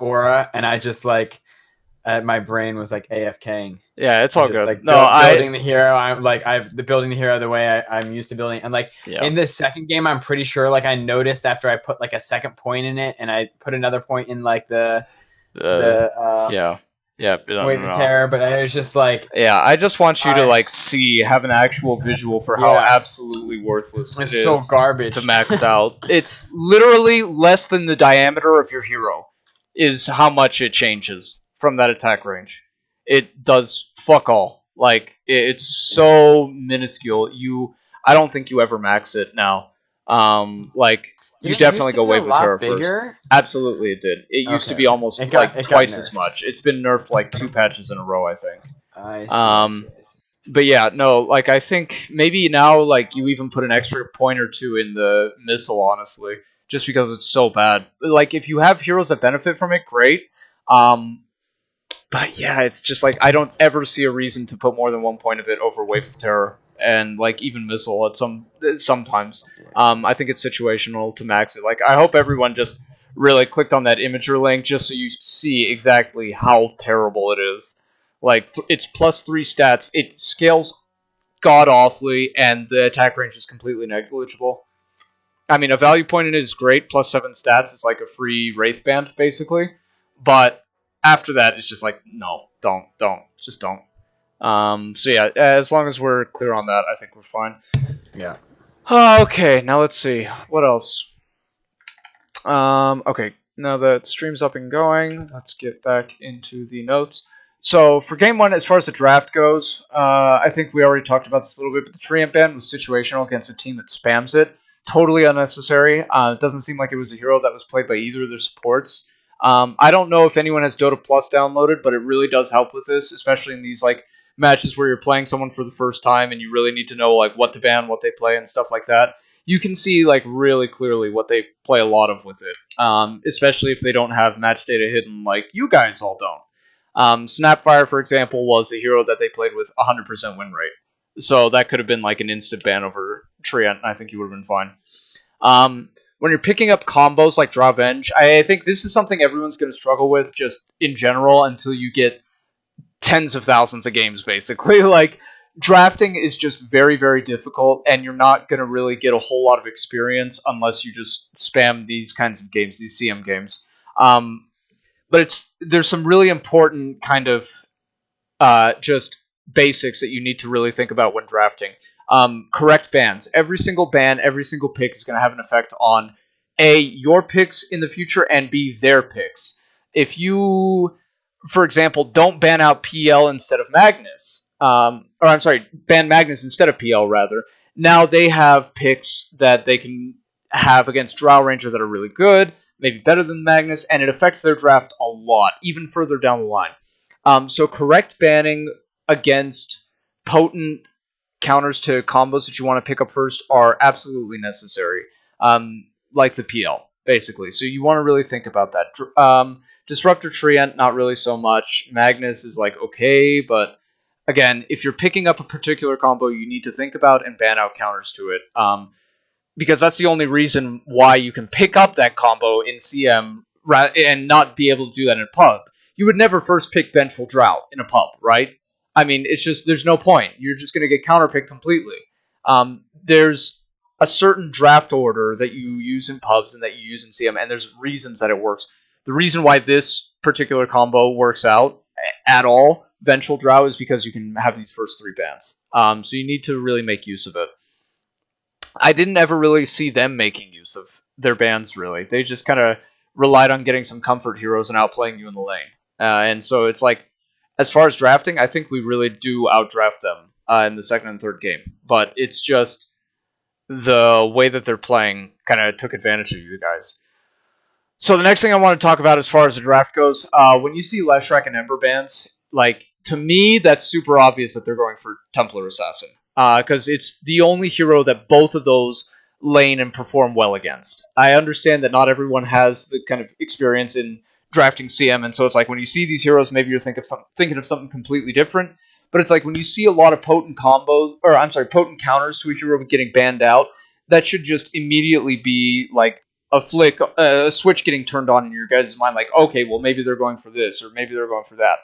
aura, and I just like my brain was like AFKing. Yeah, it's And all just good. like No, building the hero. I'm like the building the hero the way I'm used to building. And like yeah. in this second game, I'm pretty sure like I noticed after I put like a second point in it, and I put another point in like the Wave of Terror, but I was just like, yeah, I just want you to like have an actual visual for how absolutely worthless it's it so is garbage to max out. It's literally less than the diameter of your hero is how much it changes from that attack range. It does fuck all. Like it's so minuscule. I don't think you ever max it now. Like you definitely go Wave of Terror first. Absolutely, it did. It used to be almost twice as much. It's been nerfed like 2 patches in a row, I think. I see. But yeah, no, like I think maybe now like you even put an extra point or 2 in the missile, honestly, just because it's so bad. Like if you have heroes that benefit from it, great. But yeah, it's just like I don't ever see a reason to put more than 1 point of it over Wave of Terror and like even missile at sometimes. I think it's situational to max it. Like I hope everyone just really clicked on that imager link just so you see exactly how terrible it is. Like it's +3 stats. It scales god awfully, and the attack range is completely negligible. I mean, a value point in it is great. +7 stats. It's like a free Wraith Band, basically. But after that, it's just like, no, don't. Just don't. So yeah, as long as we're clear on that, I think we're fine. Yeah. Okay, now let's see. What else? Okay, now that stream's up and going, let's get back into the notes. So for game 1, as far as the draft goes, I think we already talked about this a little bit, but the Treant Band was situational against a team that spams it. Totally unnecessary. It doesn't seem like it was a hero that was played by either of their supports. I don't know if anyone has Dota Plus downloaded, but it really does help with this, especially in these like matches where you're playing someone for the first time and you really need to know like what to ban, what they play, and stuff like that. You can see like really clearly what they play a lot of with it, especially if they don't have match data hidden like you guys all don't. Snapfire, for example, was a hero that they played with 100% win rate. So that could have been like an instant ban over Treant, and I think he would have been fine. When you're picking up combos like Drawvenge, I think this is something everyone's going to struggle with just in general until you get tens of thousands of games, basically. Like, drafting is just very, very difficult, and you're not going to really get a whole lot of experience unless you just spam these kinds of games, these CM games. But there's some really important kind of just basics that you need to really think about when drafting. Correct bans. Every single ban, every single pick is going to have an effect on A, your picks in the future, and B, their picks. If you, for example, don't ban out PL instead of Magnus, ban Magnus instead of PL, rather, now they have picks that they can have against Drow Ranger that are really good, maybe better than Magnus, and it affects their draft a lot, even further down the line. So correct banning against potent counters to combos that you want to pick up first are absolutely necessary, like the PL, basically. So you want to really think about that. Disruptor Treant, not really so much. Magnus is like okay, but again, if you're picking up a particular combo, you need to think about and ban out counters to it, because that's the only reason why you can pick up that combo in CM and not be able to do that in pub. You would never first pick Vengeful Drought in a pub, right? I mean, it's just, there's no point. You're just going to get counterpicked completely. There's a certain draft order that you use in pubs and that you use in CM, and there's reasons that it works. The reason why this particular combo works out at all, Vengeful Drought, is because you can have these first 3 bans. So you need to really make use of it. I didn't ever really see them making use of their bans, really. They just kind of relied on getting some comfort heroes and outplaying you in the lane. And so it's like, as far as drafting, I think we really do outdraft them in the second and third game. But it's just the way that they're playing kind of took advantage of you guys. So the next thing I want to talk about as far as the draft goes, when you see Leshrac and Ember bans, like, to me, that's super obvious that they're going for Templar Assassin. Because it's the only hero that both of those lane and perform well against. I understand that not everyone has the kind of experience in drafting CM, and so it's like when you see these heroes, maybe you're thinking of something completely different. But it's like when you see a lot of potent counters to a hero getting banned out, that should just immediately be like a switch getting turned on in your guys' mind, like, okay, well, maybe they're going for this, or maybe they're going for that.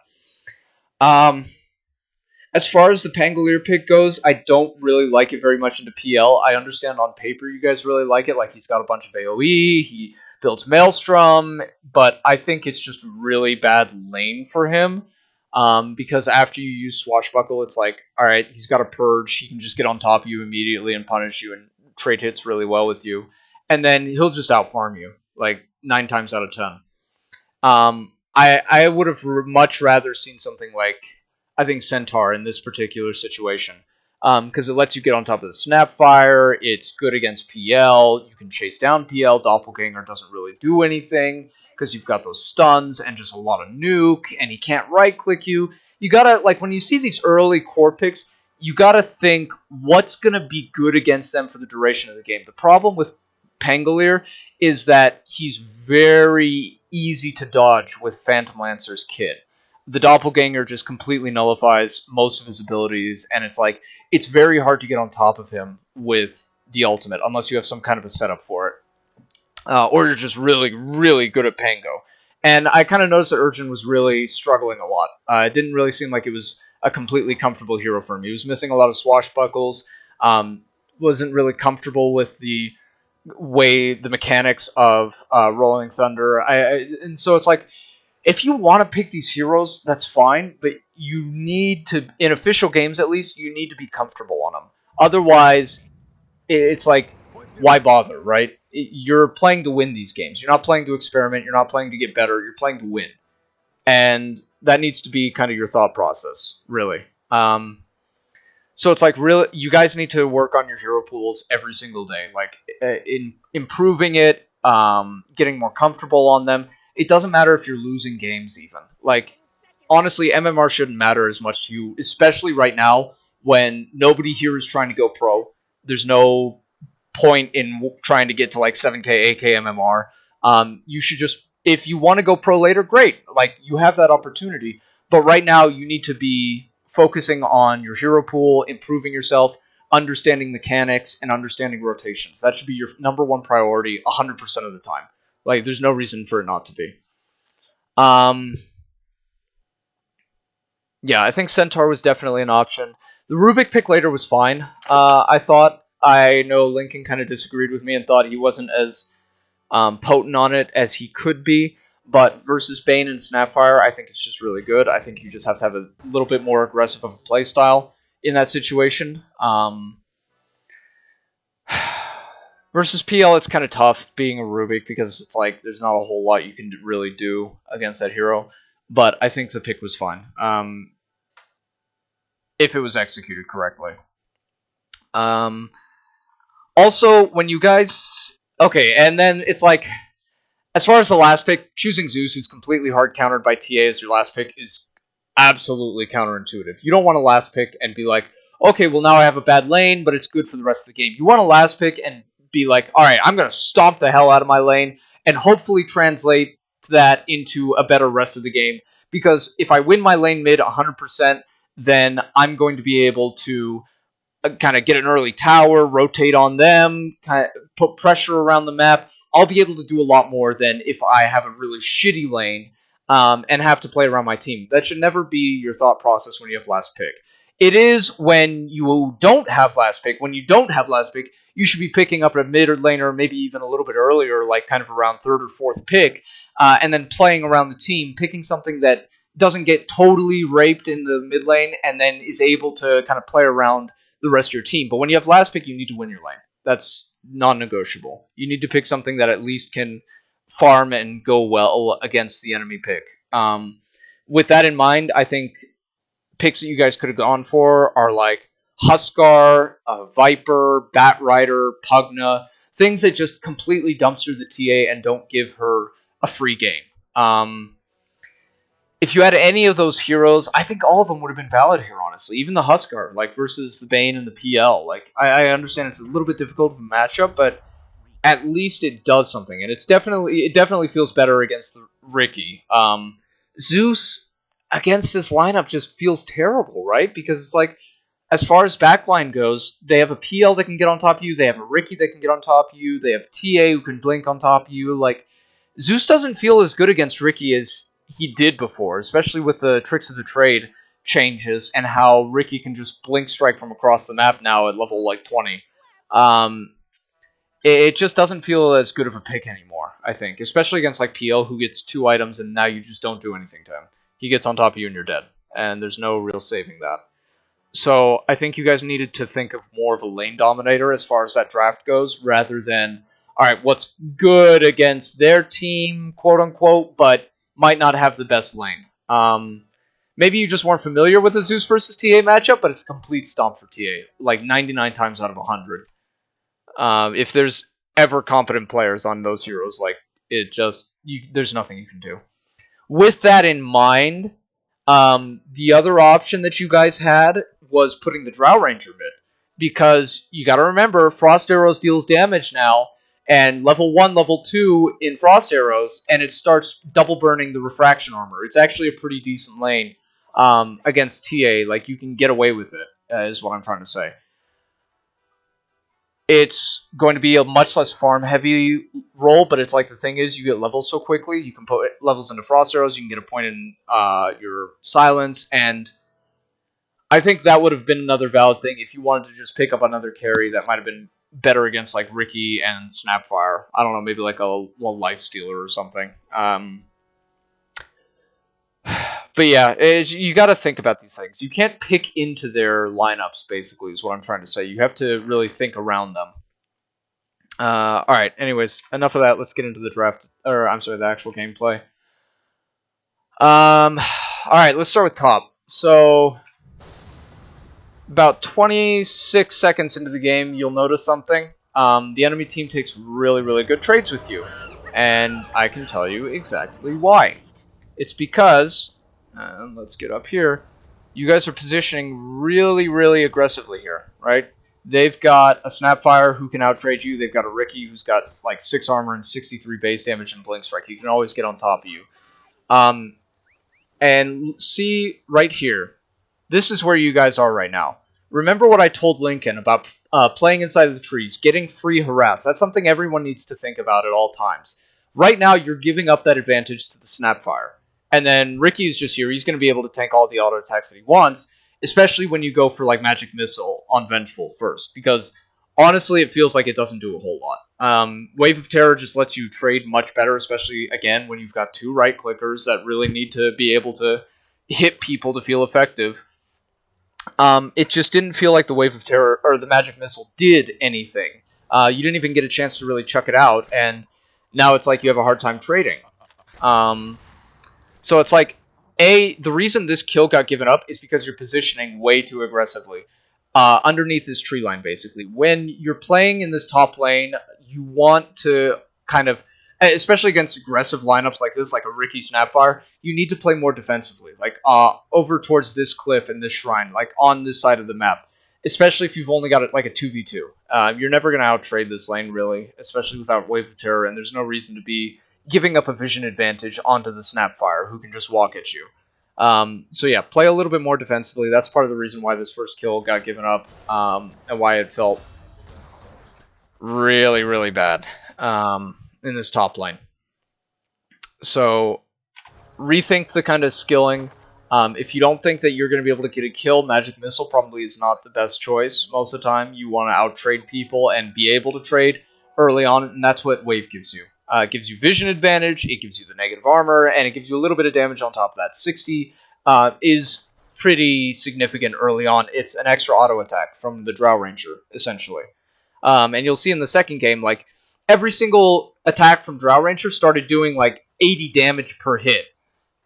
As far as the Pangolier pick goes, I don't really like it very much into PL. I understand on paper you guys really like it. Like, he's got a bunch of AoE, he builds Maelstrom, but I think it's just really bad lane for him. Because after you use Swashbuckle, it's like, alright, he's got a Purge, he can just get on top of you immediately and punish you and trade hits really well with you. And then he'll just outfarm you, like, 9 times out of 10. I would have much rather seen something like, I think, Centaur in this particular situation. Because it lets you get on top of the Snapfire, it's good against PL, you can chase down PL, Doppelganger doesn't really do anything, because you've got those stuns and just a lot of nuke, and he can't right-click you. You gotta, like, when you see these early core picks, you gotta think, what's gonna be good against them for the duration of the game? The problem with Pangolier is that he's very easy to dodge with Phantom Lancer's kit. The Doppelganger just completely nullifies most of his abilities, and it's like, it's very hard to get on top of him with the ultimate, unless you have some kind of a setup for it. Or you're just really, really good at Pango. And I kind of noticed that Urchin was really struggling a lot. It didn't really seem like it was a completely comfortable hero for him. He was missing a lot of swashbuckles, wasn't really comfortable with the way the mechanics of Rolling Thunder. And so it's like, if you want to pick these heroes, that's fine, but you need to, in official games at least, you need to be comfortable on them. Otherwise, it's like, why bother, right? You're playing to win these games. You're not playing to experiment. You're not playing to get better. You're playing to win. And that needs to be kind of your thought process, really. So it's like, really, you guys need to work on your hero pools every single day, like in improving it, getting more comfortable on them. It doesn't matter if you're losing games, even. Like, honestly, MMR shouldn't matter as much to you, especially right now when nobody here is trying to go pro. There's no point in trying to get to like 7k, 8k MMR. You should just, if you want to go pro later, great. Like, you have that opportunity. But right now, you need to be focusing on your hero pool, improving yourself, understanding mechanics, and understanding rotations. That should be your number one priority 100% of the time. Like, there's no reason for it not to be. Yeah, I think Centaur was definitely an option. The Rubik pick later was fine. I know Lincoln kind of disagreed with me and thought he wasn't as potent on it as he could be. But versus Bane and Snapfire, I think it's just really good. I think you just have to have a little bit more aggressive of a playstyle in that situation. Versus PL, it's kind of tough being a Rubik because it's like there's not a whole lot you can really do against that hero. But I think the pick was fine. If it was executed correctly. Also, when you guys... Okay, and then it's like... As far as the last pick, choosing Zeus, who's completely hard countered by TA as your last pick, is absolutely counterintuitive. You don't want a last pick and be like, okay, well now I have a bad lane, but it's good for the rest of the game. You want a last pick and be like, alright, I'm going to stomp the hell out of my lane and hopefully translate that into a better rest of the game. Because if I win my lane mid 100%, then I'm going to be able to kind of get an early tower, rotate on them, kind of put pressure around the map. I'll be able to do a lot more than if I have a really shitty lane and have to play around my team. That should never be your thought process when you have last pick. It is when you don't have last pick. When you don't have last pick, you should be picking up a mid or laner, maybe even a little bit earlier, like kind of around third or fourth pick, and then playing around the team, picking something that doesn't get totally raped in the mid lane and then is able to kind of play around the rest of your team. But when you have last pick, you need to win your lane. That's non-negotiable. You need to pick something that at least can farm and go well against the enemy pick. With that in mind, I think picks that you guys could have gone for are like Huskar, Viper, Batrider, Pugna, things that just completely dumpster the TA and don't give her a free game. If you had any of those heroes, I think all of them would have been valid here, honestly. Even the Huskar, like, versus the Bane and the PL. Like, I understand it's a little bit difficult of a matchup, but at least it does something. And it definitely feels better against Ricky. Zeus against this lineup just feels terrible, right? Because it's like, as far as backline goes, they have a PL that can get on top of you. They have a Ricky that can get on top of you. They have TA who can blink on top of you. Like, Zeus doesn't feel as good against Ricky as he did before, especially with the tricks of the trade changes and how Ricky can just blink strike from across the map now at level like 20. It just doesn't feel as good of a pick anymore, I think, especially against like PL who gets 2 items and now you just don't do anything to him. He gets on top of you and you're dead, and there's no real saving that. So I think you guys needed to think of more of a lane dominator as far as that draft goes, rather than, all right, what's good against their team, quote unquote, but might not have the best lane. Maybe you just weren't familiar with the Zeus versus TA matchup, but it's a complete stomp for TA, like 99 times out of 100. If there's ever competent players on those heroes, like there's nothing you can do. With that in mind, the other option that you guys had was putting the Drow Ranger mid, because you got to remember Frost Arrows deals damage now, and level 1, level 2 in Frost Arrows, and it starts double burning the Refraction Armor. It's actually a pretty decent lane against TA. Like, you can get away with it, is what I'm trying to say. It's going to be a much less farm heavy role, but it's like the thing is you get levels so quickly. You can put levels into Frost Arrows, you can get a point in your Silence, and I think that would have been another valid thing if you wanted to just pick up another carry that might have been better against like Ricky and Snapfire. I don't know, maybe like a Life Stealer or something. But yeah, you got to think about these things. You can't pick into their lineups, basically, is what I'm trying to say. You have to really think around them. All right, anyways, enough of that. Let's get into the draft, or I'm sorry, the actual gameplay. All right, let's start with top. So, about 26 seconds into the game, you'll notice something. The enemy team takes really, really good trades with you, and I can tell you exactly why. It's because... let's get up here. You guys are positioning really, really aggressively here, right? They've got a Snapfire who can outtrade you. They've got a Ricky who's got like 6 armor and 63 base damage and Blink Strike. He can always get on top of you. And see right here. This is where you guys are right now. Remember what I told Lincoln about playing inside of the trees, getting free harass. That's something everyone needs to think about at all times. Right now, you're giving up that advantage to the Snapfire. And then Ricky's just here. He's going to be able to tank all the auto attacks that he wants, especially when you go for like Magic Missile on Vengeful first, because honestly, it feels like it doesn't do a whole lot. Wave of Terror just lets you trade much better, especially, again, when you've got 2 right clickers that really need to be able to hit people to feel effective. It just didn't feel like the Wave of Terror or the Magic Missile did anything. You didn't even get a chance to really chuck it out, and now it's like you have a hard time trading. So it's like, the reason this kill got given up is because you're positioning way too aggressively. Underneath this tree line, basically. When you're playing in this top lane, you want to kind of, especially against aggressive lineups like this, like a Ricky Snapfire, you need to play more defensively. Like, over towards this cliff and this shrine, like on this side of the map. Especially if you've only got it like a 2v2. You're never going to outtrade this lane, really, especially without Wave of Terror, and there's no reason to be giving up a vision advantage onto the Snapfire, who can just walk at you. So yeah, play a little bit more defensively. That's part of the reason why this first kill got given up, and why it felt really, really bad in this top lane. So rethink the kind of skilling. If you don't think that you're going to be able to get a kill, Magic Missile probably is not the best choice most of the time. You want to out-trade people and be able to trade early on, and that's what Wave gives you. It gives you vision advantage, it gives you the negative armor, and it gives you a little bit of damage on top of that. 60 is pretty significant early on. It's an extra auto attack from the Drow Ranger, essentially. And you'll see in the second game, like, every single attack from Drow Ranger started doing, like, 80 damage per hit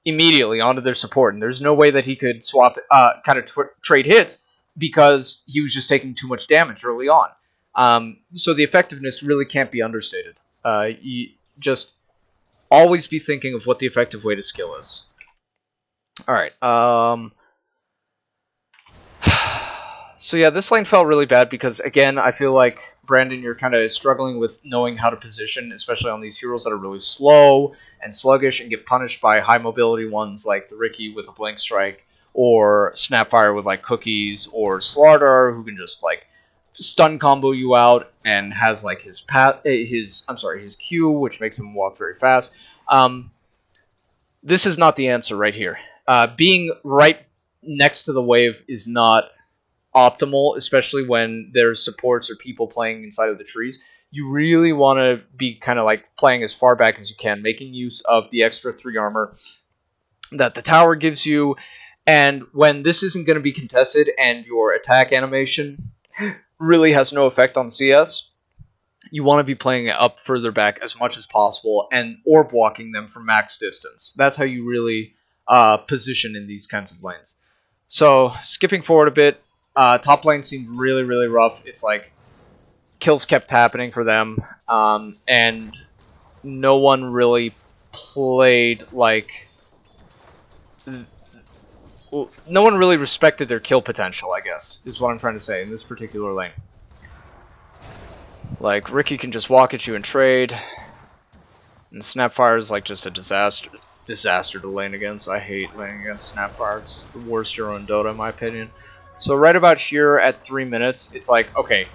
immediately onto their support, and there's no way that he could swap, trade hits, because he was just taking too much damage early on. So the effectiveness really can't be understated. You just always be thinking of what the effective way to skill is. Alright, so yeah, this lane felt really bad because, again, I feel like, Brandon, you're kind of struggling with knowing how to position, especially on these heroes that are really slow and sluggish and get punished by high mobility ones like the Ricky with a Blink Strike, or Snapfire with like cookies, or Slardar who can just like stun combo you out and has like his Q, which makes him walk very fast. This is not the answer right here. Being right next to the wave is not optimal, especially when there's supports or people playing inside of the trees. You really want to be kind of like playing as far back as you can, making use of the extra 3 armor that the tower gives you. And when this isn't going to be contested and your attack animation really has no effect on CS, you want to be playing it up further back as much as possible and orb walking them from max distance. That's how you really position in these kinds of lanes. So skipping forward a bit, top lane seemed really, really rough. It's like kills kept happening for them, and no one really played like... No one really respected their kill potential, I guess, is what I'm trying to say in this particular lane. Like, Riki can just walk at you and trade, and Snapfire is like just a disaster to lane against. I hate laning against Snapfire. It's the worst hero in Dota, in my opinion. So right about here at 3 minutes, it's like, okay,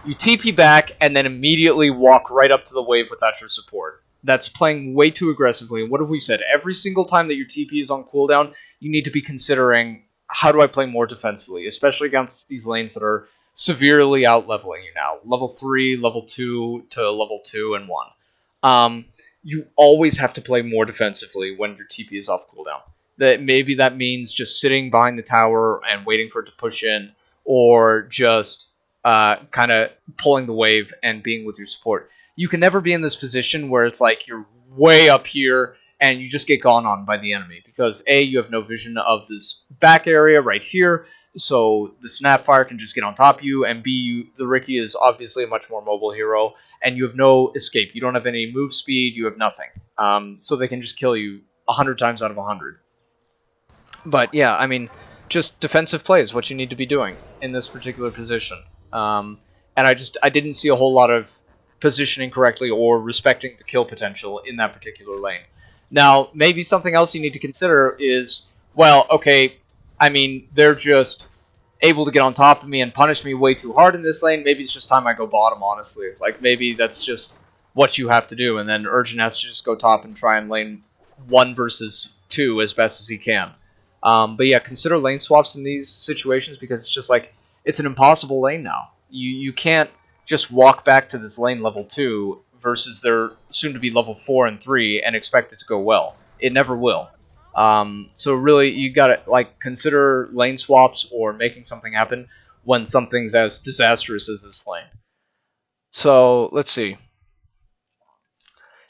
you TP back and then immediately walk right up to the wave without your support. That's playing way too aggressively. And what have we said? Every single time that your TP is on cooldown, you need to be considering, how do I play more defensively, especially against these lanes that are severely out-leveling you now. Level 3, level 2 to level 2 and 1. You always have to play more defensively when your TP is off cooldown. Maybe that means just sitting behind the tower and waiting for it to push in, or just kind of pulling the wave and being with your support. You can never be in this position where it's like you're way up here and you just get gone on by the enemy, because A, you have no vision of this back area right here, so the Snapfire can just get on top of you, and B, the Riki is obviously a much more mobile hero, and you have no escape. You don't have any move speed, you have nothing. So they can just kill you 100 times out of 100. But yeah, I mean, just defensive play is what you need to be doing in this particular position. And I didn't see a whole lot of positioning correctly or respecting the kill potential in that particular lane. Now, maybe something else you need to consider is, well, okay, I mean, they're just able to get on top of me and punish me way too hard in this lane. Maybe it's just time I go bottom, honestly. Like, maybe that's just what you have to do, and then Urgent has to just go top and try and lane 1 versus 2 as best as he can. But yeah, consider lane swaps in these situations, because it's just like, it's an impossible lane now. You can't just walk back to this lane level 2 versus their soon-to-be level 4 and 3 and expect it to go well. It never will. So really, you gotta like consider lane swaps or making something happen when something's as disastrous as this lane. So let's see.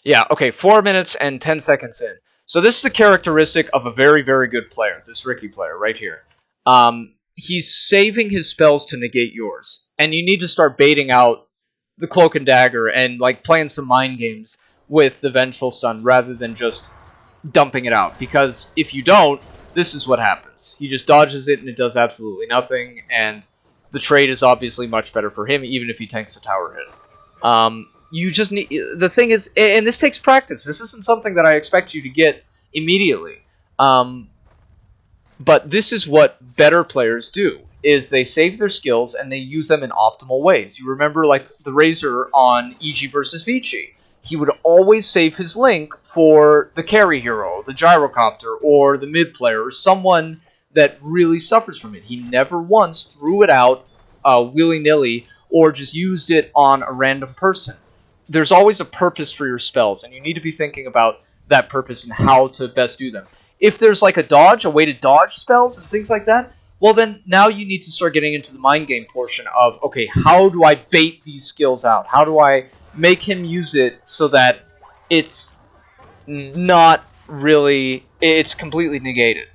Yeah, okay, 4 minutes and 10 seconds in. So this is a characteristic of a very, very good player, this Riki player right here. He's saving his spells to negate yours, and you need to start baiting out the Cloak and Dagger and like playing some mind games with the Vengeful Stun rather than just dumping it out, because if you don't, this is what happens. He just dodges it and it does absolutely nothing, and the trade is obviously much better for him even if he tanks a tower hit. You just need, the thing is, and this takes practice, this isn't something that I expect you to get immediately, but this is what better players do, is they save their skills and they use them in optimal ways. You remember like the Razor on EG versus Vici. He would always save his link for the carry hero, the gyrocopter, or the mid player, or someone that really suffers from it. He never once threw it out willy-nilly or just used it on a random person. There's always a purpose for your spells, and you need to be thinking about that purpose and how to best do them. If there's like a way to dodge spells and things like that, well then now you need to start getting into the mind game portion of, okay, how do I bait these skills out? How do I make him use it so that it's not really, it's completely negated.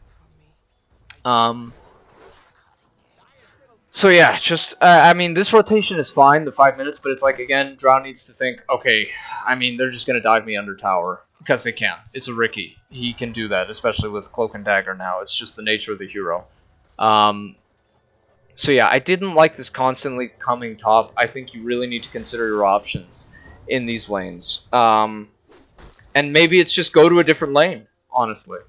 So yeah, just, I mean, this rotation is fine, the 5 minutes, but it's like, again, Drow needs to think, okay, I mean, they're just going to dive me under tower, because they can. It's a Riki. He can do that, especially with Cloak and Dagger now. It's just the nature of the hero. So yeah, I didn't like this constantly coming top. I think you really need to consider your options in these lanes. And maybe it's just go to a different lane, honestly.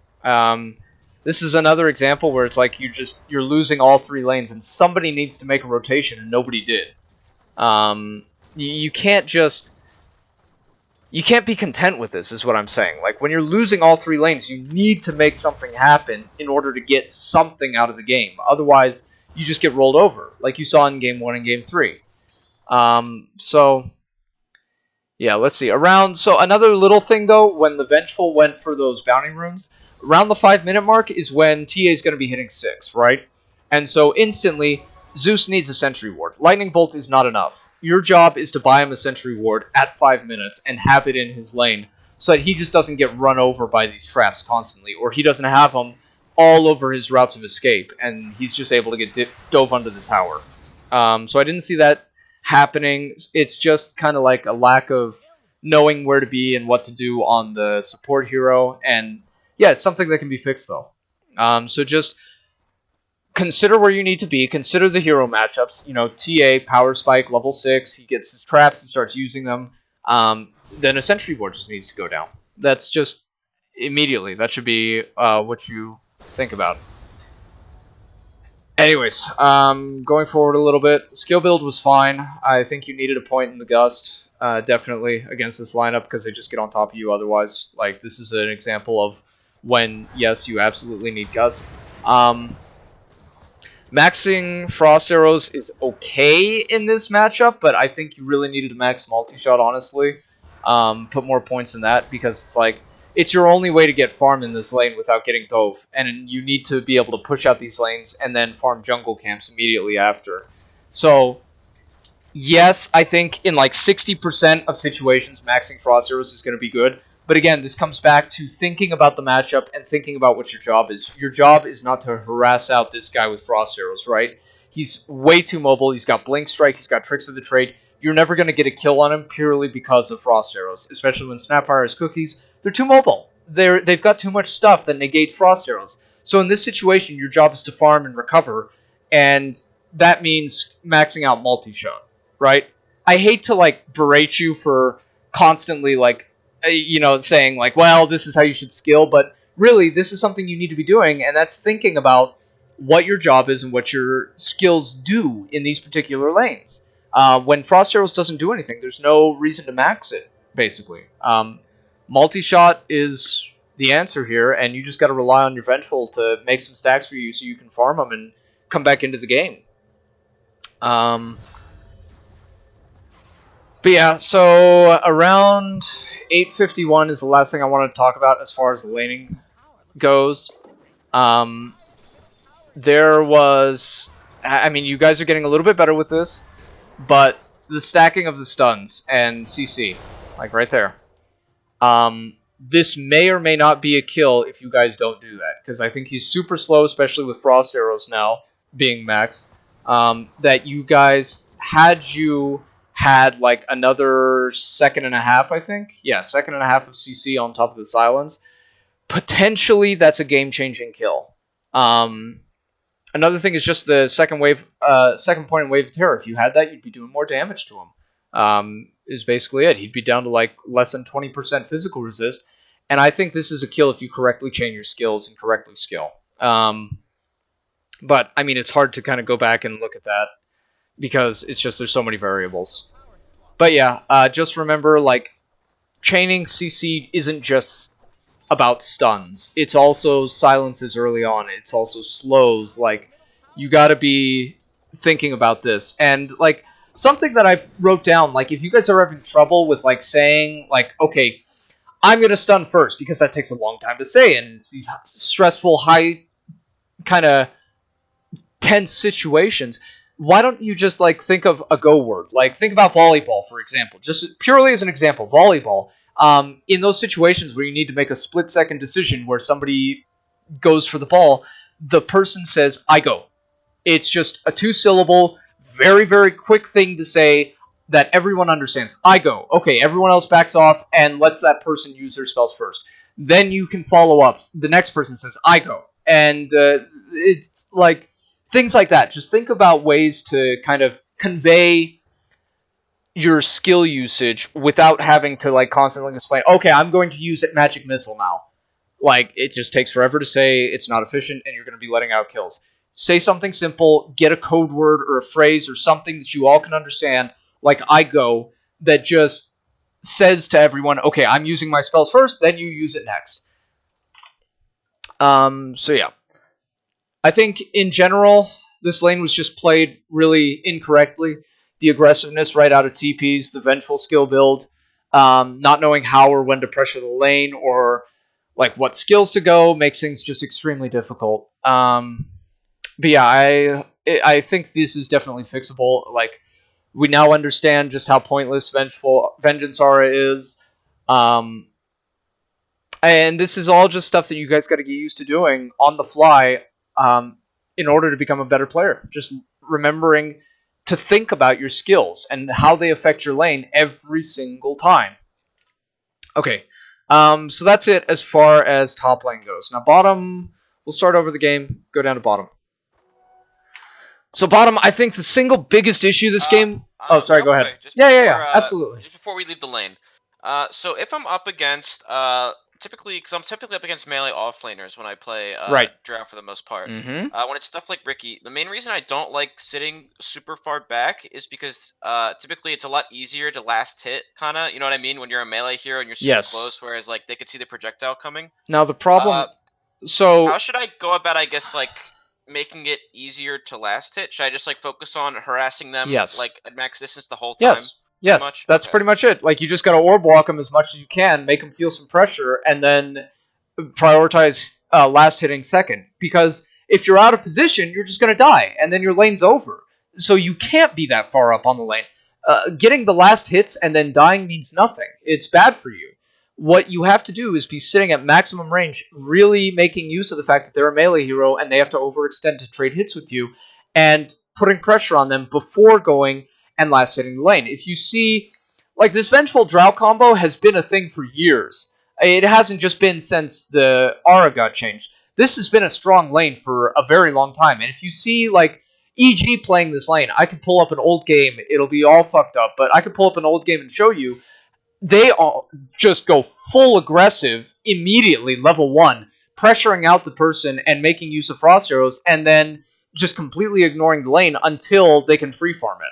This is another example where it's like you're losing all 3 lanes, and somebody needs to make a rotation, and nobody did. You can't just you can't be content with this, is what I'm saying. Like, when you're losing all 3 lanes, you need to make something happen in order to get something out of the game. Otherwise, you just get rolled over, like you saw in Game 1 and Game 3. So, yeah, let's see. So another little thing, though, when the Vengeful went for those bounty runes, around the 5-minute mark is when TA is going to be hitting 6, right? And so instantly, Zeus needs a Sentry Ward. Lightning Bolt is not enough. Your job is to buy him a Sentry Ward at 5 minutes and have it in his lane so that he just doesn't get run over by these traps constantly, or he doesn't have them all over his routes of escape, and he's just able to get dove under the tower. So I didn't see that happening. It's just kind of like a lack of knowing where to be and what to do on the support hero, and yeah, it's something that can be fixed though. So just consider where you need to be. Consider the hero matchups. You know, TA, Power Spike, level 6. He gets his traps and starts using them. Then a Sentry Board just needs to go down. That's just immediately. That should be what you think about. Anyways, going forward a little bit. Skill build was fine. I think you needed a point in the Gust, definitely, against this lineup, because they just get on top of you otherwise. Like, this is an example of when, yes, you absolutely need Gust. Maxing Frost Arrows is okay in this matchup, but I think you really needed to max Multi-Shot, honestly. Put more points in that, because it's like, it's your only way to get farm in this lane without getting dove, and you need to be able to push out these lanes and then farm jungle camps immediately after. So, yes, I think in like 60% of situations, maxing Frost Arrows is going to be good. But again, this comes back to thinking about the matchup and thinking about what your job is. Your job is not to harass out this guy with Frost Arrows, right? He's way too mobile. He's got Blink Strike. He's got Tricks of the Trade. You're never going to get a kill on him purely because of Frost Arrows, especially when Snapfire has cookies. They're too mobile. They've got too much stuff that negates Frost Arrows. So in this situation, your job is to farm and recover, and that means maxing out multi-shot, right? I hate to like berate you for constantly like saying like, well, this is how you should skill, but really, this is something you need to be doing, and that's thinking about what your job is and what your skills do in these particular lanes. When Frost Arrows doesn't do anything, there's no reason to max it, basically. Multi-shot is the answer here, and you just got to rely on your Vengeful to make some stacks for you so you can farm them and come back into the game. But yeah, so around 8:51 is the last thing I want to talk about as far as the laning goes. There was... I mean, you guys are getting a little bit better with this, but the stacking of the stuns and CC, like right there. This may or may not be a kill if you guys don't do that, because I think he's super slow, especially with Frost Arrows now being maxed. That you guys, had like another second and a half, I think. Yeah, second and a half of CC on top of the silence. Potentially, that's a game-changing kill. Another thing is just the second point in Wave of Terror. If you had that, you'd be doing more damage to him. Is basically it. He'd be down to like less than 20% physical resist. And I think this is a kill if you correctly chain your skills and correctly skill. But, I mean, it's hard to kind of go back and look at that, because it's just there's so many variables. But yeah, just remember, like, chaining CC isn't just about stuns. It's also silences early on. It's also slows. Like, you gotta be thinking about this. And, like, something that I wrote down, like, if you guys are having trouble with, like, saying, like, okay, I'm gonna stun first, because that takes a long time to say, and it's these stressful, high, kind of tense situations, why don't you just like think of a go word? Like, think about volleyball, for example. Just purely as an example, volleyball. In those situations where you need to make a split-second decision where somebody goes for the ball, the person says, I go. It's just a 2-syllable, very, very quick thing to say that everyone understands. I go. Okay, everyone else backs off and lets that person use their spells first. Then you can follow up. The next person says, I go. And it's like things like that. Just think about ways to kind of convey your skill usage without having to like constantly explain, okay, I'm going to use Magic Missile now. Like, it just takes forever to say, it's not efficient, and you're going to be letting out kills. Say something simple, get a code word or a phrase or something that you all can understand, like I go, that just says to everyone, okay, I'm using my spells first, then you use it next. So yeah. I think in general, this lane was just played really incorrectly. The aggressiveness right out of TPs, the vengeful skill build, not knowing how or when to pressure the lane or like what skills to go makes things just extremely difficult. But yeah, I think this is definitely fixable. Like, we now understand just how pointless Vengeance Aura is. And this is all just stuff that you guys got to get used to doing on the fly in order to become a better player. Just remembering to think about your skills and how they affect your lane every single time. Okay, so that's it as far as top lane goes. Now bottom, we'll start over the game, go down to bottom. So bottom, I think the single biggest issue this game... Oh, sorry, go ahead. Yeah, absolutely. Just before we leave the lane. So if I'm up against... typically, because I'm typically up against melee offlaners when I play draft for the most part. Mm-hmm. When it's stuff like Ricky, the main reason I don't like sitting super far back is because typically it's a lot easier to last hit, kind of. You know what I mean? When you're a melee hero and you're super close, whereas like they could see the projectile coming. Now the problem... so how should I go about, I guess, like making it easier to last hit? Should I just like focus on harassing them like at max distance the whole time? Yes, that's pretty much it. Like, you just got to orb walk them as much as you can, make them feel some pressure, and then prioritize last hitting second. Because if you're out of position, you're just going to die, and then your lane's over. So you can't be that far up on the lane. Getting the last hits and then dying means nothing. It's bad for you. What you have to do is be sitting at maximum range, really making use of the fact that they're a melee hero and they have to overextend to trade hits with you, and putting pressure on them before going and last hitting the lane. If you see, like, this Vengeful Drought combo has been a thing for years. It hasn't just been since the Aura got changed. This has been a strong lane for a very long time. And if you see, like, EG playing this lane, I could pull up an old game. It'll be all fucked up, but I could pull up an old game and show you. They all just go full aggressive immediately, level 1, pressuring out the person and making use of Frost Arrows, and then just completely ignoring the lane until they can free farm it.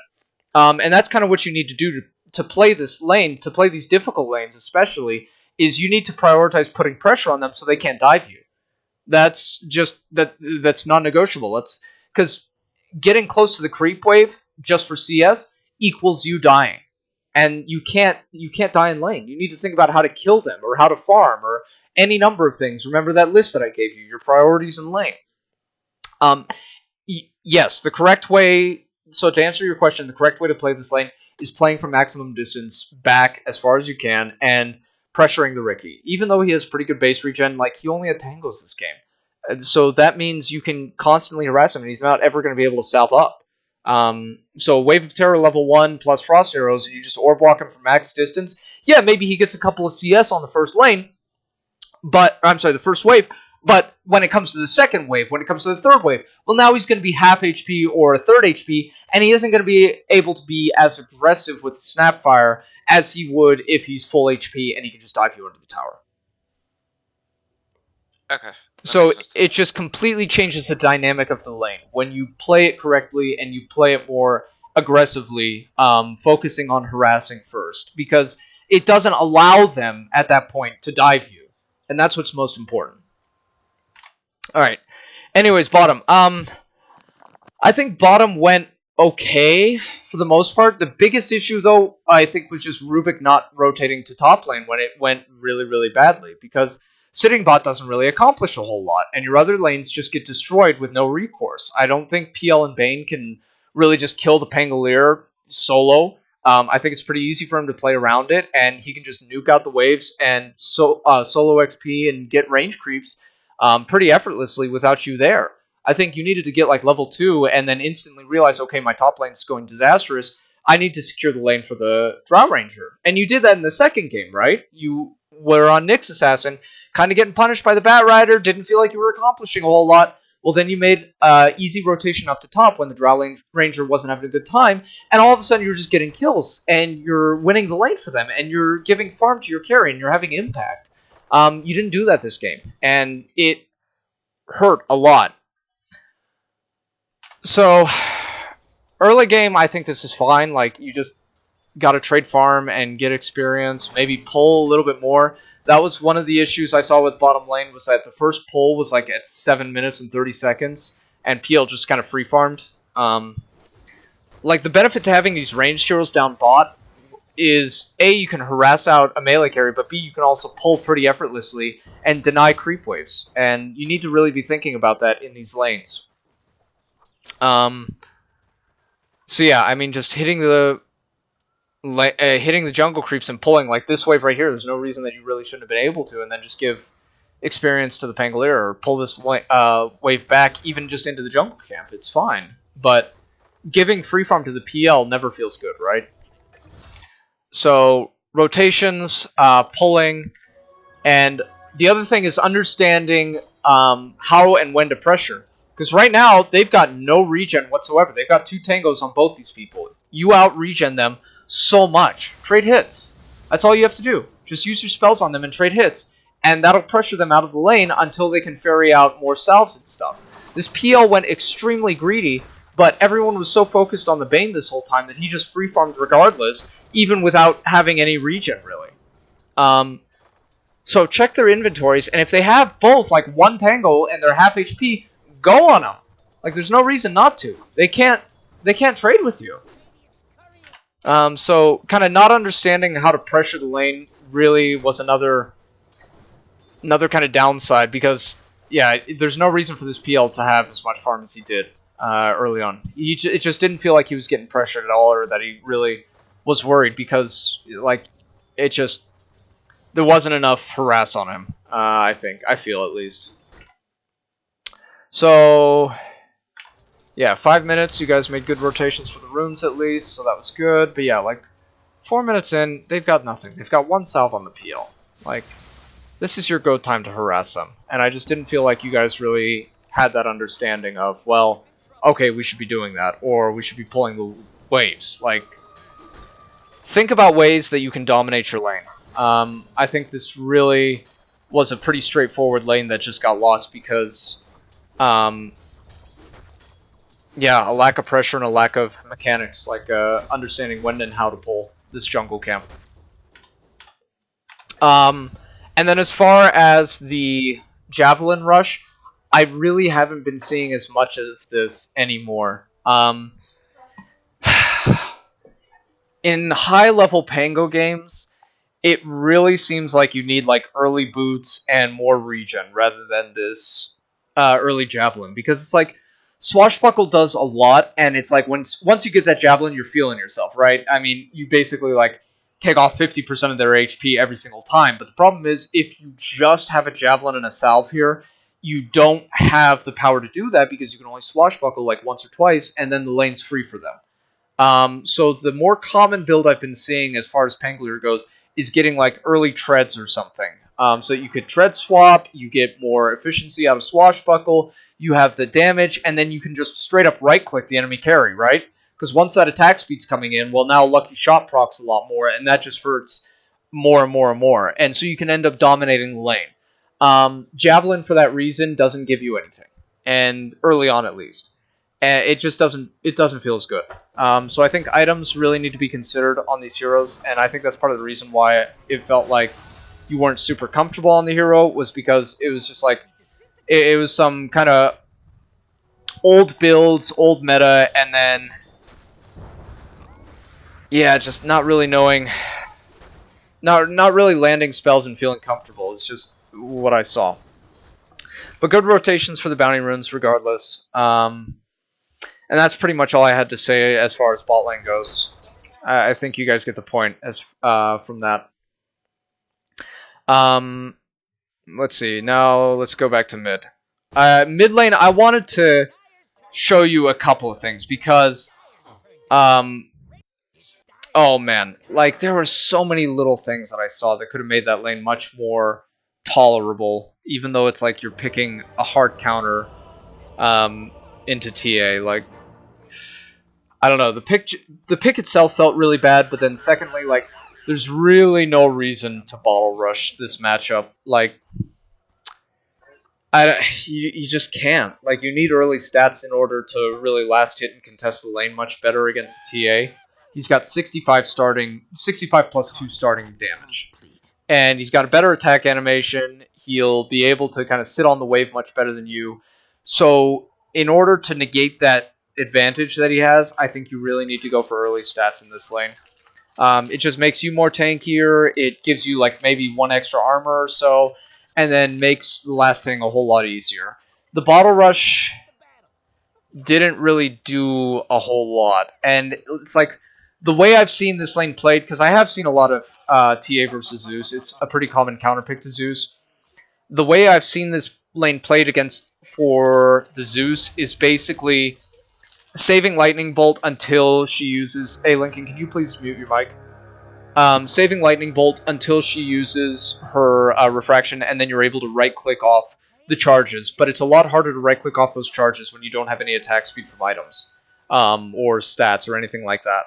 And that's kind of what you need to do to play this lane, to play these difficult lanes especially, is you need to prioritize putting pressure on them so they can't dive you. That's just, that's non-negotiable. That's because getting close to the creep wave just for CS equals you dying. And you can't die in lane. You need to think about how to kill them or how to farm or any number of things. Remember that list that I gave you, your priorities in lane. Yes, the correct way... So to answer your question, the correct way to play this lane is playing from maximum distance back as far as you can and pressuring the Ricky. Even though he has pretty good base regen, like, he only had tangos this game. So that means you can constantly harass him and he's not ever going to be able to south up. So Wave of Terror level 1 plus Frost Arrows, and you just orb walk him from max distance. Yeah, maybe he gets a couple of CS on the first lane, but the first wave. But when it comes to the second wave, when it comes to the third wave, well, now he's going to be half HP or a third HP, and he isn't going to be able to be as aggressive with Snapfire as he would if he's full HP and he can just dive you under the tower. Okay. So it just completely changes the dynamic of the lane when you play it correctly and you play it more aggressively, focusing on harassing first, because it doesn't allow them at that point to dive you, and that's what's most important. All right. Anyways, bottom. I think bottom went okay for the most part. The biggest issue, though, I think was just Rubik not rotating to top lane when it went really, really badly, because sitting bot doesn't really accomplish a whole lot, and your other lanes just get destroyed with no recourse. I don't think PL and Bane can really just kill the Pangolier solo. I think it's pretty easy for him to play around it, and he can just nuke out the waves and solo XP and get range creeps pretty effortlessly without you there. I think you needed to get like level 2 and then instantly realize, okay, my top lane's going disastrous. I need to secure the lane for the Drow Ranger. And you did that in the second game, right? You were on Nyx Assassin, kind of getting punished by the Bat Rider, didn't feel like you were accomplishing a whole lot. Well, then you made easy rotation up to top when the Drow Ranger wasn't having a good time, and all of a sudden you're just getting kills, and you're winning the lane for them, and you're giving farm to your carry, and you're having impact. You didn't do that this game, and it hurt a lot. So, early game, I think this is fine. Like, you just got to trade farm and get experience, maybe pull a little bit more. That was one of the issues I saw with bottom lane, was that the first pull was like at 7 minutes and 30 seconds, and PL just kind of free farmed. Like, the benefit to having these ranged heroes down bot is, A, you can harass out a melee carry, but B, you can also pull pretty effortlessly and deny creep waves. And you need to really be thinking about that in these lanes. So yeah, I mean, just hitting the jungle creeps and pulling, like this wave right here, there's no reason that you really shouldn't have been able to, and then just give experience to the Pangolier or pull this wave back even just into the jungle camp. It's fine. But giving free farm to the PL never feels good, right? So rotations, pulling, and the other thing is understanding how and when to pressure. Because right now, they've got no regen whatsoever. They've got 2 tangos on both these people. You out-regen them so much. Trade hits. That's all you have to do. Just use your spells on them and trade hits. And that'll pressure them out of the lane until they can ferry out more salves and stuff. This PL went extremely greedy, but everyone was so focused on the Bane this whole time that he just free-farmed regardless, even without having any regen, really. So check their inventories, and if they have both, like, 1 tango and they're half HP, go on them. Like, there's no reason not to. They can't trade with you. So kind of not understanding how to pressure the lane really was another kind of downside, because yeah, there's no reason for this PL to have as much farm as he did early on. It just didn't feel like he was getting pressured at all, or that he really was worried, because like there wasn't enough harass on him. I feel at least. So yeah, 5 minutes. You guys made good rotations for the runes at least, so that was good. But yeah, like 4 minutes in, they've got nothing. They've got 1 salve on the PL. Like, this is your go time to harass them. And I just didn't feel like you guys really had that understanding of, well, okay, we should be doing that, or we should be pulling the waves. Like, think about ways that you can dominate your lane. I think this really was a pretty straightforward lane that just got lost because, yeah, a lack of pressure and a lack of mechanics, like understanding when and how to pull this jungle camp. And then as far as the Javelin Rush, I really haven't been seeing as much of this anymore. In high-level Pango games, it really seems like you need like early boots and more regen rather than this early Javelin, because it's like Swashbuckle does a lot, and it's like once you get that Javelin, you're feeling yourself, right? I mean, you basically like take off 50% of their HP every single time, but the problem is if you just have a Javelin and a Salve here, you don't have the power to do that because you can only Swashbuckle like once or twice, and then the lane's free for them. So the more common build I've been seeing as far as Pangolier goes is getting like early treads or something. So you could tread swap, you get more efficiency out of Swashbuckle, you have the damage, and then you can just straight up right-click the enemy carry, right? Because once that attack speed's coming in, well, now Lucky Shot procs a lot more, and that just hurts more and more and more. And so you can end up dominating the lane. Javelin, for that reason, doesn't give you anything, and early on at least. And it just doesn't feel as good. So I think items really need to be considered on these heroes, and I think that's part of the reason why it felt like you weren't super comfortable on the hero, was because it was just like, it was some kind of old builds, old meta, and then, yeah, just not really knowing, not really landing spells and feeling comfortable. It's just what I saw. But good rotations for the bounty runes regardless. And that's pretty much all I had to say as far as bot lane goes. I think you guys get the point as from that. Let's see. Now let's go back to mid. Mid lane, I wanted to show you a couple of things because, oh man, like there were so many little things that I saw that could have made that lane much more tolerable, even though it's like you're picking a hard counter into TA. Like, I don't know, the pick itself felt really bad, but then secondly, like, There's really no reason to bottle rush this matchup. Like, you just can't. Like, you need early stats in order to really last hit and contest the lane much better against the TA. He's got 65 plus 2 starting damage. And he's got a better attack animation. He'll be able to kind of sit on the wave much better than you. So, in order to negate that advantage that he has, I think you really need to go for early stats in this lane. It just makes you more tankier. It gives you like maybe 1 extra armor or so, and then makes the last hitting a whole lot easier. The bottle rush didn't really do a whole lot, and it's like the way I've seen this lane played, because I have seen a lot of TA versus Zeus. It's a pretty common counterpick to Zeus. The way I've seen this lane played against for the Zeus is basically saving Lightning Bolt until she uses... Hey, Lincoln, can you please mute your mic? Saving Lightning Bolt until she uses her Refraction, and then you're able to right-click off the charges. But it's a lot harder to right-click off those charges when you don't have any attack speed from items, or stats, or anything like that.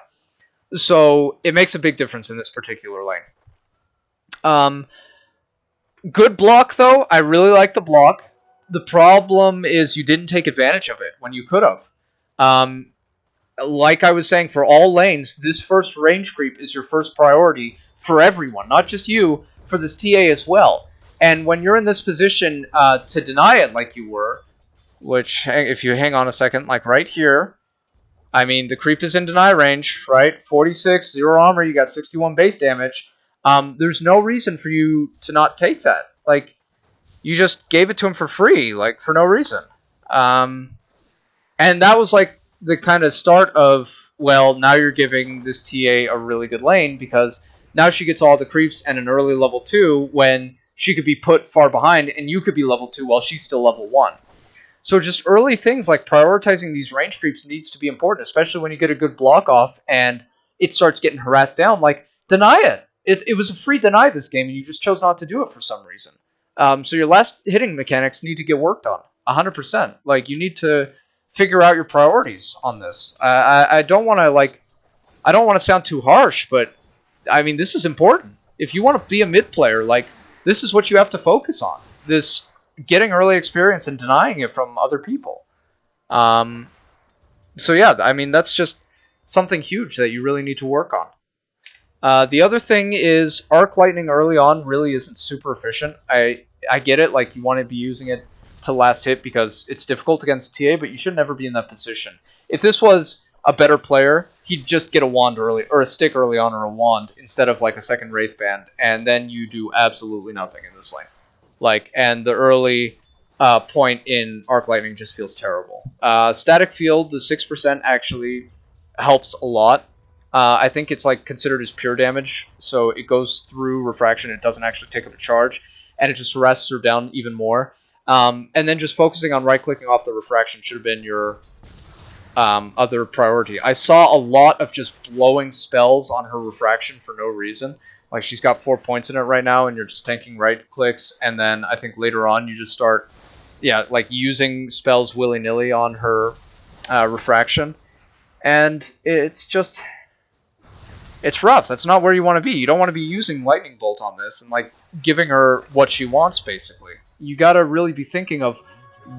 So it makes a big difference in this particular lane. Good block, though. I really like the block. The problem is you didn't take advantage of it when you could have. Like I was saying, for all lanes, this first range creep is your first priority for everyone, not just you, for this TA as well. And when you're in this position to deny it like you were, which, if you hang on a second, like right here, I mean, the creep is in deny range, right? 46, 0 armor, you got 61 base damage. There's no reason for you to not take that. Like, you just gave it to him for free, like, for no reason. And that was, like, the kind of start of, well, now you're giving this TA a really good lane, because now she gets all the creeps and an early level 2 when she could be put far behind, and you could be level 2 while she's still level 1. So just early things like prioritizing these range creeps needs to be important, especially when you get a good block off and it starts getting harassed down. Like, deny it. It was a free deny this game, and you just chose not to do it for some reason. So your last hitting mechanics need to get worked on, 100%. Like, you need to figure out your priorities on this. I don't want to sound too harsh, but I mean, this is important. If you want to be a mid player, like, this is what you have to focus on. This getting early experience and denying it from other people. So yeah, I mean, that's just something huge that you really need to work on. The other thing is Arc Lightning early on really isn't super efficient. I get it, like, you want to be using it to last hit because it's difficult against TA, but you should never be in that position. If this was a better player, he'd just get a wand early, or a stick early on, or a wand, instead of like a second Wraith Band, and then you do absolutely nothing in this lane. Like, and the early point in Arc Lightning just feels terrible. Static Field, the 6% actually helps a lot. I think it's like considered as pure damage, so it goes through Refraction, it doesn't actually take up a charge, and it just harasses her down even more. And then just focusing on right-clicking off the Refraction should have been your other priority. I saw a lot of just blowing spells on her Refraction for no reason. Like, she's got 4 points in it right now, and you're just tanking right-clicks, and then I think later on you just start, like, using spells willy-nilly on her Refraction. And it's just... it's rough. That's not where you want to be. You don't want to be using Lightning Bolt on this and, like, giving her what she wants, basically. You gotta really be thinking of,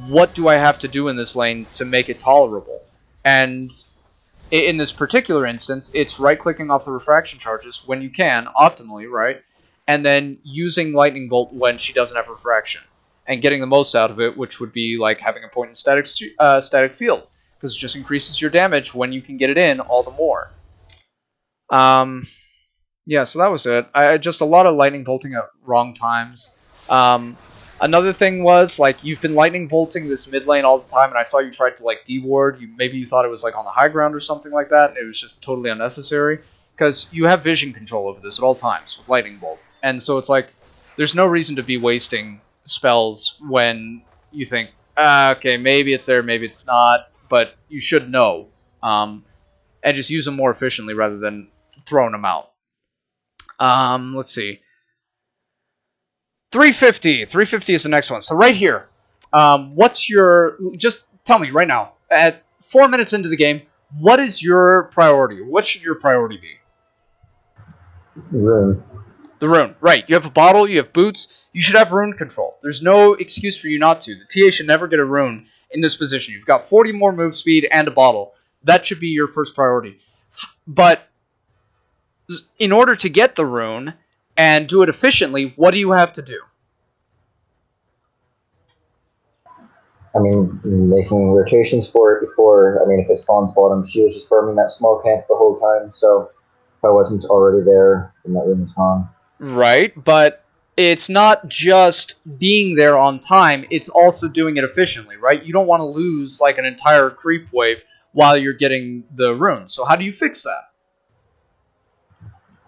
what do I have to do in this lane to make it tolerable? And in this particular instance, it's right-clicking off the Refraction charges when you can, optimally, right? And then using Lightning Bolt when she doesn't have Refraction. And getting the most out of it, which would be like having a point in Static Field. Because it just increases your damage when you can get it in all the more. Yeah, so that was it. Just a lot of Lightning Bolting at wrong times. Another thing was, like, you've been Lightning Bolting this mid lane all the time, and I saw you tried to, like, D-ward. Maybe you thought it was, like, on the high ground or something like that, and it was just totally unnecessary. Because you have vision control over this at all times with Lightning Bolt. And so it's like, there's no reason to be wasting spells when you think, okay, maybe it's there, maybe it's not, but you should know. And just use them more efficiently rather than throwing them out. Let's see. 350. 350 is the next one. So right here, what's your... just tell me right now, at 4 minutes into the game, what is your priority? What should your priority be? Rune. The rune, right. You have a bottle, you have boots, you should have rune control. There's no excuse for you not to. The TA should never get a rune in this position. You've got 40 more move speed and a bottle. That should be your first priority. But in order to get the rune and do it efficiently, what do you have to do? I mean, making rotations for it before. I mean, if it spawns bottom, she was just farming that small camp the whole time. So if I wasn't already there, then that rune was gone. Right, but it's not just being there on time, it's also doing it efficiently, right? You don't want to lose like an entire creep wave while you're getting the rune. So how do you fix that?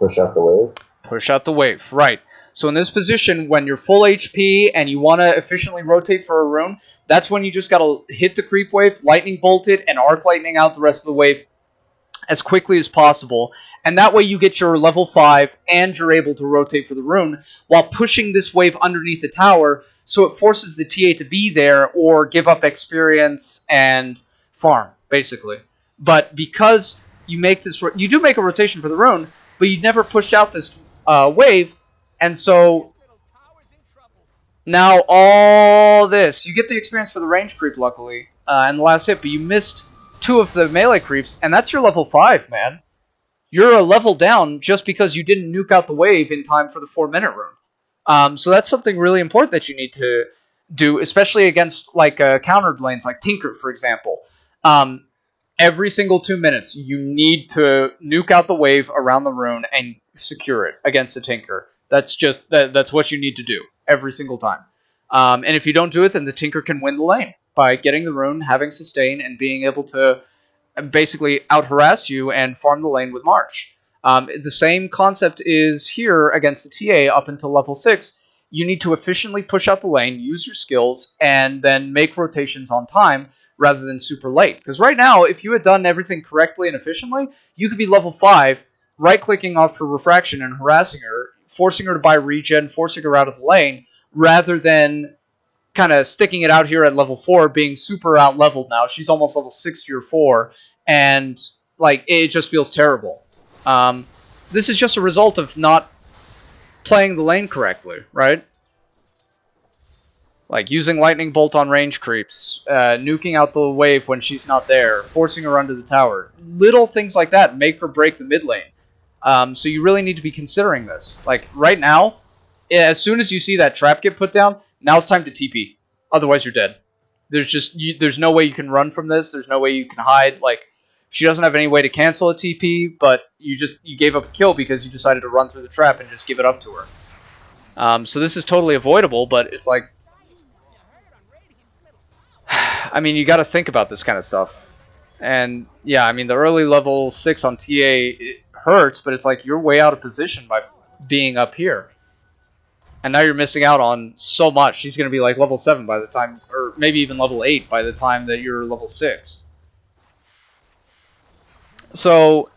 Push out the wave. Push out the wave, right. So in this position, when you're full HP and you want to efficiently rotate for a rune, that's when you just got to hit the creep wave, lightning bolt it, and arc lightning out the rest of the wave as quickly as possible. And that way you get your level 5 and you're able to rotate for the rune while pushing this wave underneath the tower so it forces the TA to be there or give up experience and farm, basically. But because you make this, you do make a rotation for the rune, but you never push out this wave, and so now all this, you get the experience for the range creep, luckily, and the last hit, but you missed 2 of the melee creeps, and that's your level 5, man. You're a level down just because you didn't nuke out the wave in time for the 4-minute rune. So that's something really important that you need to do, especially against like countered lanes like Tinker, for example. Every single 2 minutes, you need to nuke out the wave around the rune and secure it against the Tinker. That's just that's what you need to do every single time. And if you don't do it, then the Tinker can win the lane by getting the rune, having sustain, and being able to basically out-harass you and farm the lane with March. The same concept is here against the TA up until level 6. You need to efficiently push out the lane, use your skills, and then make rotations on time rather than super late. Because right now, if you had done everything correctly and efficiently, you could be level 5, right-clicking off for refraction and harassing her, forcing her to buy regen, forcing her out of the lane, rather than kind of sticking it out here at level 4, being super out-leveled now. She's almost level 60 or 4, and like it just feels terrible. This is just a result of not playing the lane correctly, right? Like using lightning bolt on range creeps, nuking out the wave when she's not there, forcing her under the tower. Little things like that make or break the mid lane. So you really need to be considering this. Like right now, as soon as you see that trap get put down, now it's time to TP. Otherwise, you're dead. There's no way you can run from this. There's no way you can hide. Like she doesn't have any way to cancel a TP, but you gave up a kill because you decided to run through the trap and just give it up to her. So this is totally avoidable, but it's like, I mean, you got to think about this kind of stuff. And yeah, I mean, the early level 6 on TA, it hurts, but it's like you're way out of position by being up here. And now you're missing out on so much. She's going to be like level 7 by the time, or maybe even level 8 by the time that you're level 6. So,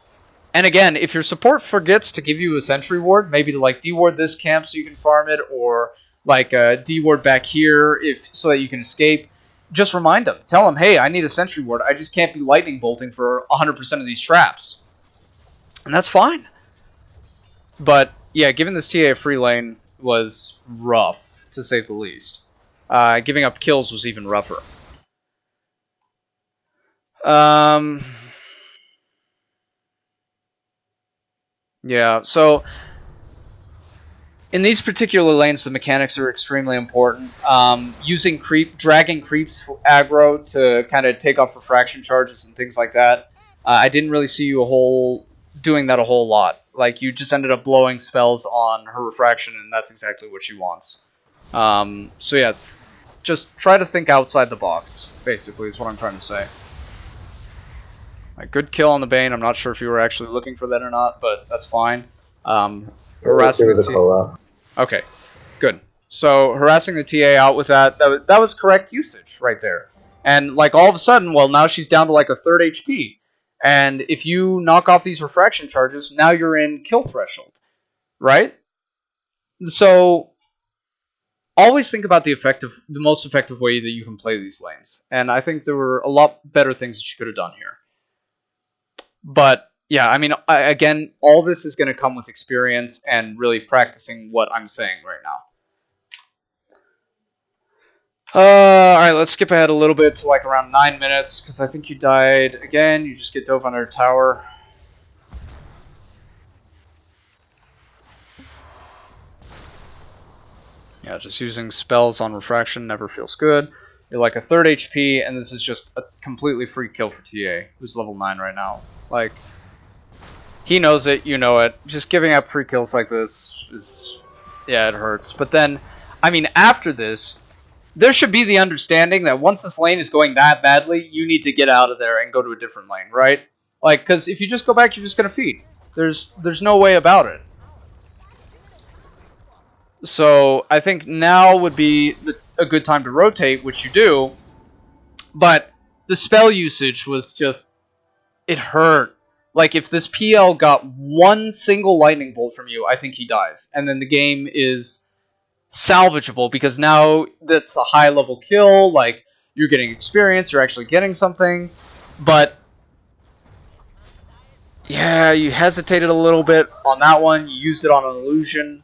and again, if your support forgets to give you a sentry ward, maybe to like deward this camp so you can farm it, or like deward back here so that you can escape, just remind them. Tell them, hey, I need a sentry ward. I just can't be lightning bolting for 100% of these traps. And that's fine. But yeah, giving this TA a free lane was rough, to say the least. Giving up kills was even rougher. Yeah, so in these particular lanes, the mechanics are extremely important. Using dragging creeps for aggro to kind of take off refraction charges and things like that. I didn't really see you doing that a whole lot. Like, you just ended up blowing spells on her refraction, and that's exactly what she wants. So yeah, just try to think outside the box, basically, is what I'm trying to say. A good kill on the Bane. I'm not sure if you were actually looking for that or not, but that's fine. Harassing the TA. Okay, good. So harassing the TA out with that was correct usage right there. And like all of a sudden, well, now she's down to like a 3rd HP. And if you knock off these refraction charges, now you're in kill threshold, right? So always think about the most effective way that you can play these lanes. And I think there were a lot better things that you could have done here. But yeah, I mean, again, all this is going to come with experience and really practicing what I'm saying right now. Alright, let's skip ahead a little bit to like around 9 minutes, because I think you died again. You just get dove under a tower. Yeah, just using spells on refraction never feels good. You're like a 3rd HP, and this is just a completely free kill for TA, who's level 9 right now. Like, he knows it, you know it. Just giving up free kills like this is... yeah, it hurts. But then, I mean, after this, there should be the understanding that once this lane is going that badly, you need to get out of there and go to a different lane, right? Like, because if you just go back, you're just going to feed. There's no way about it. So I think now would be a good time to rotate, which you do. But the spell usage was just... it hurt. Like, if this PL got one single lightning bolt from you, I think he dies. And then the game is salvageable, because now that's a high level kill. Like, you're getting experience, you're actually getting something. But yeah, you hesitated a little bit on that one. You used it on an illusion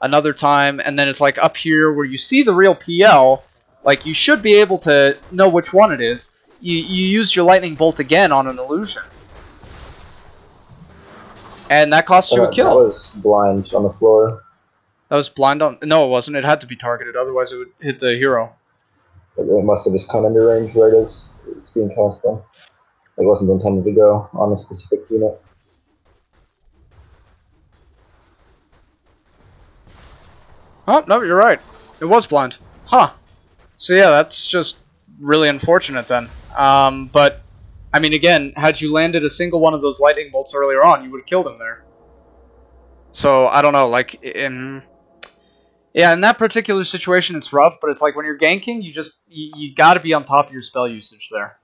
another time, and then it's like up here where you see the real PL. Like, you should be able to know which one it is. You use your lightning bolt again on an illusion, and that costs you a kill. That was blind on the floor. That was blind on... no, it wasn't. It had to be targeted, otherwise it would hit the hero. It must have just come into range right as it's being cast on. It wasn't intended to go on a specific unit. Oh, no, you're right. It was blind. Huh. So yeah, that's just really unfortunate then. But, I mean, again, had you landed a single one of those lightning bolts earlier on, you would have killed him there. So, I don't know, like, yeah, in that particular situation, it's rough, but it's like when you're ganking, you gotta be on top of your spell usage there.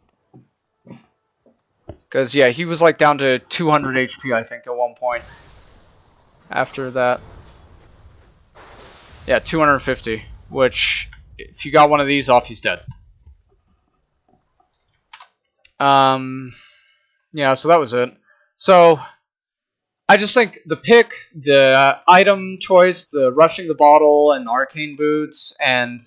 Because, yeah, he was, like, down to 200 HP, I think, at one point. After that. Yeah, 250, which, if you got one of these off, he's dead. Yeah, so that was it. So, I just think the pick, the item choice, the rushing the bottle, and the arcane boots, and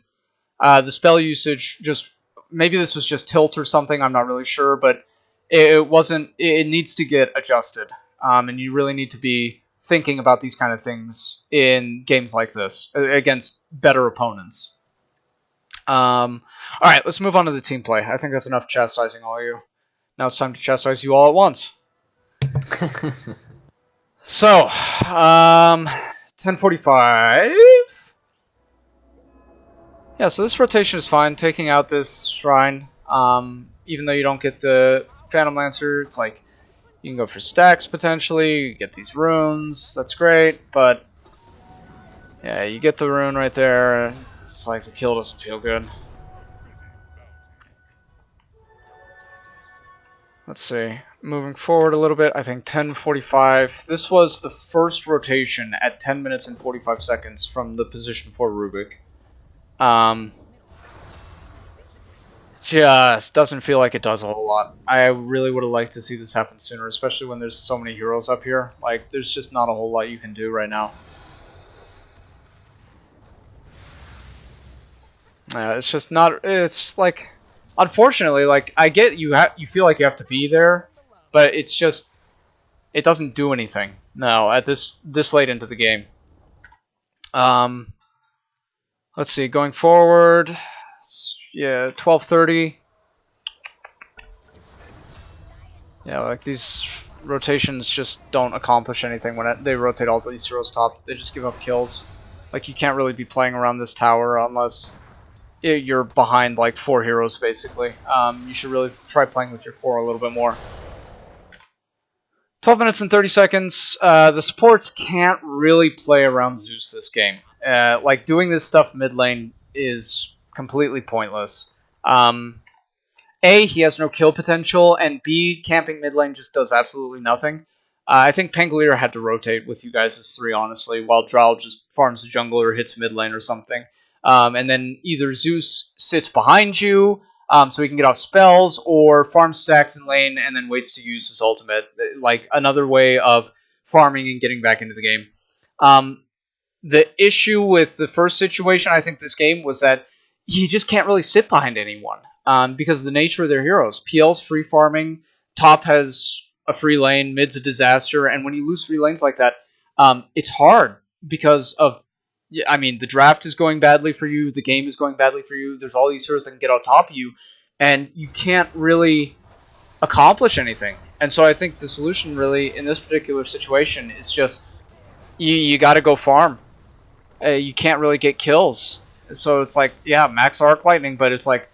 the spell usage, just maybe this was just tilt or something, I'm not really sure, but it wasn't, it needs to get adjusted. And you really need to be thinking about these kind of things in games like this, against better opponents. Alright, let's move on to the team play. I think that's enough chastising all of you. Now it's time to chastise you all at once. So, 10:45. Yeah, so this rotation is fine. Taking out this shrine, even though you don't get the Phantom Lancer, it's like you can go for stacks potentially. You get these runes, that's great, but yeah, you get the rune right there. It's like the kill doesn't feel good. Let's see. Moving forward a little bit, I think 10:45. This was the first rotation at 10 minutes and 45 seconds from the position for Rubik. Just doesn't feel like it does a whole lot. I really would have liked to see this happen sooner, especially when there's so many heroes up here. Like, there's just not a whole lot you can do right now. It's just not... it's just like... unfortunately, like, I get you feel like you have to be there, but it's just... it doesn't do anything. No, at this late into the game. Let's see, going forward... yeah, 12:30. Yeah, like these rotations just don't accomplish anything when they rotate all these heroes top. They just give up kills. Like, you can't really be playing around this tower unless you're behind like 4 heroes basically. You should really try playing with your core a little bit more. 12 minutes and 30 seconds. The supports can't really play around Zeus this game. Like, doing this stuff mid lane is completely pointless. A, he has no kill potential, and B, camping mid lane just does absolutely nothing. I think Pangolier had to rotate with you guys as 3, honestly, while Drow just farms the jungle or hits mid lane or something. And then either Zeus sits behind you, so he can get off spells or farm stacks in lane and then waits to use his ultimate, like another way of farming and getting back into the game. The issue with the first situation, I think, this game was that you just can't really sit behind anyone because of the nature of their heroes. PL's free farming, top has a free lane, mid's a disaster, and when you lose free lanes like that, it's hard because of, I mean, the draft is going badly for you, the game is going badly for you, there's all these heroes that can get on top of you, and you can't really accomplish anything. And so I think the solution really in this particular situation is just you got to go farm. You can't really get kills. So it's like, yeah, max arc lightning, but it's like,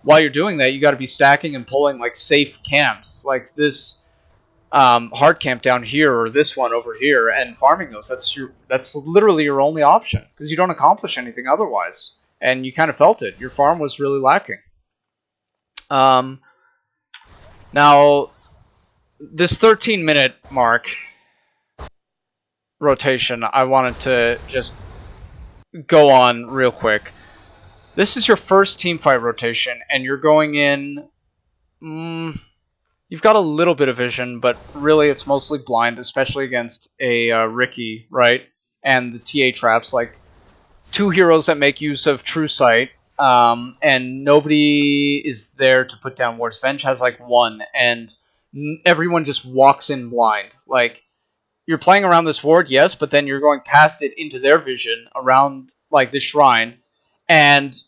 while you're doing that, you got to be stacking and pulling like safe camps, like this hard camp down here or this one over here, and farming those. That's literally your only option because you don't accomplish anything otherwise. And you kind of felt it. Your farm was really lacking. Now, this 13-minute mark rotation, I wanted to just go on real quick. This is your first teamfight rotation, and you're going in. You've got a little bit of vision, but really it's mostly blind, especially against a Ricky, right? And the TA traps, like 2 heroes that make use of True Sight, and nobody is there to put down wards. Venge has like 1, and everyone just walks in blind. Like, you're playing around this ward, yes, but then you're going past it into their vision around like this shrine, and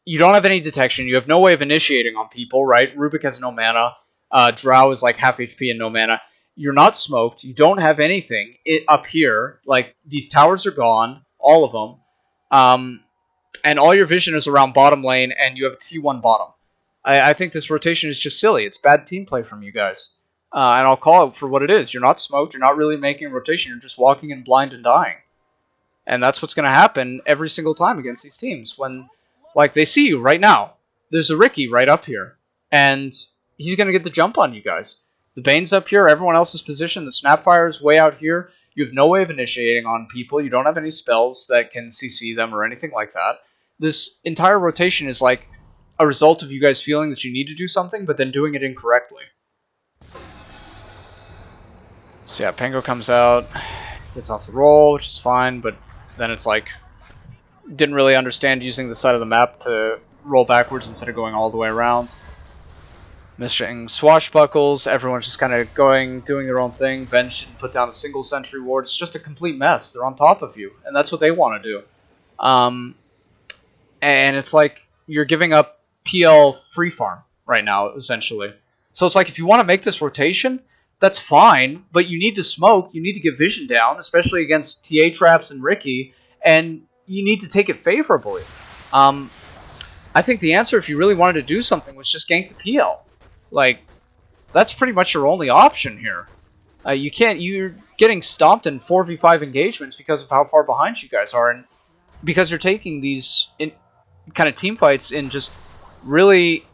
you don't have any detection. You have no way of initiating on people, right? Rubik has no mana. Drow is like half HP and no mana. You're not smoked. You don't have anything up here. Like, these towers are gone, all of them, and all your vision is around bottom lane, and you have a T1 bottom. I think this rotation is just silly. It's bad team play from you guys. And I'll call it for what it is. You're not smoked. You're not really making a rotation. You're just walking in blind and dying. And that's what's going to happen every single time against these teams. When, like, they see you right now. There's a Ricky right up here. And he's going to get the jump on you guys. The Bane's up here. Everyone else is positioned. The Snapfire's way out here. You have no way of initiating on people. You don't have any spells that can CC them or anything like that. This entire rotation is like a result of you guys feeling that you need to do something, but then doing it incorrectly. So yeah, Pango comes out, gets off the roll, which is fine, but then it's like, didn't really understand using the side of the map to roll backwards instead of going all the way around. Missing swashbuckles, everyone's just kind of doing their own thing. Venge didn't put down a single sentry ward. It's just a complete mess. They're on top of you, and that's what they want to do. And it's like you're giving up PL free farm right now, essentially. So it's like, if you want to make this rotation, that's fine, but you need to smoke, you need to get vision down, especially against TA traps and Ricky, and you need to take it favorably. I think the answer, if you really wanted to do something, was just gank the PL. Like, that's pretty much your only option here. You're getting stomped in 4v5 engagements because of how far behind you guys are, and because you're taking these kind of team fights in just really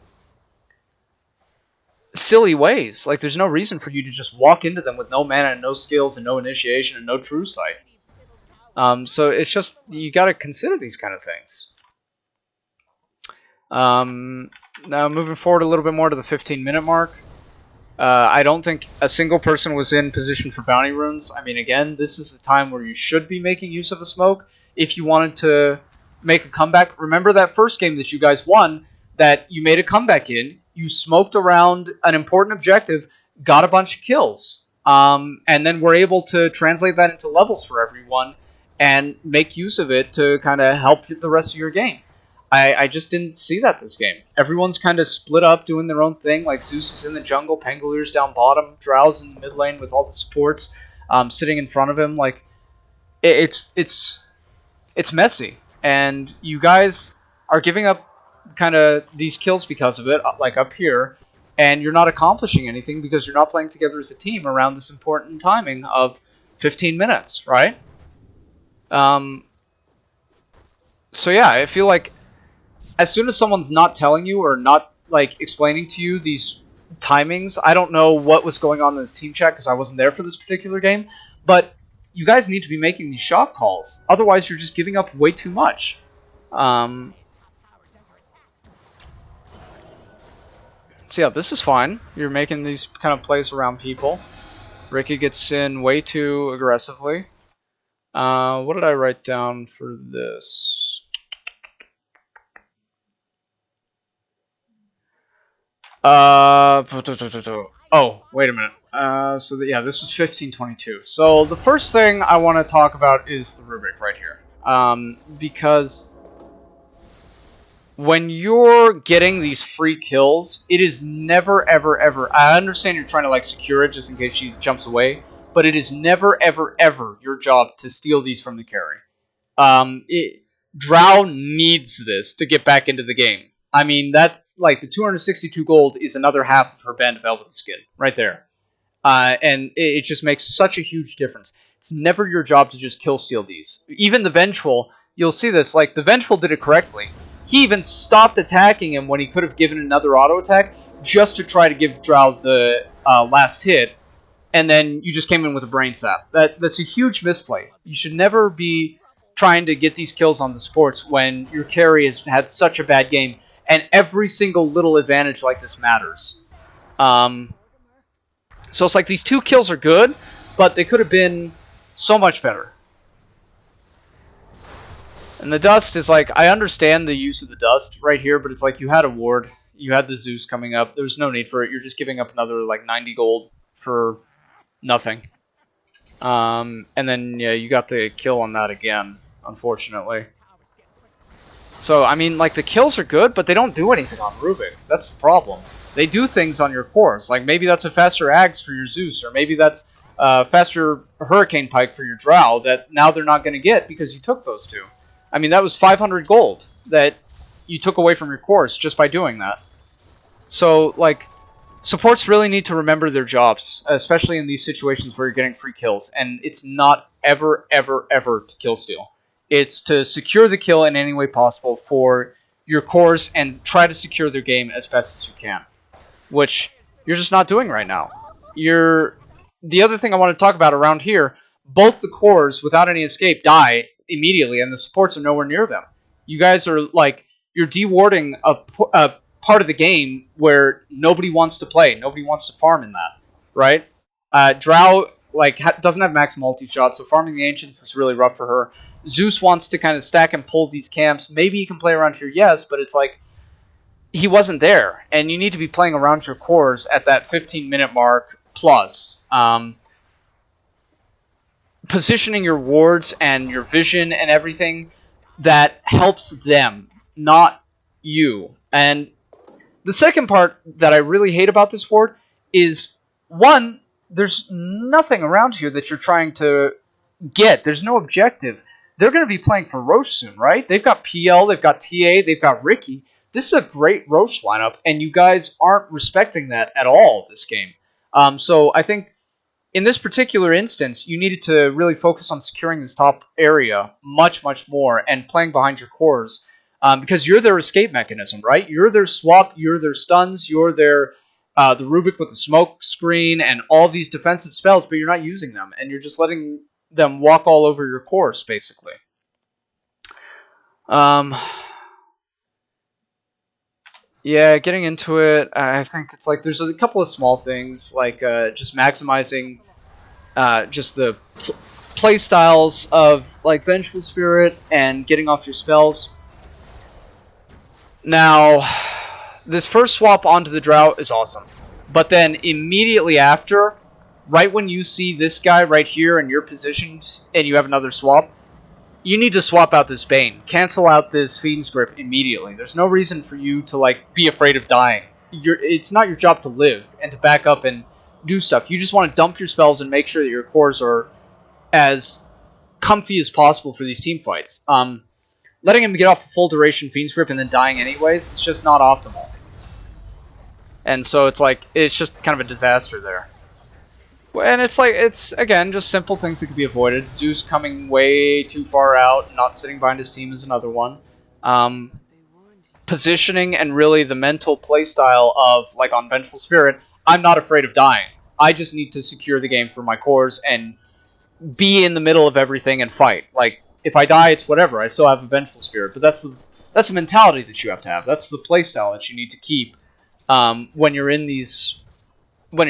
silly ways. Like, there's no reason for you to just walk into them with no mana and no skills and no initiation and no true sight. So it's just, you got to consider these kind of things. Now moving forward a little bit more to the 15-minute mark. I don't think a single person was in position for bounty runes. I mean, again, this is the time where you should be making use of a smoke if you wanted to make a comeback. Remember that first game that you guys won, that you made a comeback in, you smoked around an important objective, got a bunch of kills, and then were able to translate that into levels for everyone and make use of it to kind of help the rest of your game. I just didn't see that this game. Everyone's kind of split up doing their own thing. Like, Zeus is in the jungle, Pangolier's down bottom, Drow's in the mid lane with all the supports sitting in front of him. Like, it's messy, and you guys are giving up kind of these kills because of it, like up here, and you're not accomplishing anything because you're not playing together as a team around this important timing of 15 minutes, right? So yeah, I feel like as soon as someone's not telling you or not like explaining to you these timings, I don't know what was going on in the team chat because I wasn't there for this particular game, but you guys need to be making these shot calls. Otherwise, you're just giving up way too much. So yeah, this is fine. You're making these kind of plays around people. Ricky gets in way too aggressively. What did I write down for this? Oh, wait a minute. Yeah, this was 1522. So the first thing I want to talk about is the Rubik right here. Because when you're getting these free kills, it is never, ever, ever... I understand you're trying to, like, secure it just in case she jumps away, but it is never, ever, ever your job to steal these from the carry. Drow needs this to get back into the game. I mean, that's, like, the 262 gold is another half of her Band of Velvet skin, right there. And it just makes such a huge difference. It's never your job to just kill steal these. Even the Vengeful, you'll see this, like, the Vengeful did it correctly. He even stopped attacking him when he could have given another auto attack just to try to give Drow the last hit, and then you just came in with a brain sap. That's a huge misplay. You should never be trying to get these kills on the supports when your carry has had such a bad game, and every single little advantage like this matters. So it's like these 2 kills are good, but they could have been so much better. And the dust is like, I understand the use of the dust right here, but it's like you had a ward, you had the Zeus coming up, there's no need for it, you're just giving up another like 90 gold for nothing. And then yeah, you got the kill on that again, unfortunately. So I mean, like, the kills are good, but they don't do anything on Rubik. That's the problem. They do things on your cores, like maybe that's a faster Axe for your Zeus, or maybe that's faster Hurricane Pike for your Drow that now they're not going to get because you took those 2. I mean, that was 500 gold that you took away from your cores just by doing that. So, like, supports really need to remember their jobs, especially in these situations where you're getting free kills. And it's not ever, ever, ever to kill steal. It's to secure the kill in any way possible for your cores and try to secure their game as best as you can, which you're just not doing right now. The other thing I want to talk about around here, both the cores, without any escape, die immediately, and the supports are nowhere near them. You guys are, like, you're dewarding a part of the game where nobody wants to play, nobody wants to farm in that, right? Drow, like, doesn't have max multi-shot, so farming the Ancients is really rough for her. Zeus wants to kind of stack and pull these camps. Maybe he can play around here, yes, but it's like, he wasn't there, and you need to be playing around your cores at that 15-minute mark plus. Positioning your wards and your vision and everything that helps them, not you. And the second part that I really hate about this ward is, one, there's nothing around here that you're trying to get. There's no objective. They're going to be playing for Roche soon, right? They've got PL, they've got TA, they've got Ricky. This is a great Roche lineup, and you guys aren't respecting that at all this game. So I think in this particular instance, you needed to really focus on securing this top area much, much more and playing behind your cores, because you're their escape mechanism, right? You're their swap, you're their stuns, you're their the Rubik with the smoke screen and all these defensive spells, but you're not using them, and you're just letting them walk all over your cores, basically. Yeah, getting into it, I think it's like there's a couple of small things, like just maximizing just the play styles of like Vengeful Spirit and getting off your spells. Now, this first swap onto the Drought is awesome, but then immediately after, right when you see this guy right here and you're positioned and you have another swap, you need to swap out this Bane. Cancel out this Fiend's Grip immediately. There's no reason for you to like be afraid of dying. It's not your job to live and to back up and do stuff. You just want to dump your spells and make sure that your cores are as comfy as possible for these team fights. Letting him get off a full duration Fiend's Grip and then dying anyways, it's just not optimal. And so it's like, it's just kind of a disaster there. And it's like, it's, again, just simple things that could be avoided. Zeus coming way too far out, not sitting behind his team is another one. Positioning and really the mental playstyle of, like on Vengeful Spirit, I'm not afraid of dying. I just need to secure the game for my cores and be in the middle of everything and fight. Like, if I die, it's whatever. I still have a Vengeful Spirit. But that's the mentality that you have to have. That's the playstyle that you need to keep when you're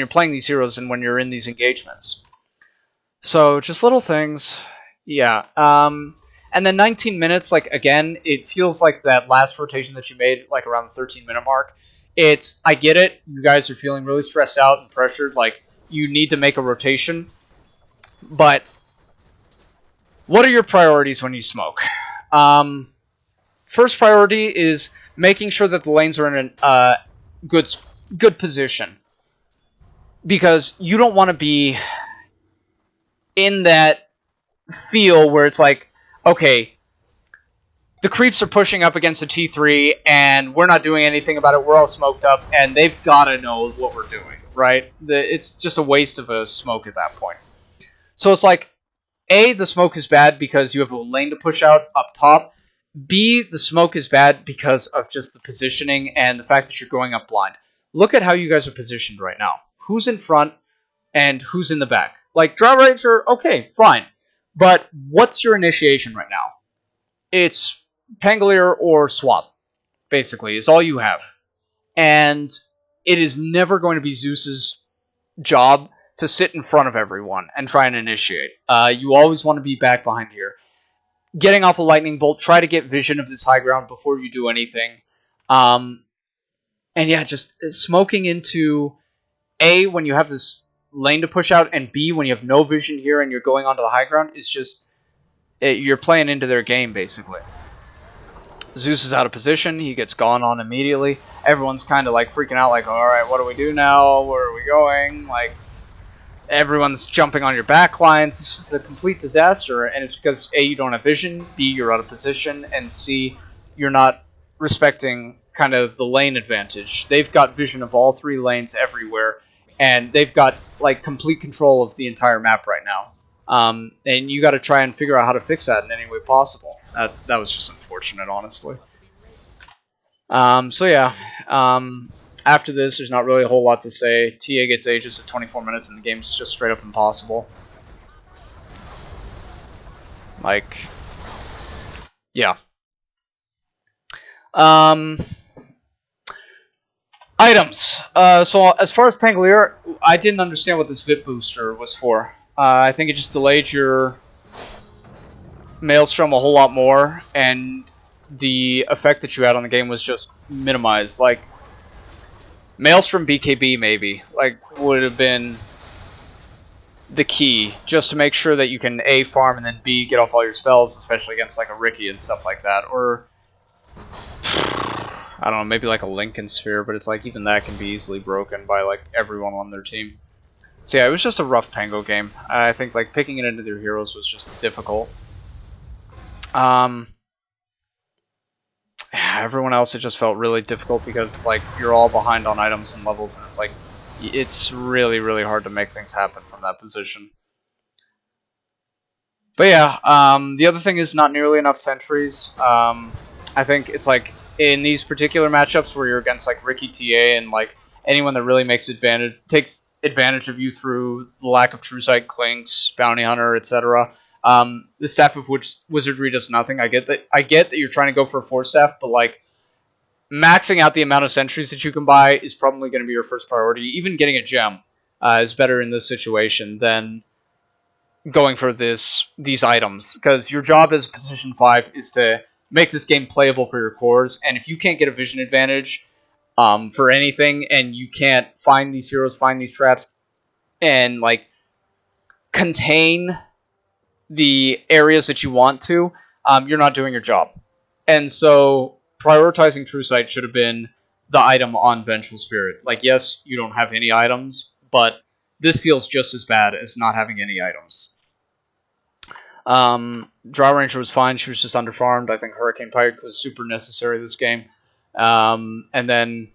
playing these heroes and when you're in these engagements. So just little things, yeah. And then 19 minutes, like again, it feels like that last rotation that you made, like around the 13-minute mark. I get it. You guys are feeling really stressed out and pressured. Like you need to make a rotation, but what are your priorities when you smoke? First priority is making sure that the lanes are in a good position, because you don't want to be in that feel where it's like, okay, the creeps are pushing up against the T3 and we're not doing anything about it. We're all smoked up and they've got to know what we're doing, right? It's just a waste of a smoke at that point. So it's like, A, the smoke is bad because you have a lane to push out up top. B, the smoke is bad because of just the positioning and the fact that you're going up blind. Look at how you guys are positioned right now. Who's in front and who's in the back? Like, Draw Ranger, okay, fine. But what's your initiation right now? It's Pangolier or Swap, basically, is all you have. And it is never going to be Zeus's job to sit in front of everyone and try and initiate. You always want to be back behind here. Getting off a lightning bolt, try to get vision of this high ground before you do anything. And yeah, just smoking into A, when you have this lane to push out, and B, when you have no vision here and you're going onto the high ground, is just, you're playing into their game, basically. Zeus is out of position. He gets gone on immediately. Everyone's kind of like freaking out, like, all right, what do we do now? Where are we going? Like, everyone's jumping on your back lines. It's just a complete disaster, and it's because A, you don't have vision, B, you're out of position, and C, you're not respecting kind of the lane advantage. They've got vision of all three lanes everywhere, and they've got like complete control of the entire map right now. And you got to try and figure out how to fix that in any way possible. That was just unfortunate, honestly. So yeah, after this, there's not really a whole lot to say. TA gets Aegis at 24 minutes, and the game's just straight up impossible. Like, yeah. Items. So as far as Pangolier, I didn't understand what this VIP booster was for. I think it just delayed your Maelstrom a whole lot more, and the effect that you had on the game was just minimized. Like, Maelstrom BKB maybe, like, would have been the key, just to make sure that you can A, farm, and then B, get off all your spells, especially against like a Ricky and stuff like that. Or, I don't know, maybe like a Lincoln Sphere, but it's like even that can be easily broken by like everyone on their team. So yeah, it was just a rough Pango game. I think like picking it into their heroes was just difficult. Everyone else, it just felt really difficult because it's like you're all behind on items and levels, and it's like it's really, really hard to make things happen from that position. But yeah, the other thing is not nearly enough sentries. I think it's like in these particular matchups where you're against like Ricky TA and like anyone that really takes advantage of you through the lack of True Sight, Clinks, Bounty Hunter, etc. The staff of wizardry does nothing. I get that you're trying to go for a 4-staff, but like maxing out the amount of sentries that you can buy is probably going to be your first priority. Even getting a gem is better in this situation than going for these items, because your job as position 5 is to make this game playable for your cores, and if you can't get a vision advantage for anything, and you can't find these heroes, find these traps, and like contain the areas that you want to, you're not doing your job. And so prioritizing True Sight should have been the item on Vengeful Spirit. Like, yes, you don't have any items, but this feels just as bad as not having any items. Draw Ranger was fine. She was just underfarmed. I think Hurricane Pike was super necessary this game. And then...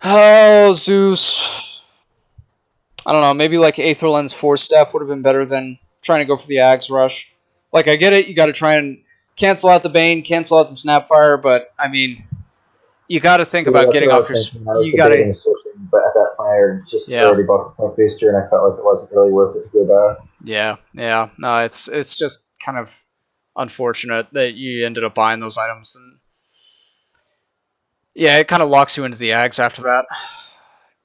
Oh, Zeus. I don't know, maybe like Aether Lens 4-staff would have been better than trying to go for the Ags Rush. Like, I get it, you gotta try and cancel out the Bane, cancel out the Snapfire, but, I mean, you gotta think about getting off your... You gotta... But at that point, I just already bought the point booster, and I felt like it wasn't really worth it to go back. Yeah. No, it's just kind of unfortunate that you ended up buying those items. And Yeah, it kind of locks you into the Ags after that.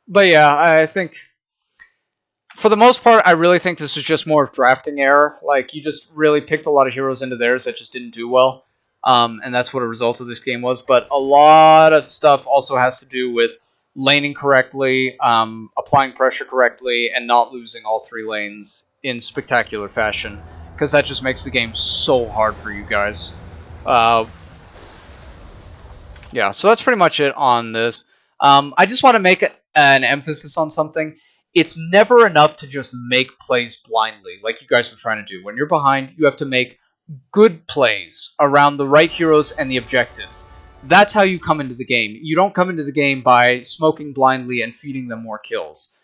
But yeah, I think for the most part, I really think this was just more of drafting error. Like, you just really picked a lot of heroes into theirs that just didn't do well. And that's what a result of this game was. But a lot of stuff also has to do with laning correctly, applying pressure correctly, and not losing all 3 lanes in spectacular fashion. Because that just makes the game so hard for you guys. Yeah, so that's pretty much it on this. I just want to make an emphasis on something. It's never enough to just make plays blindly, like you guys were trying to do. When you're behind, you have to make good plays around the right heroes and the objectives. That's how you come into the game. You don't come into the game by smoking blindly and feeding them more kills.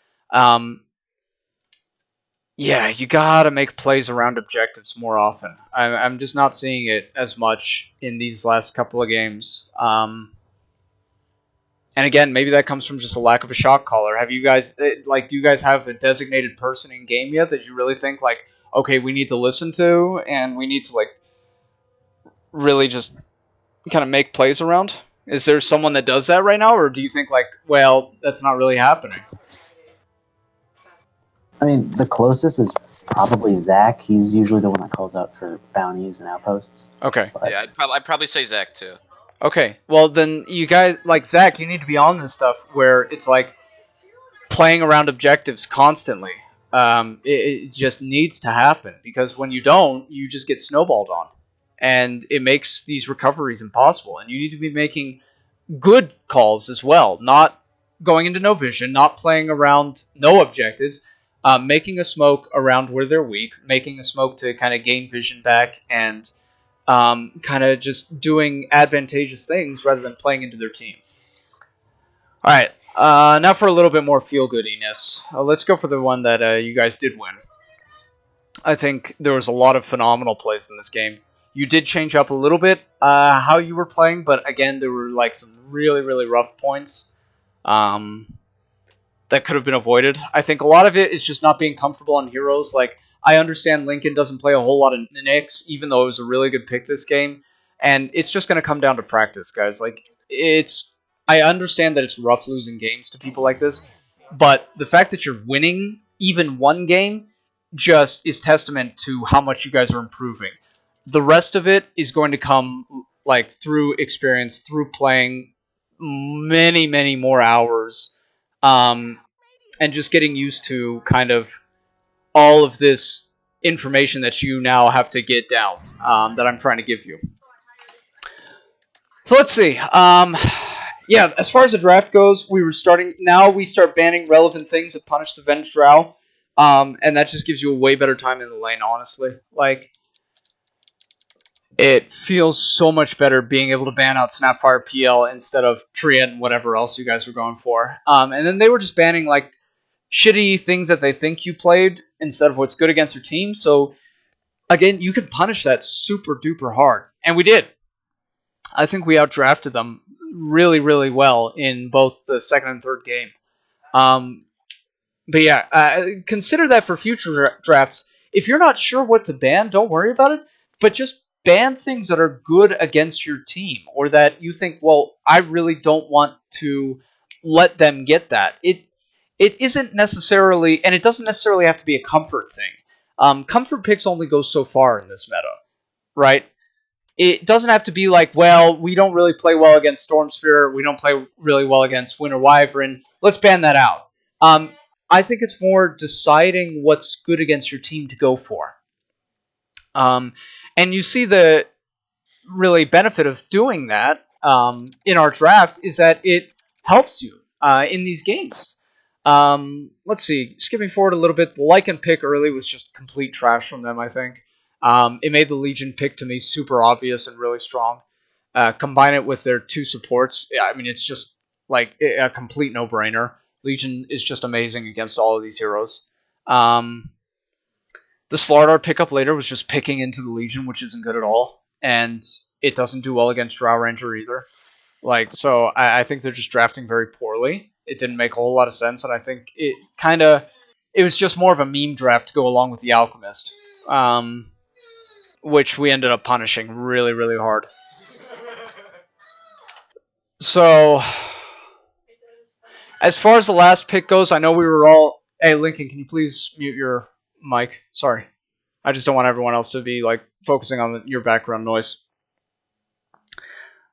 Yeah, you gotta make plays around objectives more often. I'm just not seeing it as much in these last couple of games. And again, maybe that comes from just a lack of a shot caller. Have you guys do you guys have a designated person in game yet that you really think like, okay, we need to listen to and we need to like really just kind of make plays around? Is there someone that does that right now, or do you think like, well, that's not really happening? I mean, the closest is probably Zach. He's usually the one that calls out for bounties and outposts. Okay. But Yeah, I'd probably say Zach too. Okay. Well, then you guys like Zach, you need to be on this stuff where it's like playing around objectives constantly. It just needs to happen because when you don't, you just get snowballed on, and it makes these recoveries impossible. And you need to be making good calls as well, not going into no vision, not playing around no objectives, making a smoke around where they're weak, making a smoke to kind of gain vision back, and kind of just doing advantageous things rather than playing into their team. All right, now for a little bit more feel-goodiness. Let's go for the one that you guys did win. I think there was a lot of phenomenal plays in this game. You did change up a little bit how you were playing, but again, there were like some really, really rough points that could have been avoided. I think a lot of it is just not being comfortable on heroes. Like, I understand Lincoln doesn't play a whole lot of Nyx, even though it was a really good pick this game, and it's just going to come down to practice, guys. Like, I understand that it's rough losing games to people like this, but the fact that you're winning even one game just is testament to how much you guys are improving. The rest of it is going to come like through experience, through playing many, many more hours, and just getting used to kind of all of this information that you now have to get down that I'm trying to give you. So let's see. Yeah, as far as the draft goes, we start banning relevant things that punish the Venge Drow. And that just gives you a way better time in the lane, honestly. Like, it feels so much better being able to ban out Snapfire PL instead of Triad and whatever else you guys were going for. And then they were just banning, like, shitty things that they think you played instead of what's good against your team. So, again, you can punish that super duper hard. And we did. I think we outdrafted them really, really well in both the second and third game. But yeah, consider that for future drafts. If you're not sure what to ban, don't worry about it. But just ban things that are good against your team, or that you think, well, I really don't want to let them get that. It isn't necessarily, and it doesn't necessarily have to be a comfort thing. Comfort picks only go so far in this meta, right? It doesn't have to be like, well, we don't really play well against Storm Spirit, we don't play really well against Winter Wyvern, let's ban that out. I think it's more deciding what's good against your team to go for. And you see the really benefit of doing that in our draft is that it helps you in these games. Let's see, skipping forward a little bit, the Lycan pick early was just complete trash from them, I think. It made the Legion pick to me super obvious and really strong. Combine it with their 2 supports, I mean, it's just like a complete no-brainer. Legion is just amazing against all of these heroes. The Slardar pickup later was just picking into the Legion, which isn't good at all. And it doesn't do well against Drow Ranger either. Like, so I think they're just drafting very poorly. It didn't make a whole lot of sense, and I think it was just more of a meme draft to go along with the Alchemist, which we ended up punishing really, really hard. So, as far as the last pick goes, I know we were all... Hey, Lincoln, can you please mute your mic? Sorry. I just don't want everyone else to be like focusing on your background noise.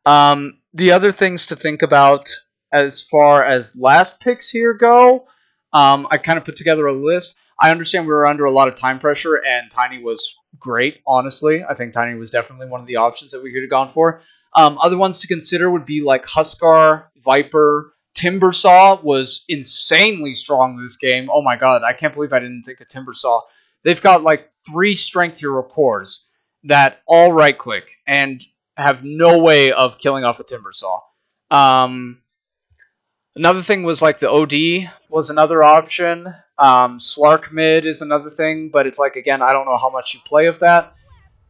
The other things to think about as far as last picks here go, I kind of put together a list. I understand we were under a lot of time pressure, and Tiny was great, honestly. I think Tiny was definitely one of the options that we could have gone for. Other ones to consider would be like Huskar, Viper, Timbersaw was insanely strong this game. Oh my god, I can't believe I didn't think of Timbersaw. They've got like 3 strength hero cores that all right click and have no way of killing off a Timbersaw. Another thing was like the OD was another option. Slark mid is another thing, but it's like, again, I don't know how much you play of that.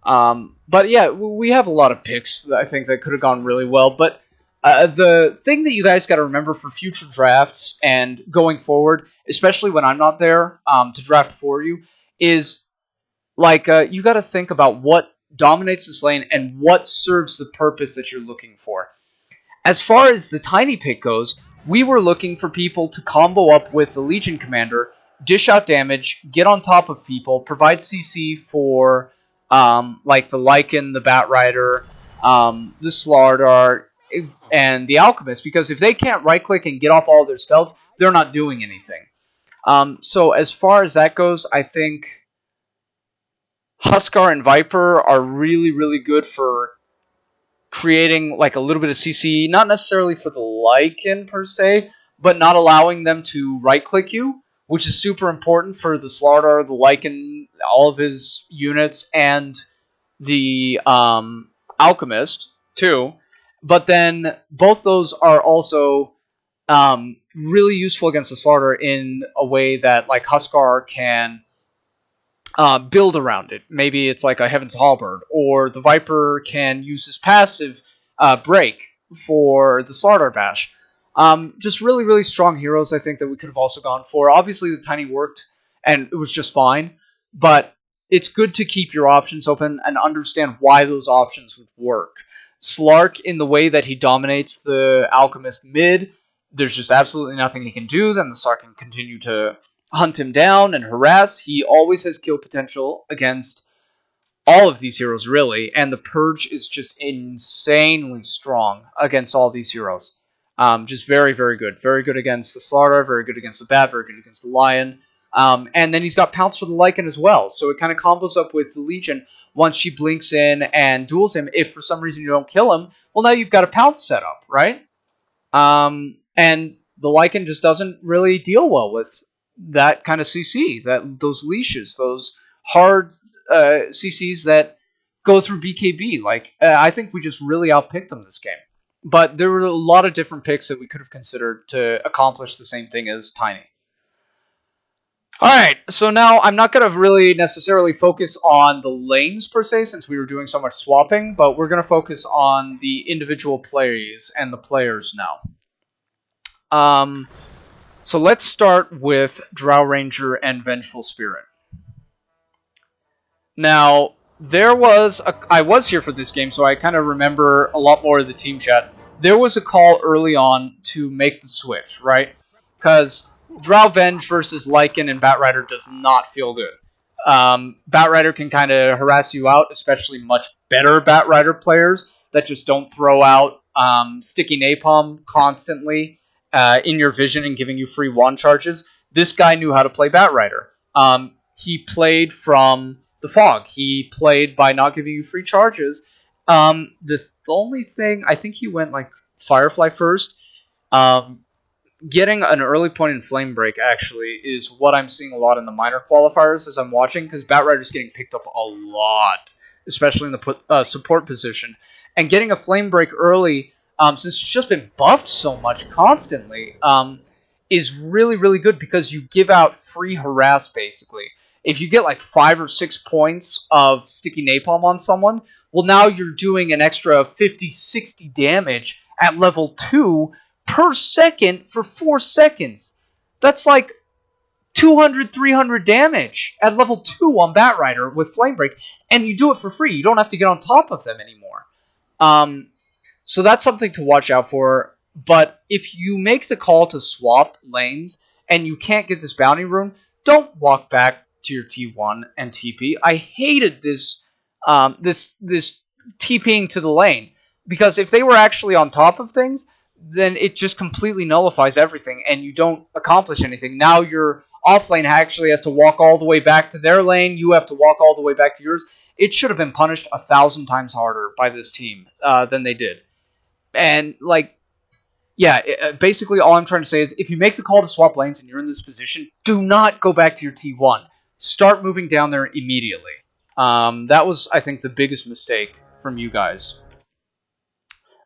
But yeah, we have a lot of picks that I think that could have gone really well. But the thing that you guys got to remember for future drafts and going forward, especially when I'm not there to draft for you, is like you got to think about what dominates this lane and what serves the purpose that you're looking for. As far as the tiny pick goes, we were looking for people to combo up with the Legion Commander, dish out damage, get on top of people, provide CC for like the Lycan, the Batrider, the Slardar, and the Alchemist, because if they can't right-click and get off all their spells, they're not doing anything. So as far as that goes, I think Huskar and Viper are really, really good for creating like a little bit of CC, not necessarily for the Lycan per se, but not allowing them to right-click you, which is super important for the Slardar, the Lycan, all of his units, and the Alchemist too. But then both those are also really useful against the Slardar in a way that like Huskar can build around it. Maybe it's like a Heaven's Halberd, or the Viper can use his passive break for the Slardar Bash. Just really, really strong heroes, I think, that we could have also gone for. Obviously, the Tiny worked, and it was just fine, but it's good to keep your options open and understand why those options would work. Slark, in the way that he dominates the Alchemist mid, there's just absolutely nothing he can do. Then the Slark can continue to hunt him down and harass. He always has kill potential against all of these heroes, really, and the Purge is just insanely strong against all these heroes. Just very, very good. Very good against the Slardar, very good against the Bat, very good against the Lion. And then he's got Pounce for the Lycan as well, so it kind of combos up with the Legion once she blinks in and duels him. If for some reason you don't kill him, well, now you've got a Pounce set up, right? And the Lycan just doesn't really deal well with that kind of CC, those leashes, those hard CCs that go through BKB. Like, I think we just really outpicked them this game. But there were a lot of different picks that we could have considered to accomplish the same thing as Tiny. Alright, so now I'm not going to really necessarily focus on the lanes per se, since we were doing so much swapping, but we're going to focus on the individual plays and the players now. So let's start with Drow Ranger and Vengeful Spirit. Now, I was here for this game, so I kind of remember a lot more of the team chat. There was a call early on to make the switch, right? Because Drow Venge versus Lycan and Batrider does not feel good. Batrider can kind of harass you out, especially much better Batrider players that just don't throw out sticky napalm constantly in your vision and giving you free wand charges. This guy knew how to play Batrider. He played from the fog. He played by not giving you free charges. The only thing, I think he went like Firefly first. Getting an early point in Flame Break, actually, is what I'm seeing a lot in the minor qualifiers as I'm watching, because Batrider's getting picked up a lot, especially in the support position. And getting a Flame Break early, since it's just been buffed so much constantly, is really, really good, because you give out free harass, basically. If you get like 5 or 6 points of Sticky Napalm on someone, well, now you're doing an extra 50, 60 damage at level 2 per second for 4 seconds. That's like 200, 300 damage at level 2 on Batrider with Flame Break, and you do it for free. You don't have to get on top of them anymore. So that's something to watch out for. But if you make the call to swap lanes and you can't get this bounty room, don't walk back to your T1 and TP. I hated this this TPing to the lane, because if they were actually on top of things, then it just completely nullifies everything and you don't accomplish anything. Now your off lane actually has to walk all the way back to their lane. You have to walk all the way back to yours. It should have been punished 1,000 times harder by this team than they did. And like, yeah, basically all I'm trying to say is if you make the call to swap lanes and you're in this position, do not go back to your T1. Start moving down there immediately. That was, I think, the biggest mistake from you guys.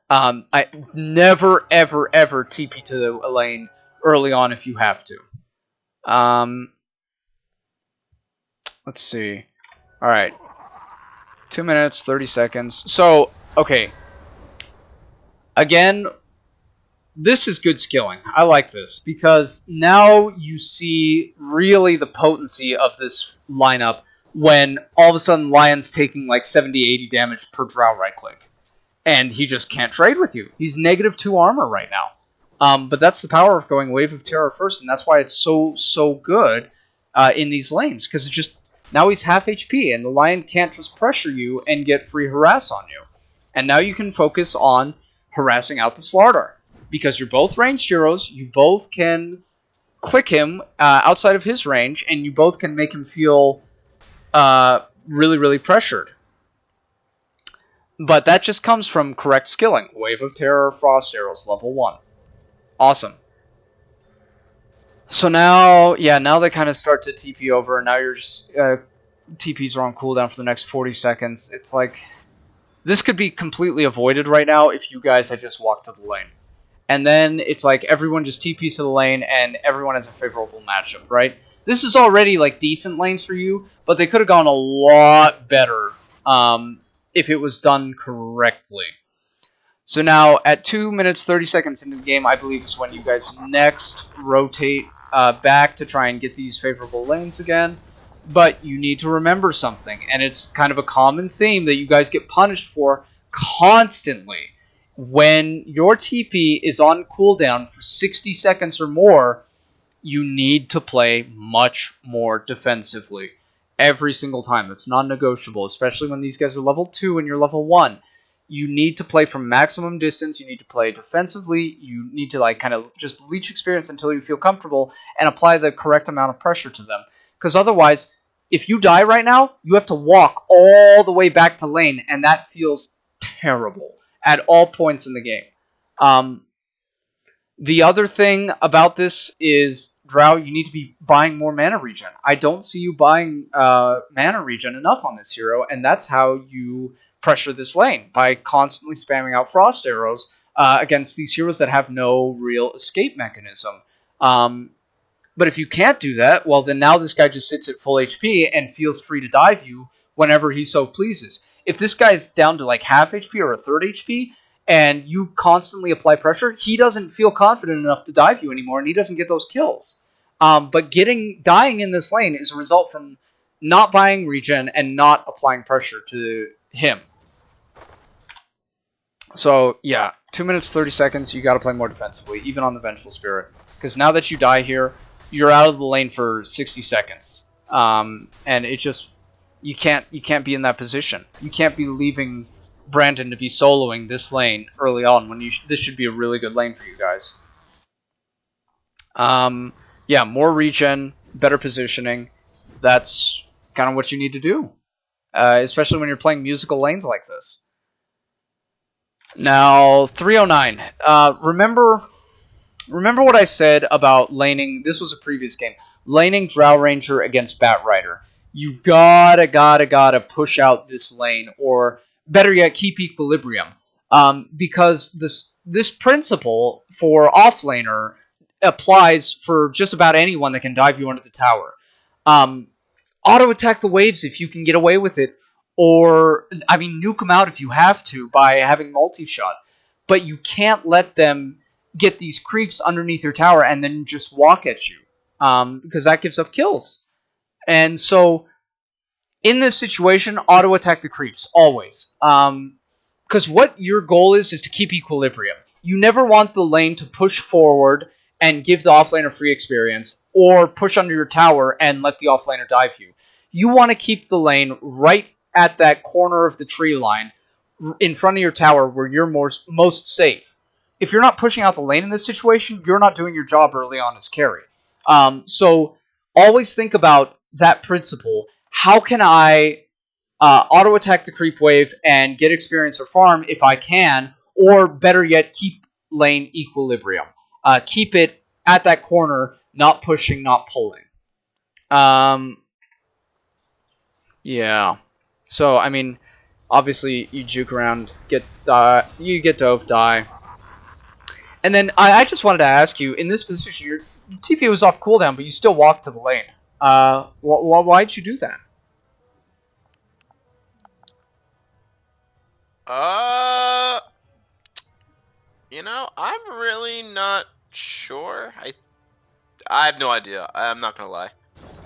I never, ever, ever TP to the lane early on if you have to. Let's see. All right. 2 minutes, 30 seconds. So, okay. Again, this is good skilling. I like this because now you see really the potency of this lineup when all of a sudden Lion's taking like 70, 80 damage per drow right click. And he just can't trade with you. He's -2 armor right now. But that's the power of going Wave of Terror first, and that's why it's so good in these lanes, because it just, now he's half HP, and the Lion can't just pressure you and get free harass on you. And now you can focus on harassing out the Slardar, because you're both ranged heroes, you both can click him outside of his range, and you both can make him feel really, really pressured. But that just comes from correct skilling. Wave of Terror, Frost Arrows, level 1. Awesome. So now, yeah, now they kind of start to TP over, and now you're just, TPs are on cooldown for the next 40 seconds. It's like, this could be completely avoided right now if you guys had just walked to the lane. And then it's like everyone just TPs to the lane, and everyone has a favorable matchup, right? This is already, like, decent lanes for you, but they could have gone a lot better, if it was done correctly. So now, at 2 minutes 30 seconds into the game, I believe is when you guys next rotate back to try and get these favorable lanes again. But you need to remember something, and it's kind of a common theme that you guys get punished for constantly. When your TP is on cooldown for 60 seconds or more, you need to play much more defensively. Every single time. It's non-negotiable, especially when these guys are level 2 and you're level 1. You need to play from maximum distance. You need to play defensively. You need to like kind of just leech experience until you feel comfortable and apply the correct amount of pressure to them. Because otherwise, if you die right now, you have to walk all the way back to lane, and that feels terrible at all points in the game. The other thing about this is, Drow, you need to be buying more mana regen. I don't see you buying mana regen enough on this hero, and that's how you pressure this lane, by constantly spamming out Frost Arrows against these heroes that have no real escape mechanism. But if you can't do that, well, then now this guy just sits at full HP and feels free to dive you whenever he so pleases. If this guy's down to like half HP or a third HP, and you constantly apply pressure, he doesn't feel confident enough to dive you anymore, and he doesn't get those kills. But dying in this lane is a result from not buying regen and not applying pressure to him. So, yeah, 2 minutes, 30 seconds, you gotta play more defensively, even on the Vengeful Spirit. Because now that you die here, you're out of the lane for 60 seconds. And it just, you can't be in that position. You can't be leaving Brandon to be soloing this lane early on when this should be a really good lane for you guys. Yeah, more regen, better positioning. That's kind of what you need to do, especially when you're playing musical lanes like this. Now, 309. Remember what I said about laning? This was a previous game. Laning Drow Ranger against Bat Rider. You gotta push out this lane, or better yet, keep equilibrium. Because this principle for offlaner applies for just about anyone that can dive you under the tower. Auto attack the waves if you can get away with it, or I mean, nuke them out if you have to by having multi-shot. But you can't let them get these creeps underneath your tower and then just walk at you, because that gives up kills. And so, in this situation, auto attack the creeps always. because what your goal is to keep equilibrium. You never want the lane to push forward and give the offlaner free experience, or push under your tower and let the offlaner dive you. You want to keep the lane right at that corner of the tree line, in front of your tower, where you're most safe. If you're not pushing out the lane in this situation, you're not doing your job early on as carry. So always think about that principle. How can I auto attack the creep wave and get experience or farm if I can, or better yet, keep lane equilibrium. Keep it at that corner, not pushing, not pulling. Yeah. So, I mean, obviously you juke around, you get dove, die. And then I just wanted to ask you, in this position, your TP was off cooldown, but you still walked to the lane. Why'd you do that? You know, I'm really not sure. I have no idea. I'm not gonna lie.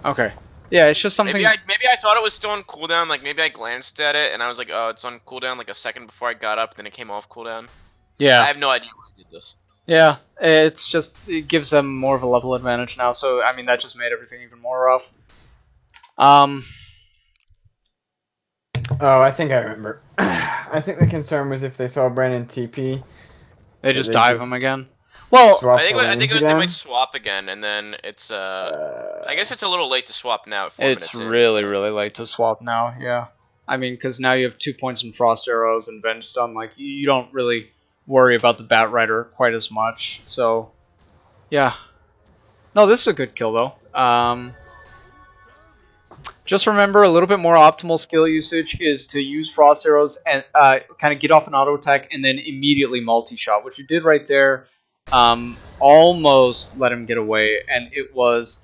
Okay. Yeah, it's just something. Maybe I thought it was still on cooldown. Like maybe I glanced at it and I was like, oh, it's on cooldown. Like a second before I got up, then it came off cooldown. Yeah. I have no idea why I did this. Yeah, it's just, it gives them more of a level advantage now. So I mean, that just made everything even more rough. Oh, I think I remember. I think the concern was if they saw Brandon TP, they just dive him again. Well, I think it was they might swap again, and then it's I guess it's a little late to swap now. At 4 minutes it's really late to swap now. Yeah, I mean, because now you have 2 points in frost arrows and venge stun. Like, you don't really worry about the bat rider quite as much. So yeah, no, this is a good kill though. Just remember, a little bit more optimal skill usage is to use frost arrows and kind of get off an auto attack and then immediately multi-shot, which you did right there. Almost let him get away, and it was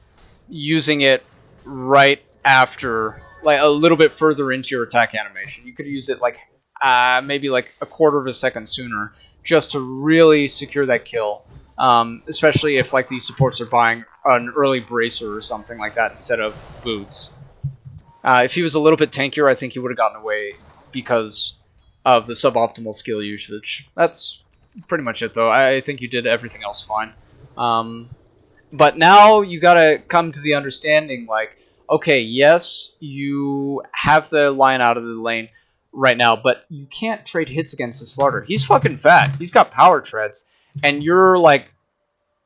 using it right after, like a little bit further into your attack animation. You could use it like maybe like a quarter of a second sooner, just to really secure that kill. Especially if like these supports are buying an early bracer or something like that instead of boots. If he was a little bit tankier, I think he would have gotten away because of the suboptimal skill usage. That's pretty much it, though. I think you did everything else fine. But now you gotta come to the understanding, like, okay, yes, you have the line out of the lane right now, but you can't trade hits against the Slaughter. He's fucking fat. He's got power treads, and you're like,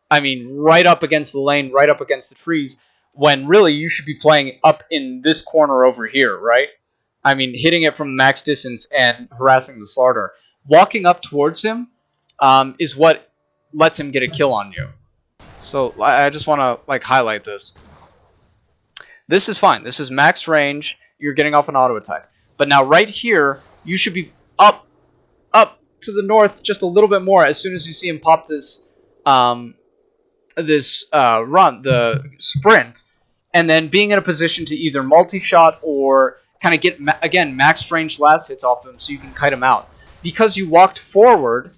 I mean, right up against the lane, right up against the trees, when really you should be playing up in this corner over here, right? I mean, hitting it from max distance and harassing the Slaughter. Walking up towards him is what lets him get a kill on you. So I just want to like highlight this. This is fine. This is max range. You're getting off an auto attack. But now right here, you should be up to the north just a little bit more as soon as you see him pop this run, the sprint, and then being in a position to either multi-shot or kind of get, again, max range last hits off him so you can kite him out. Because you walked forward,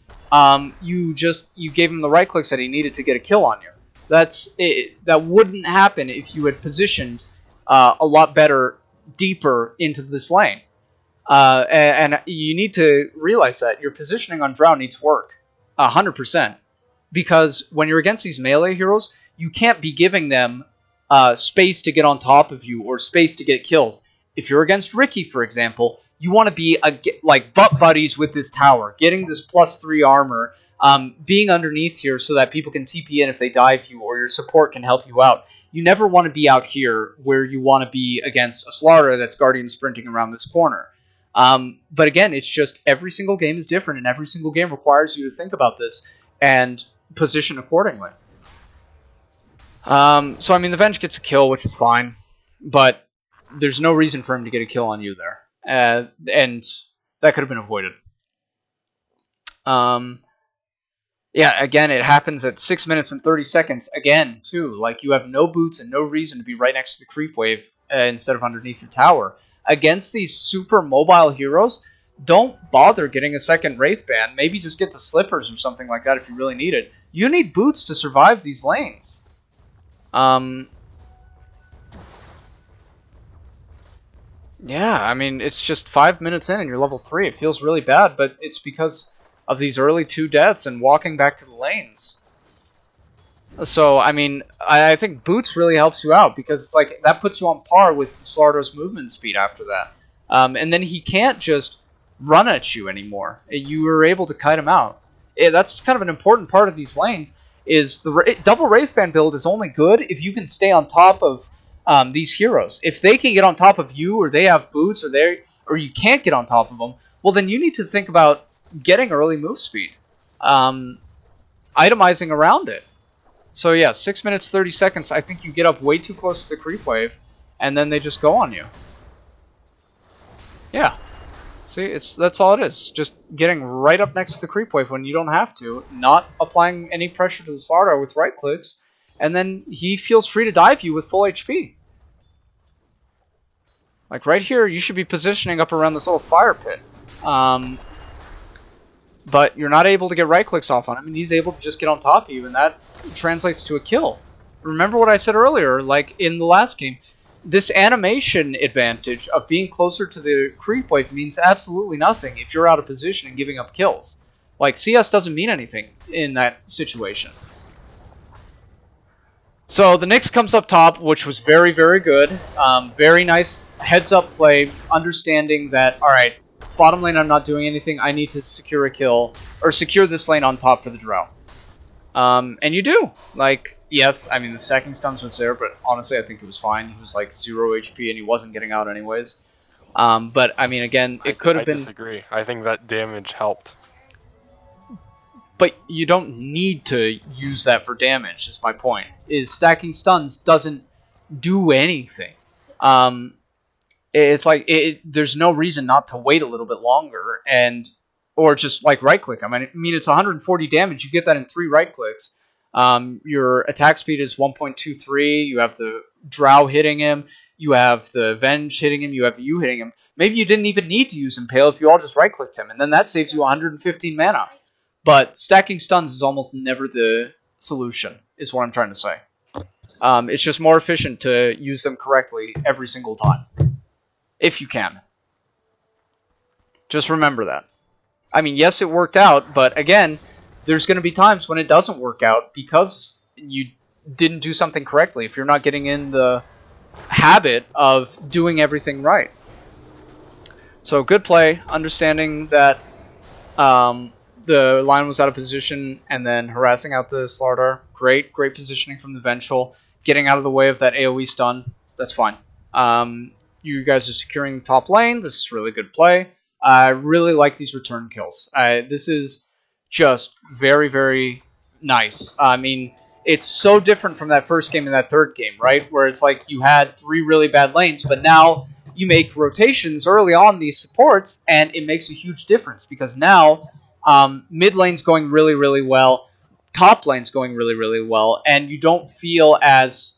you gave him the right clicks that he needed to get a kill on you. That wouldn't happen if you had positioned a lot better, deeper into this lane. And you need to realize that your positioning on Drow needs work, 100%. Because when you're against these melee heroes, you can't be giving them space to get on top of you or space to get kills. If you're against Ricky, for example, you want to be like butt buddies with this tower, getting this +3 armor, being underneath here so that people can TP in if they dive you, or your support can help you out. You never want to be out here where you want to be against a Slaughter that's Guardian sprinting around this corner. But again, it's just every single game is different, and every single game requires you to think about this and position accordingly. So I mean, the Venge gets a kill, which is fine, but there's no reason for him to get a kill on you there, and that could have been avoided. Yeah, again, it happens at 6 minutes and 30 seconds again too. Like, you have no boots and no reason to be right next to the creep wave instead of underneath your tower. Against these super mobile heroes, don't bother getting a second Wraith Band. Maybe just get the Slippers or something like that if you really need it. You need boots to survive these lanes. Yeah, I mean, it's just 5 minutes in and you're level 3. It feels really bad, but it's because of these early 2 deaths and walking back to the lanes. So, I mean, I think Boots really helps you out because it's like that puts you on par with Slardar's movement speed after that. And then he can't just run at you anymore. You were able to kite him out. That's kind of an important part of these lanes. Is the double Wraithband build is only good if you can stay on top of these heroes. If they can get on top of you, or they have boots, or you can't get on top of them, well then you need to think about getting early move speed, itemizing around it. So yeah, 6 minutes 30 seconds. I think you get up way too close to the creep wave, and then they just go on you. Yeah. See, that's all it is. Just getting right up next to the creep wave when you don't have to, not applying any pressure to the Slardar with right clicks, and then he feels free to dive you with full HP. Like right here, you should be positioning up around this little fire pit. But you're not able to get right clicks off on him, and he's able to just get on top of you, and that translates to a kill. Remember what I said earlier, like in the last game, this animation advantage of being closer to the creep wave means absolutely nothing if you're out of position and giving up kills. Like, CS doesn't mean anything in that situation. So the Nyx comes up top, which was very, very good. Very nice heads-up play, understanding that, alright, bottom lane I'm not doing anything, I need to secure a kill, or secure this lane on top for the Drow. And you do. Like, yes, I mean, the stacking stuns was there, but honestly I think it was fine. He was like 0 HP and he wasn't getting out anyways. But, I mean, again, it could have been... I disagree. I think that damage helped. But you don't need to use that for damage, is my point. Is stacking stuns doesn't do anything. It's like, there's no reason not to wait a little bit longer, or just like right click. I mean, it's 140 damage, you get that in 3 right clicks. Your attack speed is 1.23, you have the Drow hitting him, you have the Venge hitting him, you have you hitting him. Maybe you didn't even need to use Impale if you all just right clicked him, and then that saves you 115 mana. But stacking stuns is almost never the solution, is what I'm trying to say. It's just more efficient to use them correctly every single time. If you can. Just remember that. I mean, yes, it worked out, but again, there's going to be times when it doesn't work out because you didn't do something correctly, if you're not getting in the habit of doing everything right. So, good play, understanding that the line was out of position and then harassing out the Slardar. Great positioning from the Vengeful. Getting out of the way of that AoE stun. That's fine. You guys are securing the top lane. This is really good play. I really like these return kills. This is just very, very nice. I mean, it's so different from that first game and that third game, right? Where it's like you had 3 really bad lanes, but now you make rotations early on these supports, and it makes a huge difference because now mid lane's going really, really well, top lane's going really, really well, and you don't feel as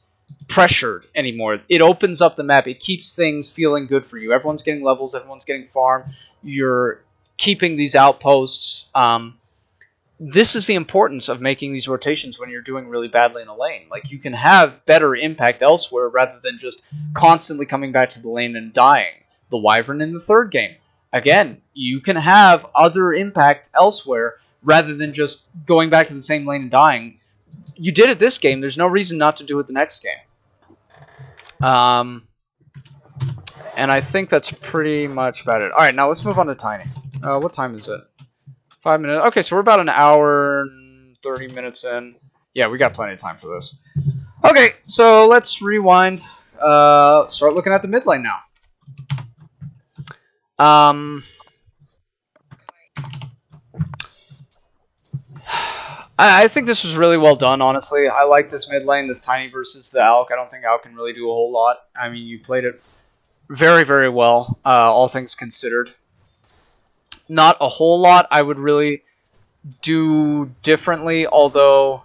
pressured anymore. It opens up the map. It keeps things feeling good for you. Everyone's getting levels. Everyone's getting farm. You're keeping these outposts. This is the importance of making these rotations when you're doing really badly in a lane. Like, you can have better impact elsewhere rather than just constantly coming back to the lane and dying. The Wyvern in the third game. Again, you can have other impact elsewhere rather than just going back to the same lane and dying. You did it this game. There's no reason not to do it the next game. And I think that's pretty much about it. Alright, now let's move on to Tiny. What time is it? 5 minutes. Okay, so we're about an hour and 30 minutes in. Yeah, we got plenty of time for this. Okay, so let's rewind. Start looking at the mid lane now. I think this was really well done, honestly. I like this mid lane, this Tiny versus the Alk. I don't think Alk can really do a whole lot. I mean, you played it very, very well, all things considered. Not a whole lot I would really do differently, although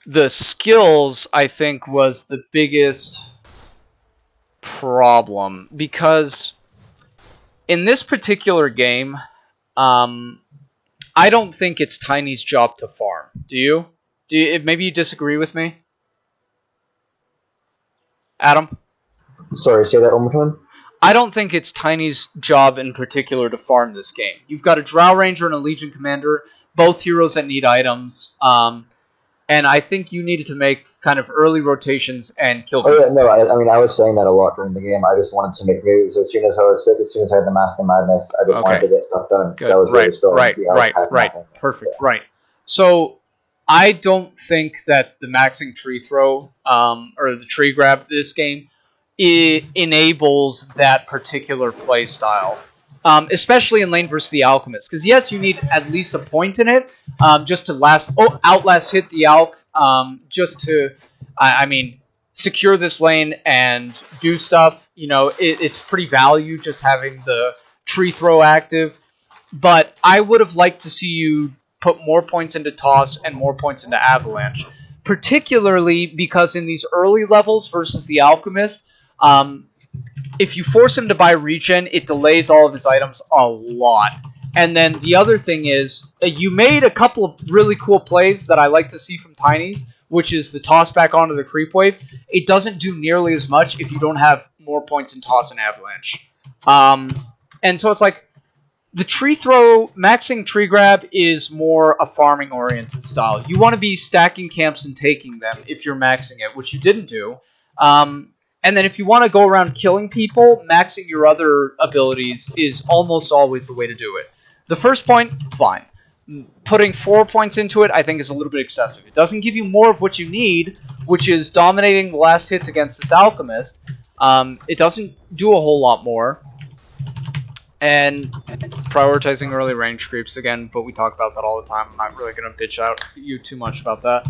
the skills, I think, was the biggest problem. Because in this particular game, I don't think it's Tiny's job to farm. Do you? Maybe you disagree with me? Adam? Sorry, say that one more time? I don't think it's Tiny's job in particular to farm this game. You've got a Drow Ranger and a Legion Commander, both heroes that need items. And I think you needed to make kind of early rotations and kill people. Oh, yeah, no, I mean, I was saying that a lot during the game. I just wanted to make moves. As soon as I was sick, as soon as I had the Mask of Madness, I just wanted to get stuff done. Good. So I was really strong. Right. Perfect, right. So I don't think that the maxing tree throw, or the tree grab this game, enables that particular play style. Especially in lane versus the Alchemist. Because yes, you need at least a point in it, just to outlast hit the Alch, just to, I mean, secure this lane and do stuff. You know, it's pretty value just having the tree throw active. But I would have liked to see you put more points into Toss and more points into Avalanche. Particularly because in these early levels versus the Alchemist, if you force him to buy regen, it delays all of his items a lot. And then the other thing is, you made a couple of really cool plays that I like to see from Tiny's, which is the toss back onto the creep wave. It doesn't do nearly as much if you don't have more points in Toss and Avalanche. And so it's like, the tree throw, maxing tree grab is more a farming oriented style. You want to be stacking camps and taking them if you're maxing it, which you didn't do. And then if you want to go around killing people, maxing your other abilities is almost always the way to do it. The first point, fine. Putting 4 points into it, I think, is a little bit excessive. It doesn't give you more of what you need, which is dominating the last hits against this Alchemist. It doesn't do a whole lot more. And prioritizing early range creeps again, but we talk about that all the time. I'm not really going to bitch out you too much about that.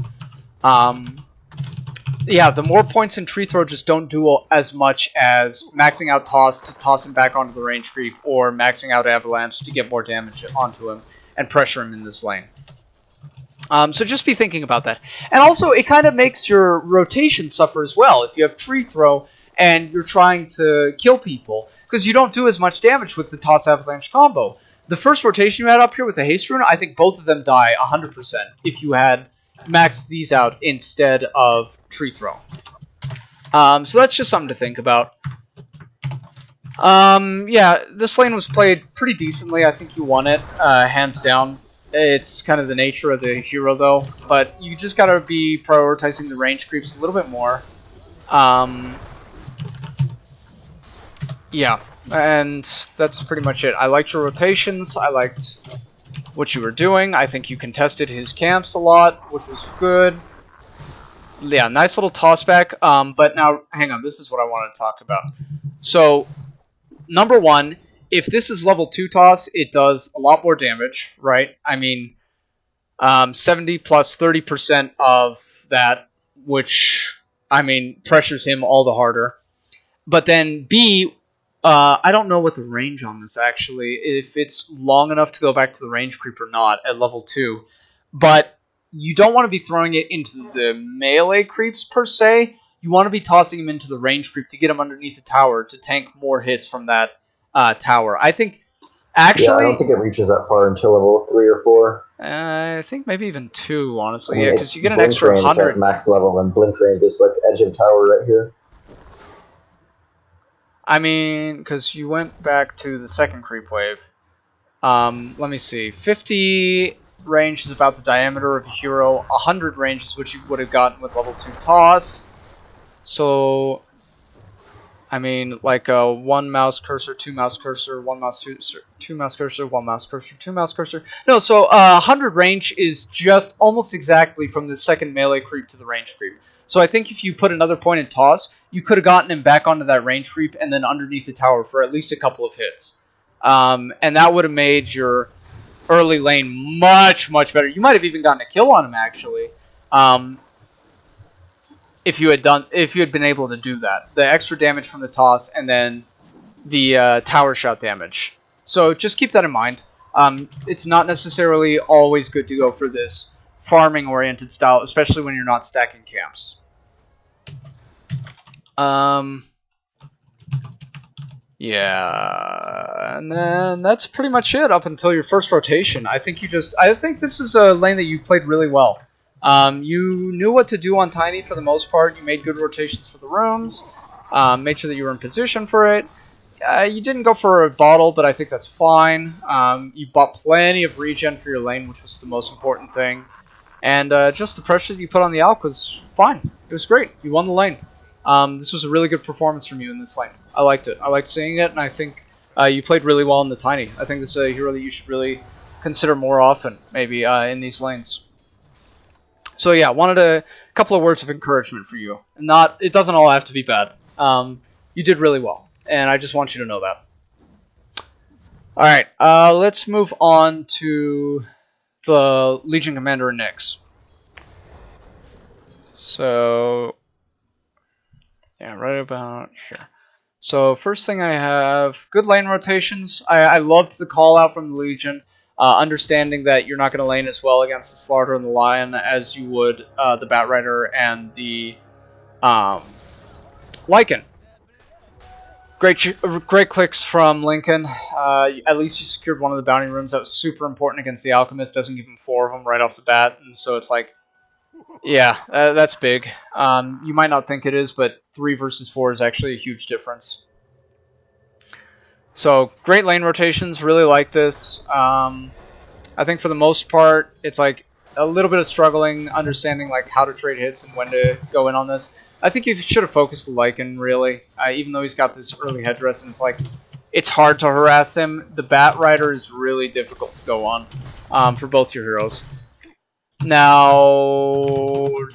Yeah, the more points in tree throw just don't do as much as maxing out Toss to toss him back onto the range creep, or maxing out Avalanche to get more damage onto him and pressure him in this lane. So just be thinking about that. And also, it kind of makes your rotation suffer as well. If you have tree throw and you're trying to kill people, because you don't do as much damage with the Toss Avalanche combo. The first rotation you had up here with the Haste Rune, I think both of them die 100% if you had maxed these out instead of tree throw. So that's just something to think about. Yeah, this lane was played pretty decently. I think you won it, hands down. It's kind of the nature of the hero, though. But you just gotta be prioritizing the range creeps a little bit more. Yeah, and that's pretty much it. I liked your rotations. I liked what you were doing. I think you contested his camps a lot, which was good. Yeah, nice little toss back. But now, hang on. This is what I want to talk about. So, number one, if this is level 2 toss, it does a lot more damage, right? I mean, 70 plus 30% of that, which, I mean, pressures him all the harder. But then B, I don't know what the range on this actually, if it's long enough to go back to the range creep or not at level 2. But you don't want to be throwing it into the melee creeps per se. You want to be tossing him into the range creep to get him underneath the tower to tank more hits from that tower. I think actually... Yeah, I don't think it reaches that far until level 3 or 4. I think maybe even 2, honestly. I mean, yeah, because you get an extra 100. At max level, and blink range is like edge of tower right here. I mean, because you went back to the second creep wave. Let me see. 50 range is about the diameter of a hero. 100 range is what you would have gotten with level 2 toss. So, I mean, like a 1 mouse cursor, 2 mouse cursor, 1 mouse, 2 mouse cursor, 1 mouse cursor, 2 mouse cursor. No, so 100 range is just almost exactly from the second melee creep to the range creep. So I think if you put another point in toss, you could have gotten him back onto that range creep and then underneath the tower for at least a couple of hits. And that would have made your early lane much, much better. You might have even gotten a kill on him, actually, if you had been able to do that. The extra damage from the toss and then the tower shot damage. So just keep that in mind. It's not necessarily always good to go for this farming-oriented style, especially when you're not stacking camps. Yeah, and then that's pretty much it up until your first rotation. I think this is a lane that you played really well. You knew what to do on Tiny for the most part. You made good rotations for the runes, made sure that you were in position for it, You didn't go for a bottle, but I think that's fine. You bought plenty of regen for your lane, which was the most important thing. And just the pressure that you put on the Alk was fine. It was great. You won the lane. This was a really good performance from you in this lane. I liked it. I liked seeing it, and I think you played really well in the Tiny. I think this is a hero that you should really consider more often, maybe, in these lanes. So yeah, wanted a couple of words of encouragement for you. It doesn't all have to be bad. You did really well, and I just want you to know that. Alright, let's move on to the Legion Commander and Nyx. So, yeah, right about here. So first thing I have, good lane rotations. I loved the call out from the Legion, understanding that you're not going to lane as well against the Slaughter and the Lion as you would the Batrider and the Lycan. Great clicks from Lincoln. At least you secured one of the bounty runes. That was super important against the Alchemist. Doesn't give him 4 of them right off the bat, and so it's like, yeah, that's big. You might not think it is, but 3 versus 4 is actually a huge difference. So great lane rotations. Really like this. I think for the most part, it's like a little bit of struggling, understanding like how to trade hits and when to go in on this. I think you should have focused the Lycan, really, even though he's got this early headdress, and it's like, it's hard to harass him. The Batrider is really difficult to go on for both your heroes. Now,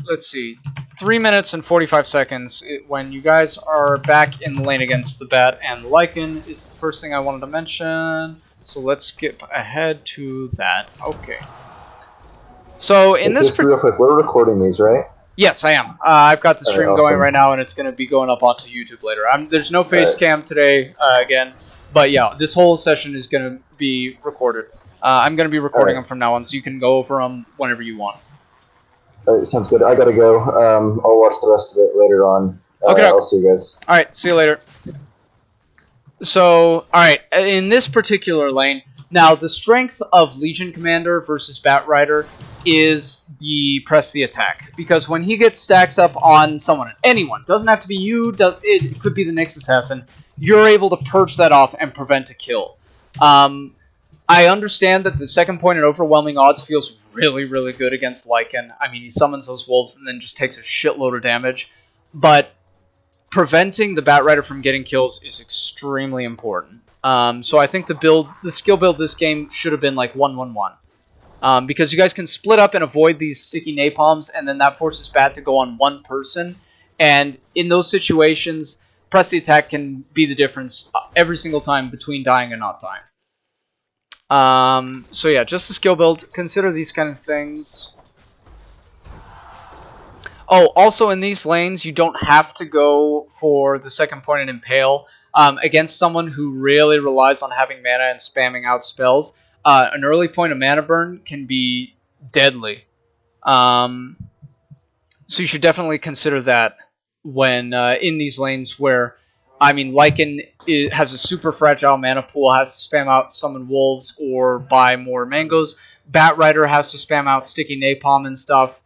let's see, 3 minutes and 45 seconds when you guys are back in the lane against the Bat and the Lycan is the first thing I wanted to mention. So let's skip ahead to that. Okay. So in this... Just real quick, we're recording these, right? Yes, I am. I've got the stream awesome. going right now, and it's going to be going up onto YouTube later. There's no face cam today, again. But yeah, this whole session is going to be recorded. I'm going to be recording them from now on, so you can go over them whenever you want. Alright, sounds good. I gotta go. I'll watch the rest of it later on. Okay. I'll see you guys. Alright, see you later. So, alright, in this particular lane, now the strength of Legion Commander versus Batrider is the press the attack. Because when he gets stacks up on someone, anyone, doesn't have to be you, it could be the Nyx Assassin, you're able to purge that off and prevent a kill. I understand that the second point at overwhelming odds feels really, really good against Lycan. I mean, he summons those wolves and then just takes a shitload of damage. But preventing the Batrider from getting kills is extremely important. So I think the skill build this game should have been like 1-1-1. Because you guys can split up and avoid these sticky napalms, and then that forces Bat to go on one person. And in those situations, press the attack can be the difference every single time between dying and not dying. So yeah, just a skill build. Consider these kind of things. Oh, also in these lanes, you don't have to go for the second point and impale. Against someone who really relies on having mana and spamming out spells, an early point of mana burn can be deadly. So you should definitely consider that when in these lanes where, I mean, Lycan has a super fragile mana pool, has to spam out summon wolves or buy more mangoes. Batrider has to spam out sticky napalm and stuff.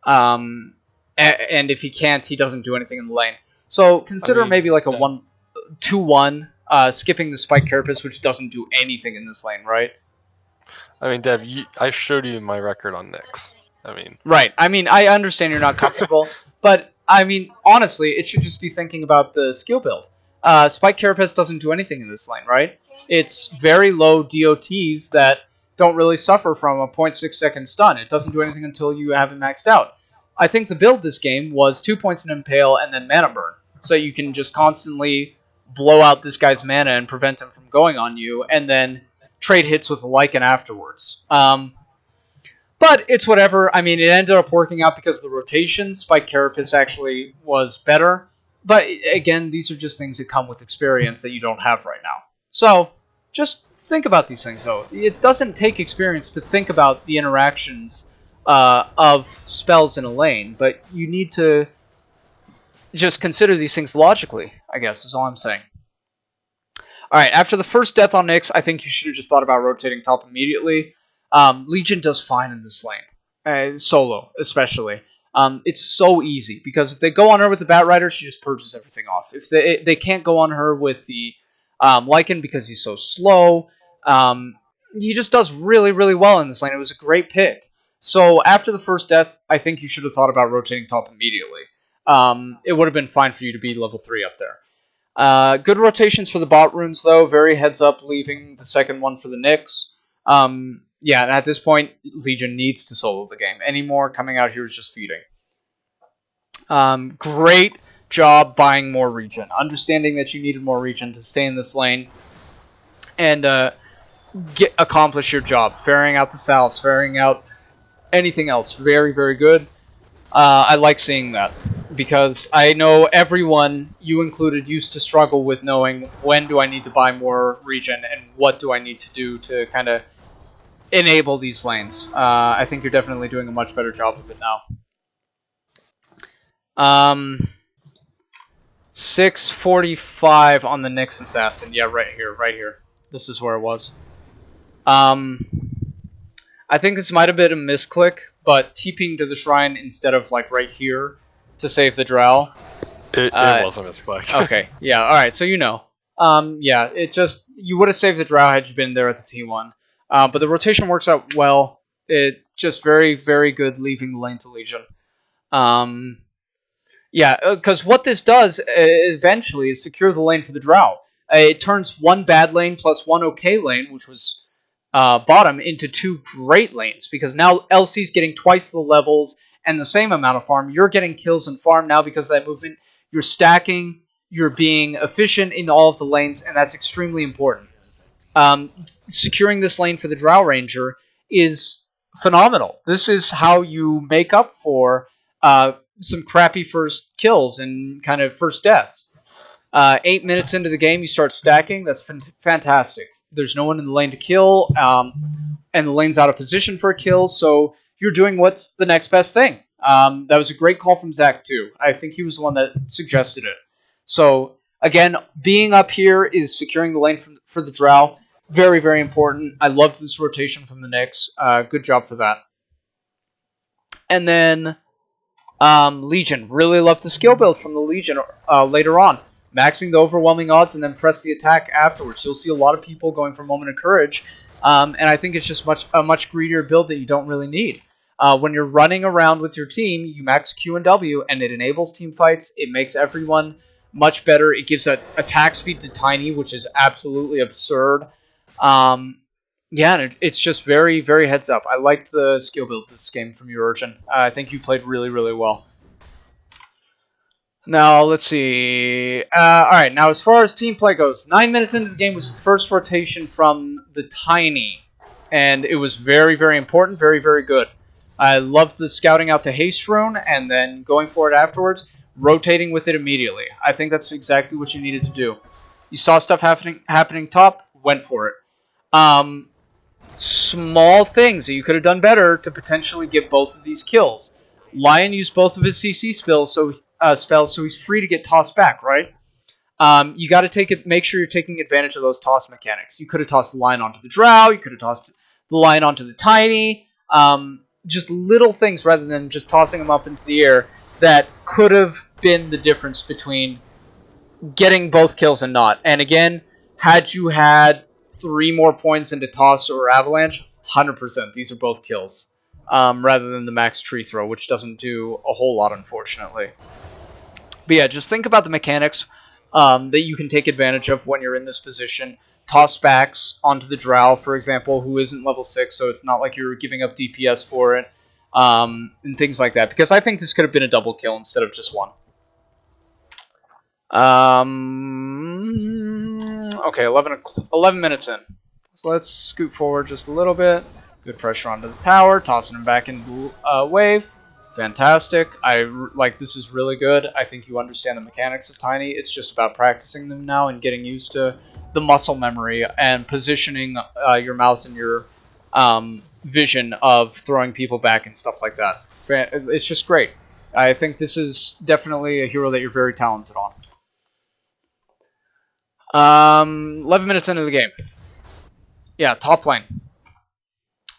And if he can't, he doesn't do anything in the lane. So consider maybe like a 2-1, skipping the Spike Carapace, which doesn't do anything in this lane, right? I mean, Dev, I showed you my record on Nyx. I mean... Right. I mean, I understand you're not comfortable, but, I mean, honestly, it should just be thinking about the skill build. Spike Carapace doesn't do anything in this lane, right? It's very low DOTs that don't really suffer from a 0.6 second stun. It doesn't do anything until you have it maxed out. I think the build this game was 2 points in Impale and then Mana Burn, so you can just constantly blow out this guy's mana and prevent him from going on you, and then trade hits with the Lycan afterwards. But it's whatever. I mean, it ended up working out because of the rotation. Spike Carapace actually was better. But again, these are just things that come with experience that you don't have right now. So, just think about these things, though. It doesn't take experience to think about the interactions of spells in a lane, but you need to just consider these things logically, I guess, is all I'm saying. Alright, after the first death on Nyx, I think you should have just thought about rotating top immediately. Legion does fine in this lane. Solo, especially. It's so easy, because if they go on her with the Batrider, she just purges everything off. If they can't go on her with the Lycan, because he's so slow, he just does really, really well in this lane. It was a great pick. So after the first death, I think you should have thought about rotating top immediately. It would have been fine for you to be level 3 up there. Good rotations for the bot runes, though. Very heads up, leaving the second one for the Nyx. Yeah, and at this point, Legion needs to solo the game. Any more coming out here is just feeding. Great job buying more regen. Understanding that you needed more regen to stay in this lane and accomplish your job. Ferrying out the salves, ferrying out anything else. Very, very good. I like seeing that, because I know everyone, you included, used to struggle with knowing when do I need to buy more regen and what do I need to do to kind of enable these lanes. I think you're definitely doing a much better job of it now. 645 on the Nyx Assassin. Yeah, right here. This is where it was. I think this might have been a misclick, but TPing to the shrine instead of like right here to save the drow. It was a misclick. Okay, yeah, alright, so you know. Yeah, it just, you would have saved the drow had you been there at the T1. But the rotation works out well. It just very, very good leaving the lane to Legion. Yeah, because what this does eventually is secure the lane for the drow. It turns one bad lane plus one okay lane, which was bottom, into two great lanes, because now LC's getting twice the levels and the same amount of farm. You're getting kills and farm now because of that movement. You're stacking, you're being efficient in all of the lanes, and that's extremely important. Securing this lane for the Drow Ranger is phenomenal. This is how you make up for some crappy first kills and kind of first deaths. 8 minutes into the game, you start stacking. That's fantastic. There's no one in the lane to kill, and the lane's out of position for a kill, so you're doing what's the next best thing. That was a great call from Zach, too. I think he was the one that suggested it. So, again, being up here is securing the lane for the Drow. Very, very important. I loved this rotation from the Nyx. Good job for that. And then Legion. Really loved the skill build from the Legion later on. Maxing the overwhelming odds and then press the attack afterwards. You'll see a lot of people going for Moment of Courage. And I think it's just a much greedier build that you don't really need. When you're running around with your team, you max Q and W, and it enables team fights. It makes everyone much better. It gives that attack speed to Tiny, which is absolutely absurd. Yeah, and it's just very, very heads up. I liked the skill build this game from you, Urchin. I think you played really, really well. Now, let's see. Alright, now as far as team play goes, 9 minutes into the game was the first rotation from the Tiny. And it was very, very important, very, very good. I loved the scouting out the haste rune and then going for it afterwards, rotating with it immediately. I think that's exactly what you needed to do. You saw stuff happening top, went for it. Small things that you could have done better to potentially get both of these kills. Lion used both of his CC spells, so he's free to get tossed back, right? You got to make sure you're taking advantage of those toss mechanics. You could have tossed the Lion onto the Drow, you could have tossed the Lion onto the Tiny. Just little things rather than just tossing them up into the air that could have been the difference between getting both kills and not. And again, had you had 3 more points into Toss or Avalanche, 100%. These are both kills. Rather than the max tree throw, which doesn't do a whole lot, unfortunately. But yeah, just think about the mechanics that you can take advantage of when you're in this position. Toss backs onto the Drow, for example, who isn't level 6, so it's not like you're giving up DPS for it. And things like that. Because I think this could have been a double kill instead of just one. Okay, 11 minutes in. So let's scoot forward just a little bit. Good pressure onto the tower, tossing him back into wave. Fantastic. This is really good. I think you understand the mechanics of Tiny. It's just about practicing them now and getting used to the muscle memory and positioning your mouse and your vision of throwing people back and stuff like that. It's just great. I think this is definitely a hero that you're very talented on. 11 minutes into the game. Yeah, top lane.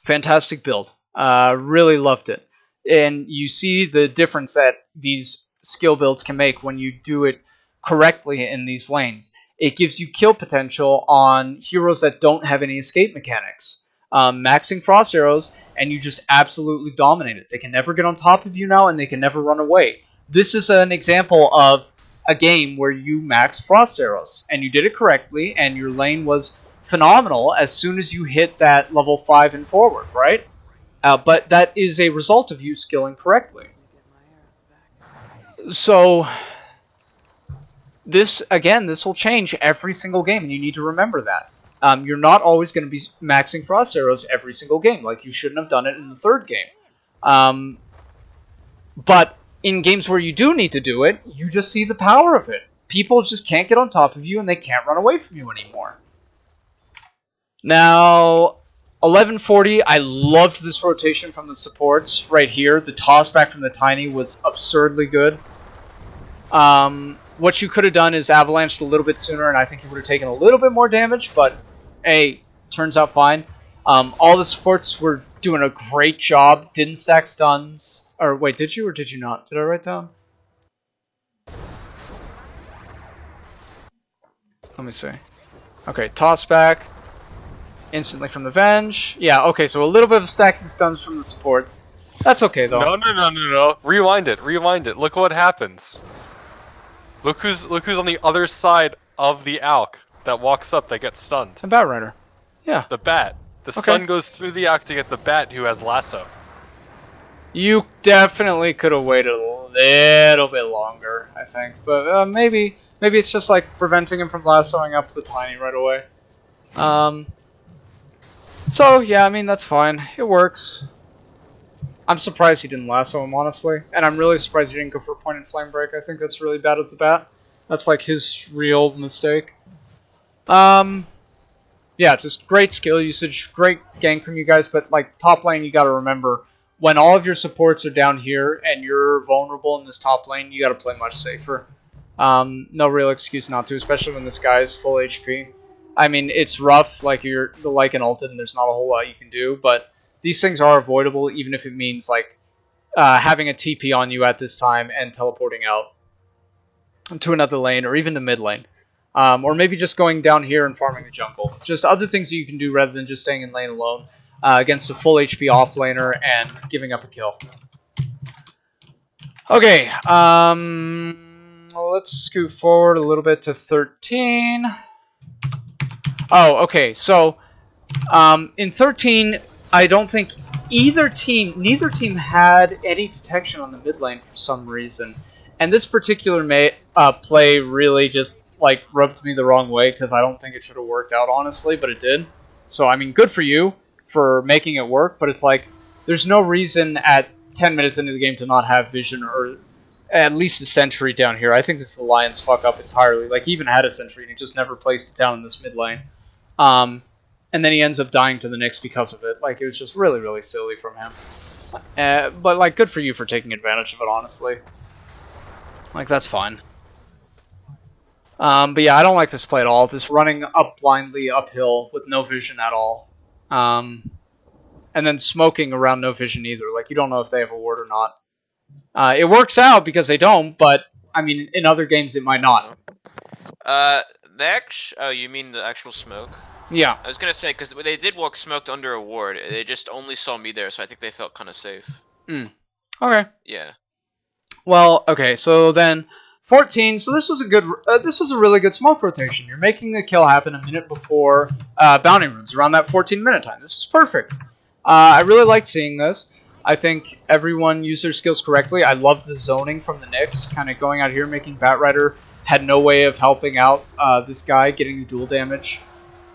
Fantastic build. Really loved it. And you see the difference that these skill builds can make when you do it correctly in these lanes. it gives you kill potential on heroes that don't have any escape mechanics. Maxing Frost Arrows, and you just absolutely dominate it. They can never get on top of you now, and they can never run away. This is an example of a game where you max Frost Arrows, and you did it correctly, and your lane was phenomenal as soon as you hit that level 5 and forward, right? But that is a result of you skilling correctly. So, this will change every single game, and you need to remember that. You're not always going to be maxing Frost Arrows every single game, like you shouldn't have done it in the third game. But in games where you do need to do it, you just see the power of it. People just can't get on top of you, and they can't run away from you anymore. Now, 1140, I loved this rotation from the supports right here. The toss back from the Tiny was absurdly good. What you could have done is avalanched a little bit sooner, and I think you would have taken a little bit more damage, but hey, turns out fine. All the supports were doing a great job. Didn't stack stuns. Or wait, did you or did you not? Did I write down? Let me see. Okay, toss back. Instantly from the Venge. Yeah, okay, so a little bit of stacking stuns from the supports. That's okay, though. No. Rewind it. Look what happens. Look who's on the other side of the Alk that walks up that gets stunned. The Bat Rider. Yeah. The Bat. The stun goes through the Alk to get the Bat who has lasso. You definitely could have waited a little bit longer, I think. But maybe it's just like preventing him from lassoing up the Tiny right away. So, yeah, I mean, that's fine. It works. I'm surprised he didn't lasso him, honestly. And I'm really surprised he didn't go for a point and flame break. I think that's really bad at the bat. That's like his real mistake. Yeah, just great skill usage, great gank from you guys, but like top lane, you gotta remember, when all of your supports are down here and you're vulnerable in this top lane, you gotta play much safer. No real excuse not to, especially when this guy is full HP. I mean, it's rough, like you're the Lycan ulted and there's not a whole lot you can do, but these things are avoidable, even if it means like having a TP on you at this time and teleporting out to another lane or even the mid lane. Or maybe just going down here and farming the jungle. Just other things that you can do rather than just staying in lane alone against a full HP offlaner and giving up a kill. Okay, let's scoot forward a little bit to 13. Oh, okay, so in 13, I don't think neither team had any detection on the mid lane for some reason. And this particular play really just like rubbed me the wrong way because I don't think it should have worked out, honestly, but it did. So, I mean, good for you for making it work, but it's like there's no reason at 10 minutes into the game to not have vision or at least a sentry down here. I think this is the Lions fuck up entirely. Like, he even had a sentry and he just never placed it down in this mid lane. And then he ends up dying to the Nyx because of it. Like, it was just really, really silly from him. But, like, good for you for taking advantage of it, honestly. Like, that's fine. But yeah, I don't like this play at all. This running up blindly uphill with no vision at all. And then smoking around no vision either. Like, you don't know if they have a ward or not. It works out because they don't, but, I mean, in other games it might not. Oh, you mean the actual smoke? Yeah. I was gonna say, because they did walk smoked under a ward, they just only saw me there, so I think they felt kind of safe. Okay. Yeah. Well, okay, so then 14. So this was a really good smoke rotation. You're making the kill happen a minute before bounty runes, around that 14-minute time. This is perfect. I really liked seeing this. I think everyone used their skills correctly. I loved the zoning from the Nyx, kind of going out here, making Batrider had no way of helping out this guy, getting the dual damage.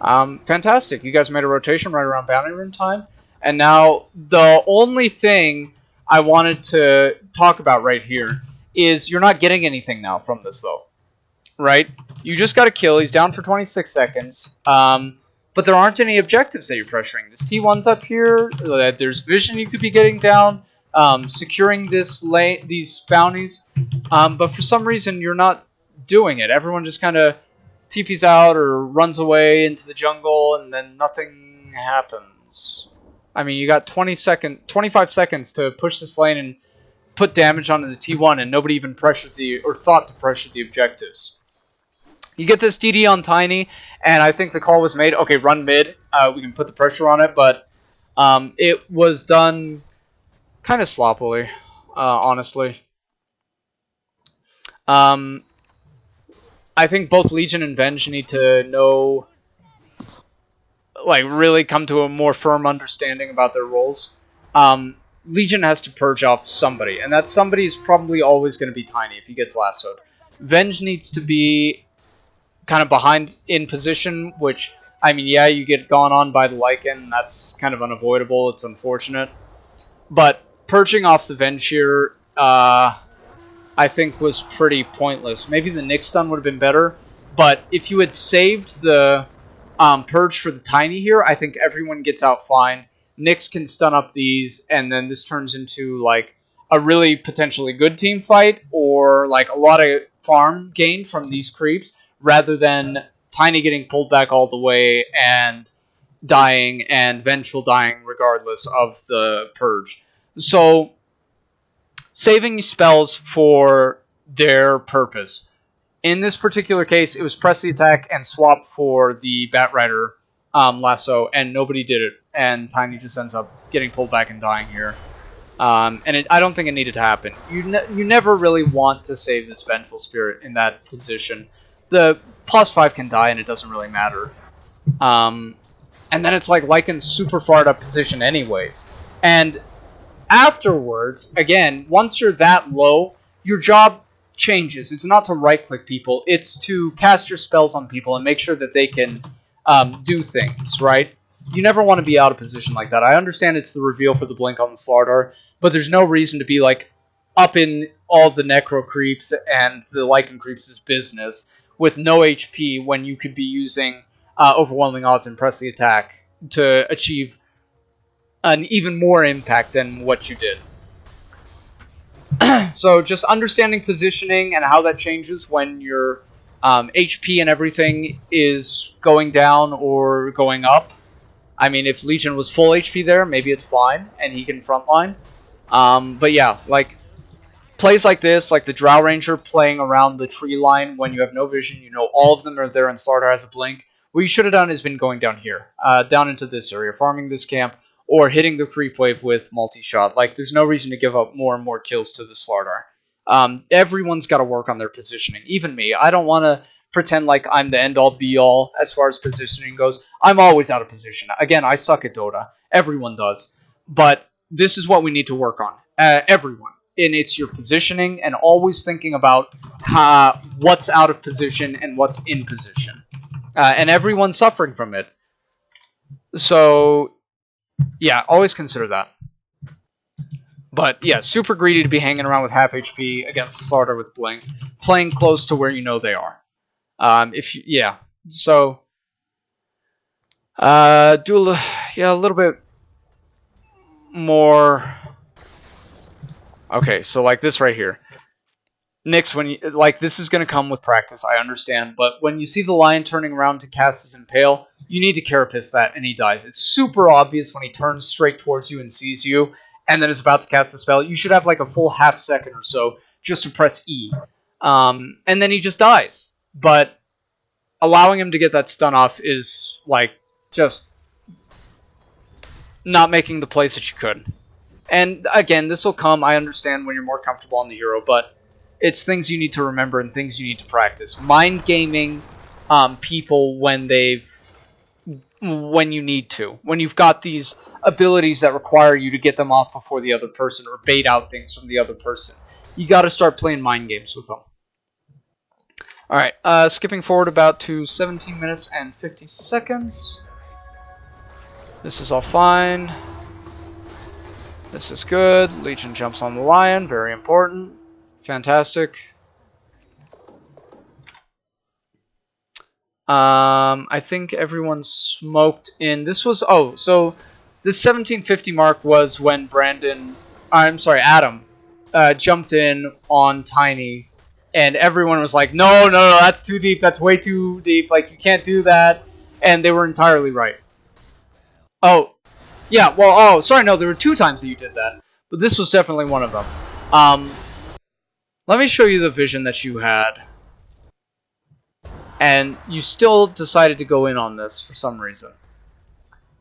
Fantastic. You guys made a rotation right around bounty rune time. And now the only thing I wanted to talk about right here is you're not getting anything now from this, though. Right? You just got a kill. He's down for 26 seconds. But there aren't any objectives that you're pressuring. This T1's up here. There's vision you could be getting down. Securing these bounties. But for some reason, you're not doing it. Everyone just kind of TP's out or runs away into the jungle, and then nothing happens. I mean, you got 25 seconds to push this lane and put damage onto the T1, and nobody even pressured or thought to pressure the objectives. You get this DD on Tiny, and I think the call was made, okay, run mid. We can put the pressure on it, but it was done kind of sloppily, honestly. I think both Legion and Venge need to know, like, really come to a more firm understanding about their roles. Legion has to purge off somebody, and that somebody is probably always going to be Tiny if he gets lassoed. Venge needs to be kind of behind in position, which, I mean, yeah, you get gone on by the Lycan, that's kind of unavoidable, it's unfortunate. But purging off the Venge here, I think was pretty pointless. Maybe the Nyx stun would have been better, but if you had saved the purge for the Tiny here, I think everyone gets out fine. Nyx can stun up these, and then this turns into like a really potentially good team fight, or like a lot of farm gain from these creeps, rather than Tiny getting pulled back all the way and dying, and Vengeful dying regardless of the purge. So saving spells for their purpose. In this particular case, it was press the attack and swap for the Batrider lasso, and nobody did it. And Tiny just ends up getting pulled back and dying here. I don't think it needed to happen. You never really want to save this Vengeful Spirit in that position. The +5 can die, and it doesn't really matter. And then it's like Lycan's super far out of position anyways. And afterwards, again, once you're that low, your job changes. It's not to right-click people, it's to cast your spells on people and make sure that they can do things, right? You never want to be out of position like that. I understand it's the reveal for the Blink on the Slardar, but there's no reason to be like up in all the Necro creeps and the Lycan creeps' business with no HP when you could be using Overwhelming Odds and press the attack to achieve an even more impact than what you did. So just understanding positioning and how that changes when your HP and everything is going down or going up. I mean, if Legion was full HP there, maybe it's fine and he can frontline. But yeah, like plays like this, like the Drow Ranger playing around the tree line when you have no vision, you know all of them are there and Slardar has a blink. What you should have done is been going down here, down into this area, farming this camp, or hitting the creep wave with multi-shot. Like, there's no reason to give up more and more kills to the Slardar. Everyone's got to work on their positioning, even me. I don't want to pretend like I'm the end-all, be-all as far as positioning goes. I'm always out of position. Again, I suck at Dota. Everyone does. But this is what we need to work on. Everyone. And it's your positioning and always thinking about what's out of position and what's in position. And everyone's suffering from it. So, yeah, always consider that. But, yeah, super greedy to be hanging around with half HP against a Slardar with Blink. Playing close to where you know they are. So, do a little bit more. Okay, so like this right here. Nyx, when you, like, this is going to come with practice, I understand, but when you see the Lion turning around to cast his Impale, you need to Carapace that, and he dies. It's super obvious when he turns straight towards you and sees you, and then is about to cast the spell. You should have like a full half second or so just to press E. And then he just dies. But allowing him to get that stun off is, like, just not making the plays that you could. And again, this will come, I understand, when you're more comfortable on the hero, but it's things you need to remember and things you need to practice. Mind gaming people when you need to. When you've got these abilities that require you to get them off before the other person or bait out things from the other person. You got to start playing mind games with them. Alright, skipping forward about to 17 minutes and 50 seconds. This is all fine. This is good. Legion jumps on the Lion. Very important. Fantastic. I think everyone smoked in. This was... Oh, so this 1750 mark was when Adam jumped in on Tiny. And everyone was like, no, that's too deep. That's way too deep. Like, you can't do that. And they were entirely right. Oh, yeah, well, sorry, no, there were 2 times that you did that. But this was definitely one of them. Let me show you the vision that you had. and you still decided to go in on this for some reason.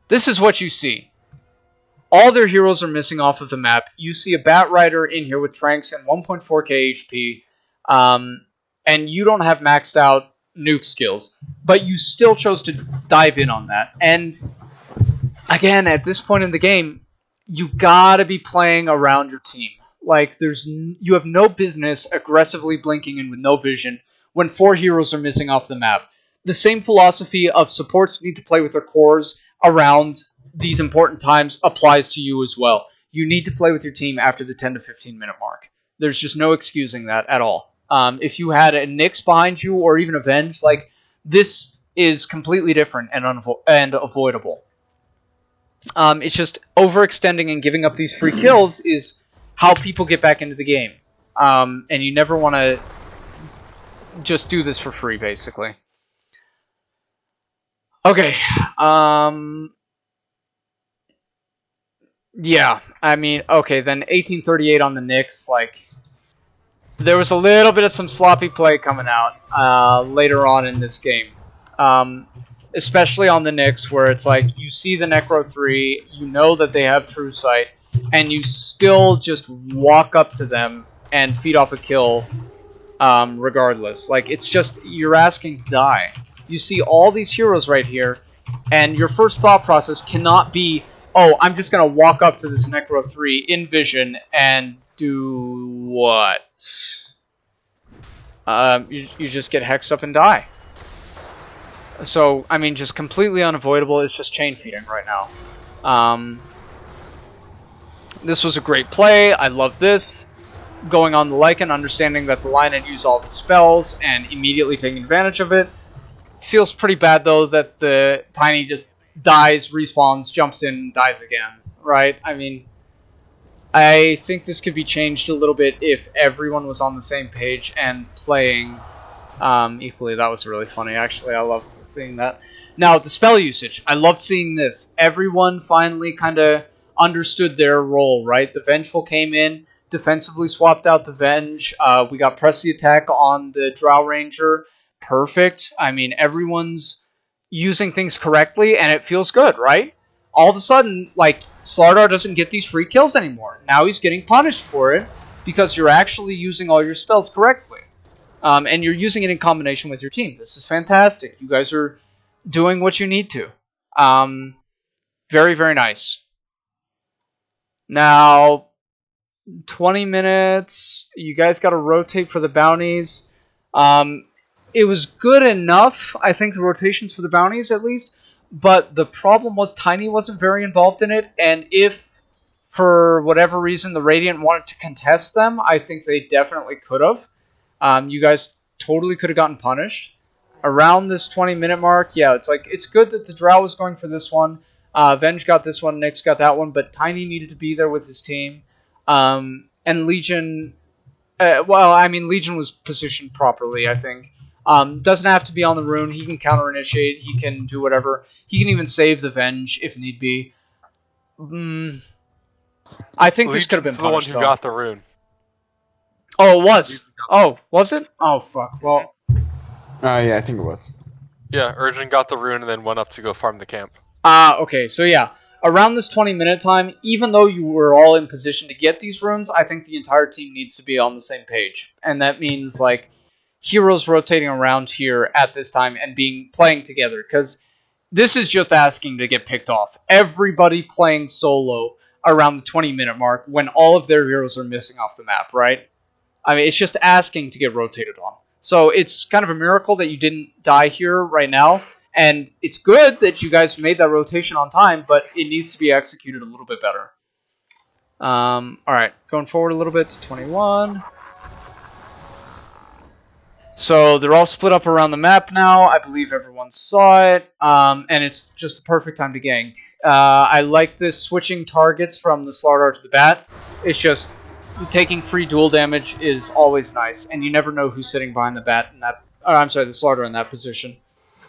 This is what you see. All their heroes are missing off of the map. You see a Bat Rider in here with Tranks and 1.4k HP, and you don't have maxed out nuke skills, but you still chose to dive in on that. And again, at this point in the game, you gotta be playing around your team. Like, you have no business aggressively blinking in with no vision when 4 heroes are missing off the map. The same philosophy of supports need to play with their cores around these important times applies to you as well. You need to play with your team after the 10 to 15 minute mark. There's just no excusing that at all. If you had a Nyx behind you or even Avenge, like, this is completely different and avoidable. It's just overextending and giving up these free kills is how people get back into the game. And you never want to just do this for free, basically. Okay. Yeah, I mean, okay, then 1838 on the Nyx, like, there was a little bit of some sloppy play coming out later on in this game. Especially on the Nyx, where it's like, you see the Necro 3, you know that they have True Sight, and you still just walk up to them and feed off a kill regardless. Like, it's just, you're asking to die. You see all these heroes right here, and your first thought process cannot be, oh, I'm just going to walk up to this Necro 3 in vision and do what? You just get hexed up and die. So, I mean, just completely unavoidable. It's just chain feeding right now. This was a great play. I love this. Going on the Lycan, understanding that the line had used all the spells and immediately taking advantage of it. Feels pretty bad, though, that the Tiny just dies, respawns, jumps in, dies again, right? I mean, I think this could be changed a little bit if everyone was on the same page and playing equally. That was really funny, actually. I loved seeing that. Now, the spell usage. I loved seeing this. Everyone finally kind of understood their role, right? The Vengeful came in, defensively swapped out the Venge. We got Press the Attack on the Drow Ranger. Perfect. I mean, everyone's using things correctly, and it feels good, right? All of a sudden, like, Slardar doesn't get these free kills anymore. Now he's getting punished for it because you're actually using all your spells correctly. And you're using it in combination with your team. This is fantastic. You guys are doing what you need to. Very, very nice. Now, 20 minutes. You guys got to rotate for the bounties. It was good enough, I think, the rotations for the bounties at least. But the problem was Tiny wasn't very involved in it. And if, for whatever reason, the Radiant wanted to contest them, I think they definitely could have. You guys totally could have gotten punished. Around this 20-minute mark, yeah, it's like, it's good that the Drow was going for this one. Venge got this one, Nyx got that one, but Tiny needed to be there with his team. And Legion, well, I mean, Legion was positioned properly, I think. Doesn't have to be on the rune. He can counter-initiate. He can do whatever. He can even save the Venge if need be. I think this could have been punished, the one who got the rune. Oh, it was. Oh, was it? Oh, fuck. Well. Yeah, I think it was. Yeah, Urgent got the rune and then went up to go farm the camp. Okay, so yeah. Around this 20-minute time, even though you were all in position to get these runes, I think the entire team needs to be on the same page. And that means, like, heroes rotating around here at this time and playing together. Because this is just asking to get picked off. Everybody playing solo around the 20-minute mark when all of their heroes are missing off the map, right? I mean, it's just asking to get rotated on. So it's kind of a miracle that you didn't die here right now. And it's good that you guys made that rotation on time, but it needs to be executed a little bit better. Alright, going forward a little bit to 21. So they're all split up around the map now. I believe everyone saw it. And it's just the perfect time to gank. I like this switching targets from the Slardar to the Bat. It's just taking free duel damage is always nice, and you never know who's sitting behind the Bat in that. I'm sorry, the Slardar in that position.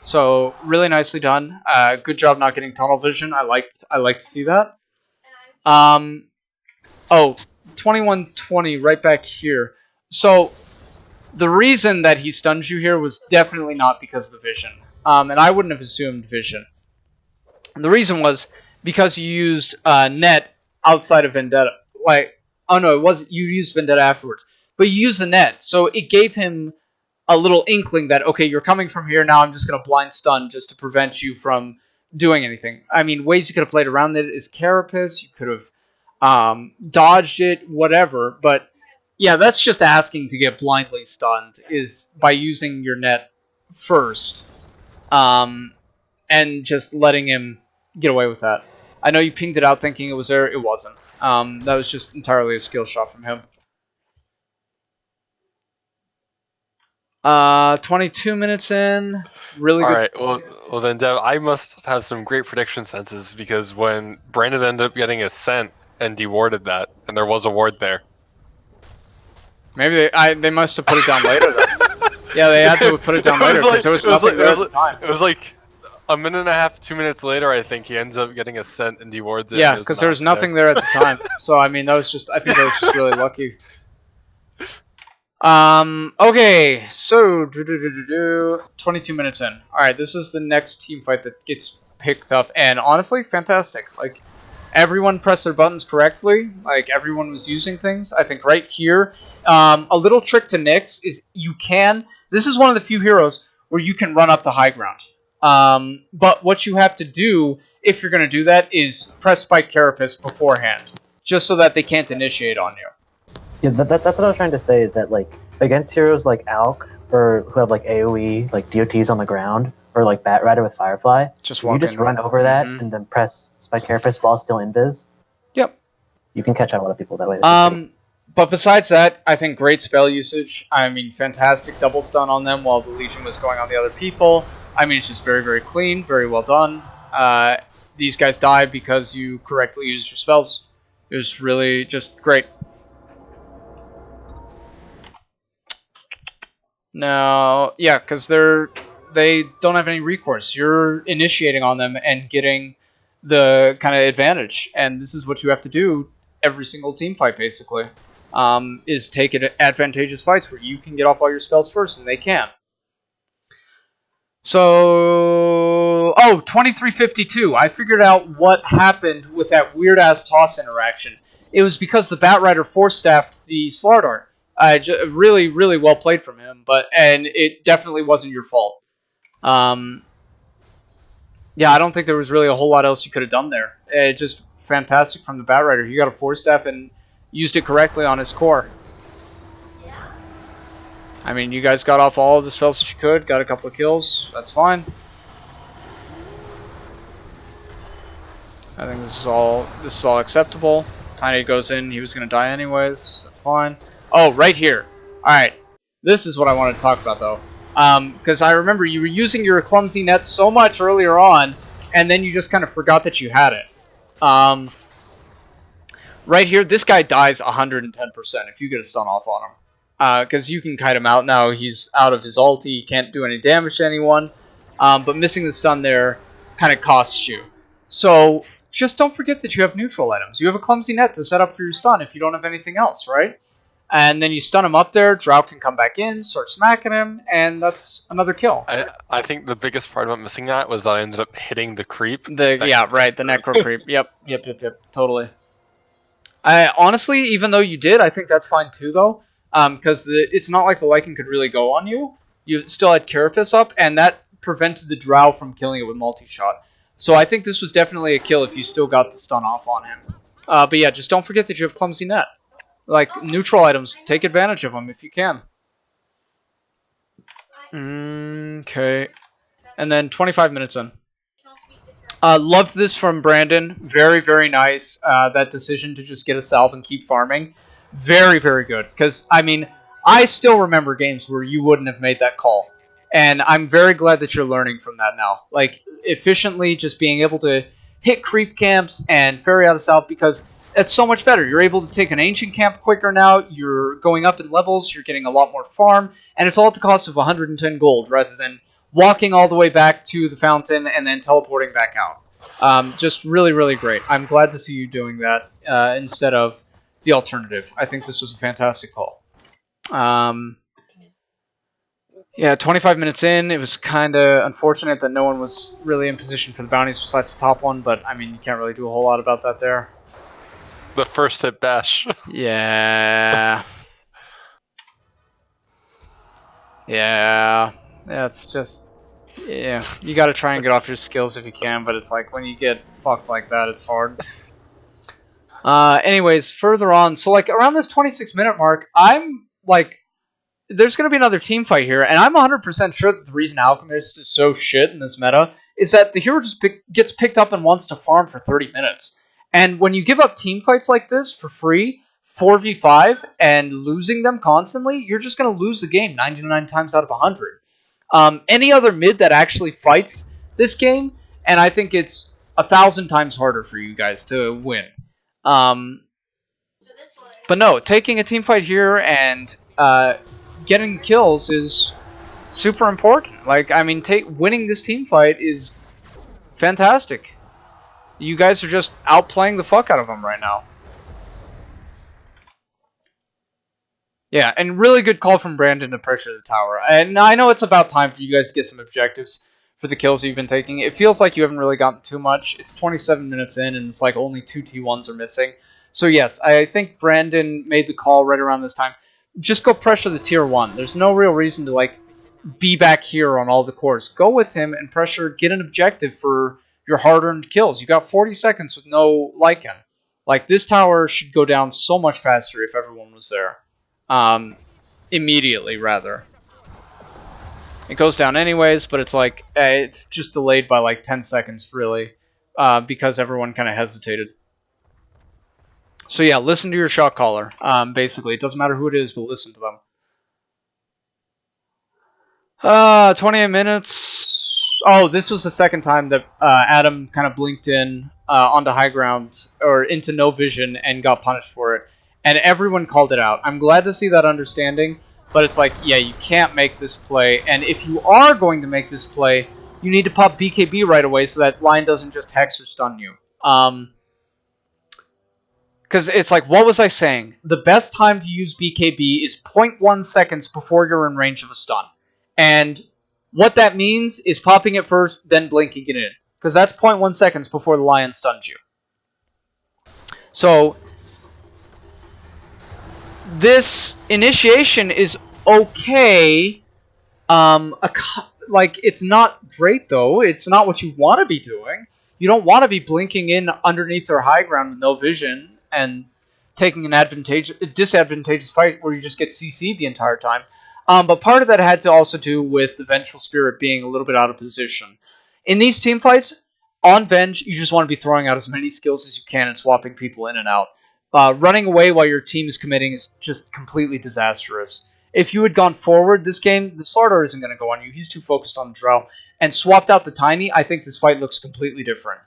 So really nicely done. Good job not getting tunnel vision. I like to see that. Oh, 21-20 right back here. So The reason that he stunned you here was definitely not because of the vision. And I wouldn't have assumed vision. And the reason was because you used net outside of Vendetta. Like, oh no, it wasn't. You used Vendetta afterwards. But you used the net, so it gave him a little inkling that, okay, you're coming from here, now I'm just going to blind stun just to prevent you from doing anything. I mean, ways you could have played around it is Carapace, you could have dodged it, whatever, but yeah, that's just asking to get blindly stunned, is by using your net first, and just letting him get away with that. I know you pinged it out thinking it was there, it wasn't. That was just entirely a skill shot from him. 22 minutes in. Really good. Alright, well then, Dev, I must have some great prediction senses, because when Brandon ended up getting a scent and dewarded that, and there was a ward there. Maybe they must have put it down later then. Yeah, they had to have put it down later because there was nothing there at the time. It was like a minute and a half, 2 minutes later, I think he ends up getting a scent and dewards it. Yeah, because there was nothing there at the time. So I mean, I think that was just really lucky. Okay, so 22 minutes in. Alright, this is the next team fight that gets picked up, and honestly, fantastic. Like, everyone pressed their buttons correctly, like, everyone was using things. I think right here, a little trick to Nyx is this is one of the few heroes where you can run up the high ground. But what you have to do, if you're going to do that, is press Spike Carapace beforehand, just so that they can't initiate on you. Yeah, that's what I was trying to say, is that, like, against heroes like Alk, or who have, like, AoE, like, DOTs on the ground, or, like, Bat Rider with Firefly, you just run over that and then press Spike Carapace while still invis. Yep. You can catch out a lot of people that way. But besides that, I think great spell usage. I mean, fantastic double stun on them while the Legion was going on the other people. I mean, it's just very, very clean, very well done. These guys die because you correctly used your spells. It was really just great. No, yeah, because they don't have any recourse. You're initiating on them and getting the kind of advantage, and this is what you have to do every single team fight, basically, is take advantageous fights where you can get off all your spells first, and they can't. So, 2352. I figured out what happened with that weird-ass toss interaction. It was because the Bat Rider force-staffed the Slardar. Really, really well played from him, and it definitely wasn't your fault. Yeah, I don't think there was really a whole lot else you could have done there. Just fantastic from the Bat Rider. He got a force staff and used it correctly on his core. I mean, you guys got off all of the spells that you could, got a couple of kills. That's fine. I think this is all acceptable. Tiny goes in. He was gonna die anyways. That's fine. Oh, right here. Alright. This is what I wanted to talk about, though. Because I remember you were using your clumsy net so much earlier on, and then you just kind of forgot that you had it. Right here, this guy dies 110% if you get a stun off on him. Because you can kite him out now. He's out of his ulti. He can't do any damage to anyone. But missing the stun there kind of costs you. So just don't forget that you have neutral items. You have a clumsy net to set up for your stun if you don't have anything else, right? And then you stun him up there, Drought can come back in, start smacking him, and that's another kill. I think the biggest part about missing that was that I ended up hitting the creep. Yeah, right, the necro creep. Yep, totally. Honestly, even though you did, I think that's fine too, though. Because it's not like the Lycan could really go on you. You still had Carapace up, and that prevented the Drow from killing it with multi-shot. So I think this was definitely a kill if you still got the stun off on him. But yeah, just don't forget that you have Clumsy Net. Like, neutral items, take advantage of them if you can. Okay. And then 25 minutes in. Loved this from Brandon. Very, very nice. That decision to just get a salve and keep farming. Very, very good. Because, I mean, I still remember games where you wouldn't have made that call. And I'm very glad that you're learning from that now. Like, efficiently just being able to hit creep camps and ferry out a salve, because it's so much better. You're able to take an ancient camp quicker now. You're going up in levels. You're getting a lot more farm. And it's all at the cost of 110 gold rather than walking all the way back to the fountain and then teleporting back out. Just really, really great. I'm glad to see you doing that instead of the alternative. I think this was a fantastic call. Yeah, 25 minutes in, it was kind of unfortunate that no one was really in position for the bounties besides the top one, but I mean, you can't really do a whole lot about that there. The first hit bash. Yeah. Yeah. It's just... Yeah, you gotta try and get off your skills if you can, but it's like, when you get fucked like that, it's hard. Anyways, further on, so like, around this 26-minute mark, I'm like... There's going to be another team fight here, and I'm 100% sure that the reason Alchemist is so shit in this meta is that the hero just gets picked up and wants to farm for 30 minutes. And when you give up team fights like this for free, 4v5, and losing them constantly, you're just going to lose the game 99 times out of 100. Any other mid that actually fights this game, and I think it's 1,000 times harder for you guys to win. But no, taking a team fight here and getting kills is super important. Like, I mean, winning this team fight is fantastic. You guys are just outplaying the fuck out of them right now. Yeah, and really good call from Brandon to pressure the tower. And I know it's about time for you guys to get some objectives for the kills you've been taking. It feels like you haven't really gotten too much. It's 27 minutes in, and it's like only 2 T1s are missing. So yes, I think Brandon made the call right around this time. Just go pressure the tier 1. There's no real reason to, like, be back here on all the cores. Go with him and pressure, get an objective for your hard-earned kills. You got 40 seconds with no Lycan. Like, this tower should go down so much faster if everyone was there. Immediately, rather. It goes down anyways, but it's like, it's just delayed by like 10 seconds, really, because everyone kind of hesitated. So yeah, listen to your shot caller. Basically, it doesn't matter who it is, but listen to them. 28 minutes. Oh, this was the second time that Adam kind of blinked in onto high ground, or into no vision, and got punished for it. And everyone called it out. I'm glad to see that understanding, but it's like, yeah, you can't make this play. And if you are going to make this play, you need to pop BKB right away so that line doesn't just hex or stun you. Because it's like, what was I saying? The best time to use BKB is 0.1 seconds before you're in range of a stun. And what that means is popping it first, then blinking it in. Because that's 0.1 seconds before the lion stuns you. So, this initiation is okay. Like, it's not great, though. It's not what you want to be doing. You don't want to be blinking in underneath their high ground with no vision and taking an disadvantageous fight where you just get CC'd the entire time. But part of that had to also do with the Vengeful Spirit being a little bit out of position. In these team fights, on Venge, you just want to be throwing out as many skills as you can and swapping people in and out. Running away while your team is committing is just completely disastrous. If you had gone forward this game, the Slardar isn't going to go on you. He's too focused on the Drow. And swapped out the Tiny, I think this fight looks completely different.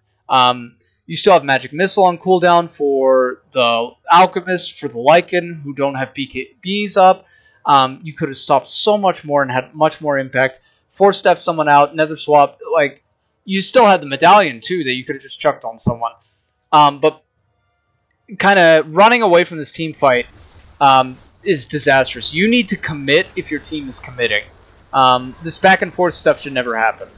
You still have Magic Missile on cooldown for the Alchemist, for the Lycan, who don't have BKBs up. You could have stopped so much more and had much more impact. Force-step someone out, Nether Swap. Like, you still had the Medallion, too, that you could have just chucked on someone. But kind of running away from this team fight is disastrous. You need to commit if your team is committing. This back and forth stuff should never happen.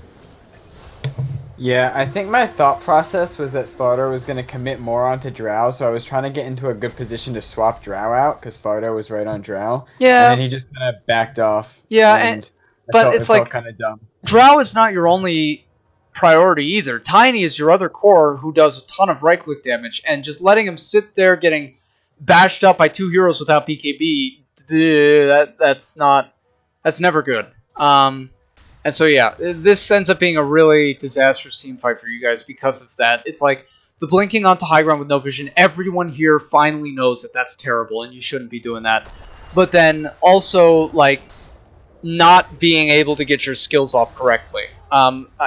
Yeah, I think my thought process was that Slardar was going to commit more onto Drow, so I was trying to get into a good position to swap Drow out, because Slardar was right on Drow. Yeah. And then he just kind of backed off. Yeah, but it's like, kind of dumb. Drow is not your only priority either. Tiny is your other core who does a ton of right-click damage, and just letting him sit there getting bashed up by 2 heroes without BKB, that's never good. And so yeah, this ends up being a really disastrous team fight for you guys because of that. It's like, the blinking onto high ground with no vision, everyone here finally knows that that's terrible and you shouldn't be doing that. But then also, like, not being able to get your skills off correctly.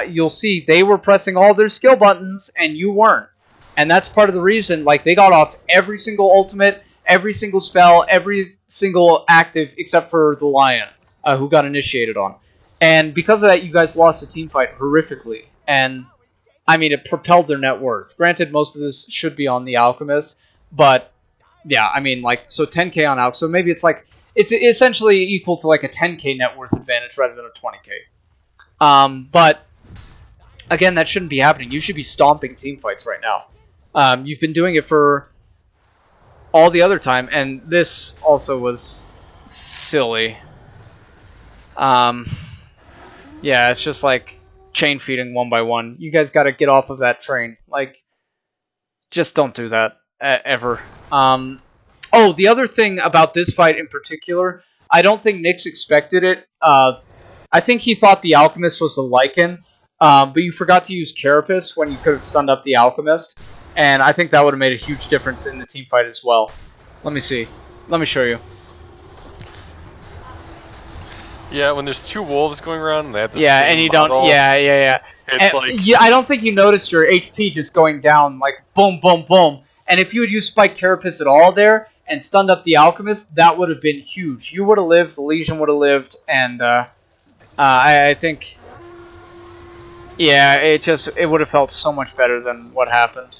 You'll see they were pressing all their skill buttons and you weren't. And that's part of the reason, like, they got off every single ultimate, every single spell, every single active except for the Lion, who got initiated on. And because of that, you guys lost the team fight horrifically. And, I mean, it propelled their net worth. Granted, most of this should be on the Alchemist, but, yeah, I mean, like, so 10k on Alch. So maybe it's like it's essentially equal to like a 10k net worth advantage rather than a 20k. But again, that shouldn't be happening. You should be stomping team fights right now. You've been doing it for all the other time, and this also was silly. Yeah, it's just like chain feeding one by one. You guys got to get off of that train. Like, just don't do that ever. Oh, the other thing about this fight in particular, I don't think Nyx expected it. I think he thought the Alchemist was the Lycan, but you forgot to use Carapace when you could have stunned up the Alchemist, and I think that would have made a huge difference in the team fight as well. Let me see. Let me show you. Yeah, when there's two wolves going around, and they have the Yeah, same and you model, don't. Yeah. It's And, like yeah, I don't think you noticed your HP just going down like boom, boom, boom. And if you had used Spike Carapace at all there and stunned up the Alchemist, that would have been huge. You would have lived, the Legion would have lived, and I think, yeah, it would have felt so much better than what happened.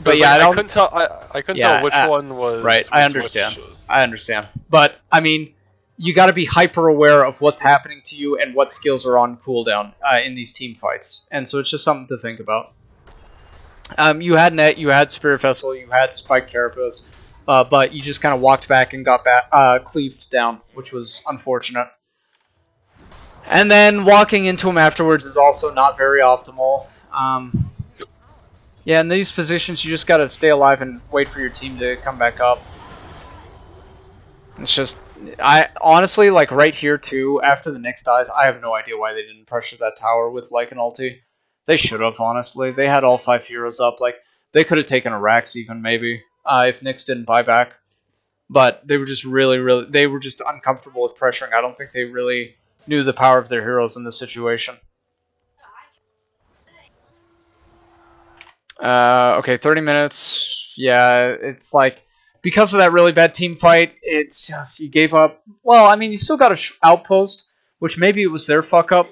But yeah, like, I couldn't tell. I couldn't tell which one was right. was I understand. which. I understand. But I mean, you got to be hyper aware of what's happening to you and what skills are on cooldown in these team fights, and so it's just something to think about. You had Net, you had Spirit Vessel, you had Spike Carapace, but you just kind of walked back and got back cleaved down, which was unfortunate. And then walking into him afterwards is also not very optimal. Yeah, in these positions, you just got to stay alive and wait for your team to come back up. It's just, I honestly, like right here too, after the Nyx dies, I have no idea why they didn't pressure that tower with like an ulti. They should have, honestly. They had all 5 heroes up. Like, they could have taken a Rax even, maybe, if Nyx didn't buy back. But they were just they were just uncomfortable with pressuring. I don't think they really knew the power of their heroes in this situation. Okay, 30 minutes. Yeah, it's like, because of that really bad team fight, it's just, you gave up. Well, I mean, you still got a outpost, which maybe it was their fuck up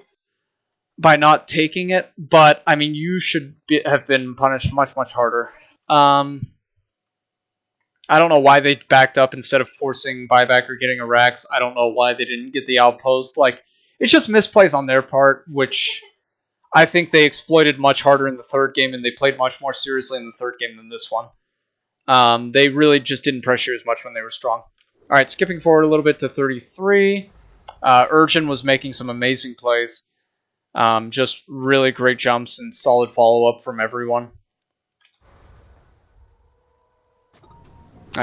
by not taking it, but I mean, you should have been punished much, much harder. I don't know why they backed up instead of forcing buyback or getting a Rax. I don't know why they didn't get the outpost. Like, it's just misplays on their part, which I think they exploited much harder in the third game, and they played much more seriously in the third game than this one. They really just didn't pressure as much when they were strong. All right, skipping forward a little bit to 33. Urchin was making some amazing plays. Just really great jumps and solid follow-up from everyone.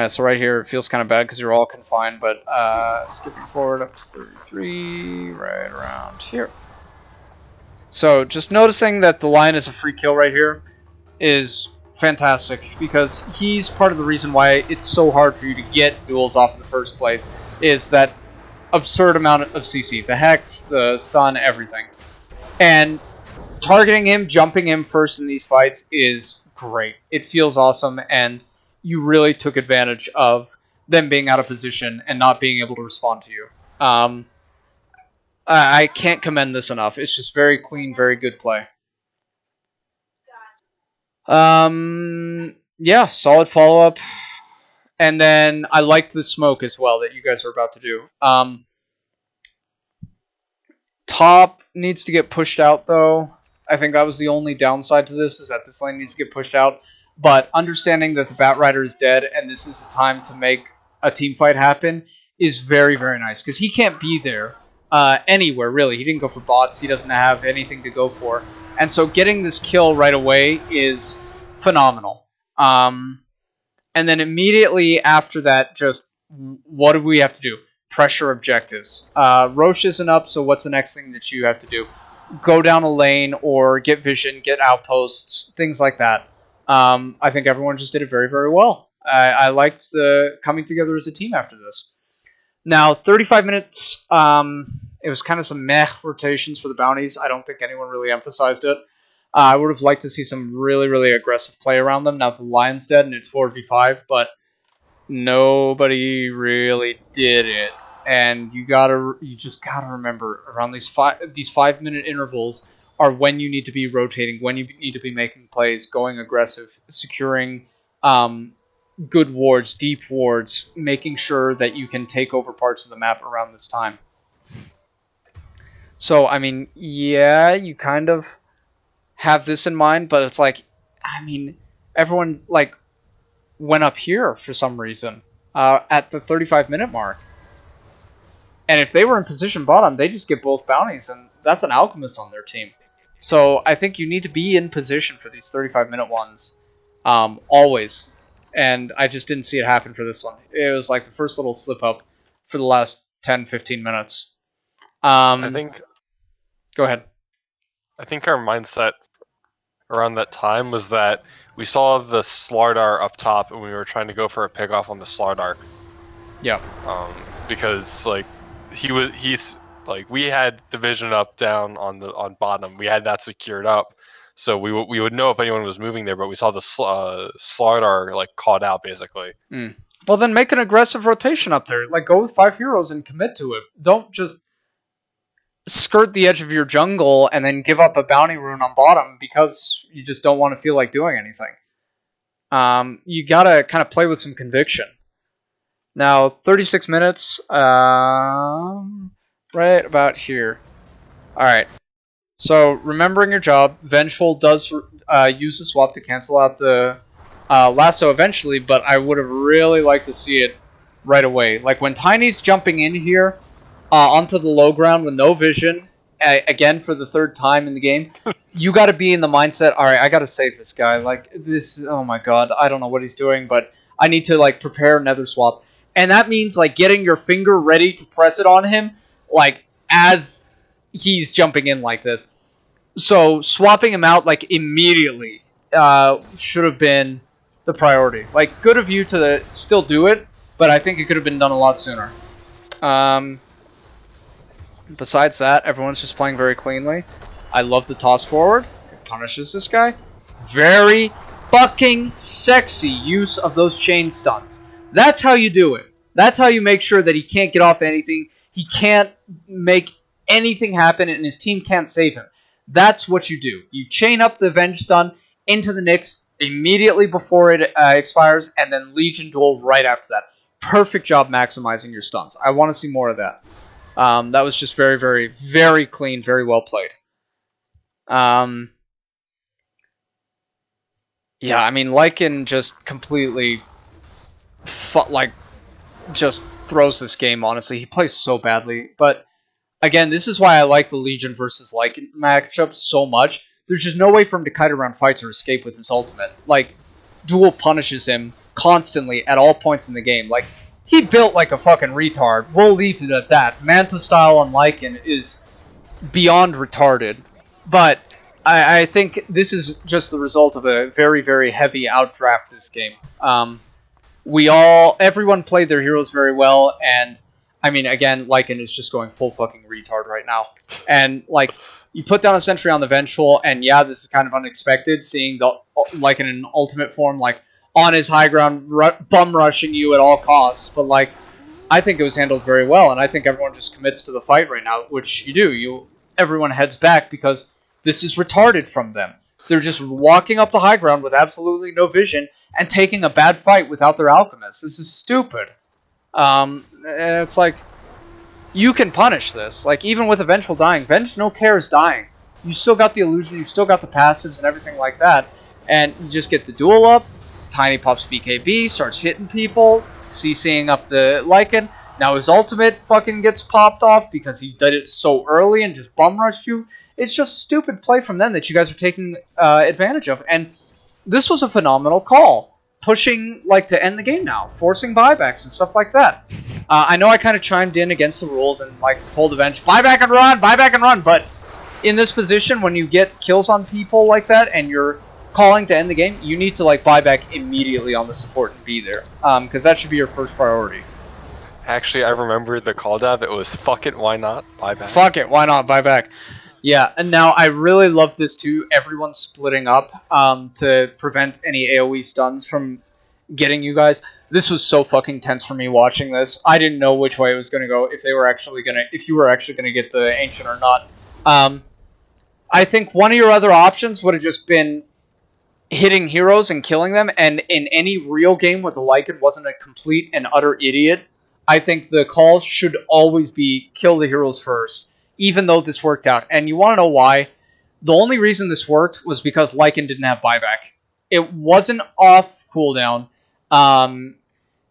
So right here, it feels kind of bad because you're all confined, but skipping forward up to 33, right around here. So just noticing that the Lion is a free kill right here is fantastic, because he's part of the reason why it's so hard for you to get duels off in the first place, is that absurd amount of CC. The Hex, the stun, everything. And targeting him, jumping him first in these fights is great. It feels awesome, and you really took advantage of them being out of position and not being able to respond to you. I can't commend this enough. It's just very clean, very good play. Yeah, solid follow-up. And then I liked the smoke as well that you guys are about to do. Top needs to get pushed out, though. I think that was the only downside to this, is that this lane needs to get pushed out. But understanding that the Bat Rider is dead and this is the time to make a team fight happen is very, very nice. Because he can't be there anywhere, really. He didn't go for bots. He doesn't have anything to go for. And so getting this kill right away is phenomenal. And then immediately after that, just what do we have to do? Pressure objectives. Roche isn't up, so what's the next thing that you have to do? Go down a lane or get vision, get outposts, things like that. I think everyone just did it very, very well. I liked the coming together as a team after this. Now, 35 minutes, it was kind of some meh rotations for the bounties. I don't think anyone really emphasized it. I would have liked to see some really, really aggressive play around them. Now the Lion's dead and it's 4v5, but nobody really did it. And you just gotta remember, around these 5-minute intervals are when you need to be rotating, when you need to be making plays, going aggressive, securing good wards, deep wards, making sure that you can take over parts of the map around this time. So, I mean, yeah, you kind of have this in mind, but it's like, I mean, everyone, like, went up here for some reason at the 35-minute mark. And if they were in position bottom, they just get both bounties, and that's an alchemist on their team. So I think you need to be in position for these 35-minute ones, always. And I just didn't see it happen for this one. It was like the first little slip up for the last 10, 15 minutes. I think. Go ahead. I think our mindset around that time was that we saw the Slardar up top, and we were trying to go for a pickoff on the Slardar. Yeah. Because like he's like we had division up down on bottom. We had that secured up, so we would know if anyone was moving there. But we saw the Slardar like caught out basically. Well, then make an aggressive rotation up there. Like go with 5 heroes and commit to it. Don't just skirt the edge of your jungle and then give up a bounty rune on bottom because you just don't want to feel like doing anything. You gotta kind of play with some conviction. Now, 36 minutes, right about here. Alright, so remembering your job, Vengeful does use the swap to cancel out the lasso eventually, but I would have really liked to see it right away. Like when Tiny's jumping in here onto the low ground with no vision, again for the 3rd time in the game, you got to be in the mindset, alright, I got to save this guy. Like, this, oh my god, I don't know what he's doing, but I need to, like, prepare Nether Swap. And that means, like, getting your finger ready to press it on him, like, as he's jumping in like this. So, swapping him out, like, immediately should have been the priority. Like, good of you to still do it, but I think it could have been done a lot sooner. Besides that, everyone's just playing very cleanly. I love the toss forward. It punishes this guy. Very fucking sexy use of those chain stuns. That's how you do it. That's how you make sure that he can't get off anything. He can't make anything happen and his team can't save him. That's what you do. You chain up the Avenge stun into the Nyx immediately before it expires and then Legion Duel right after that. Perfect job maximizing your stuns. I want to see more of that. That was just very, very, very clean, very well played. Yeah, I mean, Lycan just completely, just throws this game, honestly. He plays so badly. But, again, this is why I like the Legion versus Lycan matchup so much. There's just no way for him to kite around fights or escape with his ultimate. Like, Duel punishes him constantly at all points in the game. Like, he built like a fucking retard. We'll leave it at that. Manta style on Lycan is beyond retarded. But I think this is just the result of a very, very heavy outdraft this game. Everyone played their heroes very well, and I mean, again, Lycan is just going full fucking retard right now. And like, you put down a sentry on the Vengeful, and yeah, this is kind of unexpected, seeing the Lycan in ultimate form, like on his high ground, bum rushing you at all costs. But like, I think it was handled very well, and I think everyone just commits to the fight right now, which you do. Everyone heads back because this is retarded from them. They're just walking up the high ground with absolutely no vision and taking a bad fight without their alchemist. This is stupid. And it's like, you can punish this. Like, even with a Vengeful dying, Venge no care is dying. You still got the illusion, you've still got the passives and everything like that, and you just get the duel up, Tiny pops BKB, starts hitting people, CCing up the Lycan. Now his ultimate fucking gets popped off because he did it so early and just bum rushed you. It's just stupid play from them that you guys are taking advantage of. And this was a phenomenal call. Pushing, like, to end the game now. Forcing buybacks and stuff like that. I know I kind of chimed in against the rules and, like, told Avenge, buy back and run, but in this position, when you get kills on people like that and you're calling to end the game, you need to, like, buy back immediately on the support and be there. Because that should be your first priority. Actually, I remember the call dev. It was, fuck it, why not? Buy back. Fuck it, why not? Buy back. Yeah, and now I really love this too. Everyone splitting up to prevent any AoE stuns from getting you guys. This was so fucking tense for me watching this. I didn't know which way it was gonna go. If you were actually gonna get the Ancient or not. I think one of your other options would have just been hitting heroes and killing them, and in any real game where the Lycan wasn't a complete and utter idiot, I think the calls should always be kill the heroes first, even though this worked out. And you want to know why? The only reason this worked was because Lycan didn't have buyback. It wasn't off cooldown.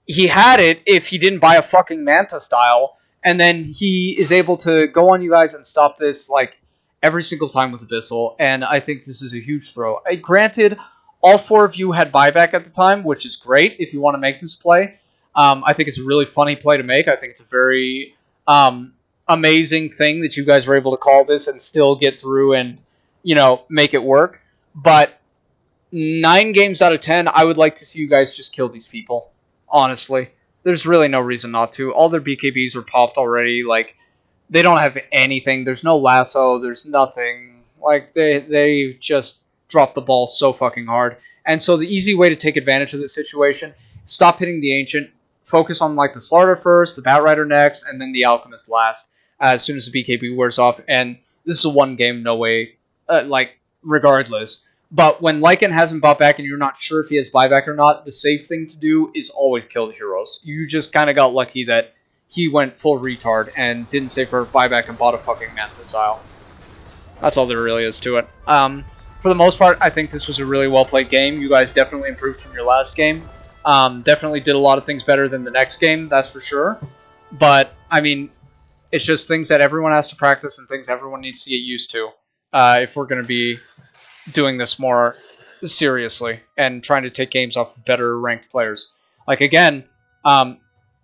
He had it if he didn't buy a fucking Manta style, and then he is able to go on you guys and stop this like every single time with Abyssal, and I think this is a huge throw. Granted, all 4 of you had buyback at the time, which is great if you want to make this play. I think it's a really funny play to make. I think it's a very amazing thing that you guys were able to call this and still get through and, make it work. But 9 games out of 10, I would like to see you guys just kill these people. Honestly, there's really no reason not to. All their BKBs are popped already. Like, they don't have anything. There's no lasso. There's nothing. Like, they just dropped the ball so fucking hard. And so the easy way to take advantage of this situation, stop hitting the Ancient, focus on, like, the Slardar first, the Batrider next, and then the Alchemist last, as soon as the BKB wears off. And this is a one game, no way, regardless. But when Lycan hasn't bought back and you're not sure if he has buyback or not, the safe thing to do is always kill the heroes. You just kind of got lucky that he went full retard and didn't save for buyback and bought a fucking Manta style. That's all there really is to it. For the most part, I think this was a really well-played game. You guys definitely improved from your last game. Definitely did a lot of things better than the next game, that's for sure. But, I mean, it's just things that everyone has to practice and things everyone needs to get used to if we're going to be doing this more seriously and trying to take games off of better ranked players. Like, again,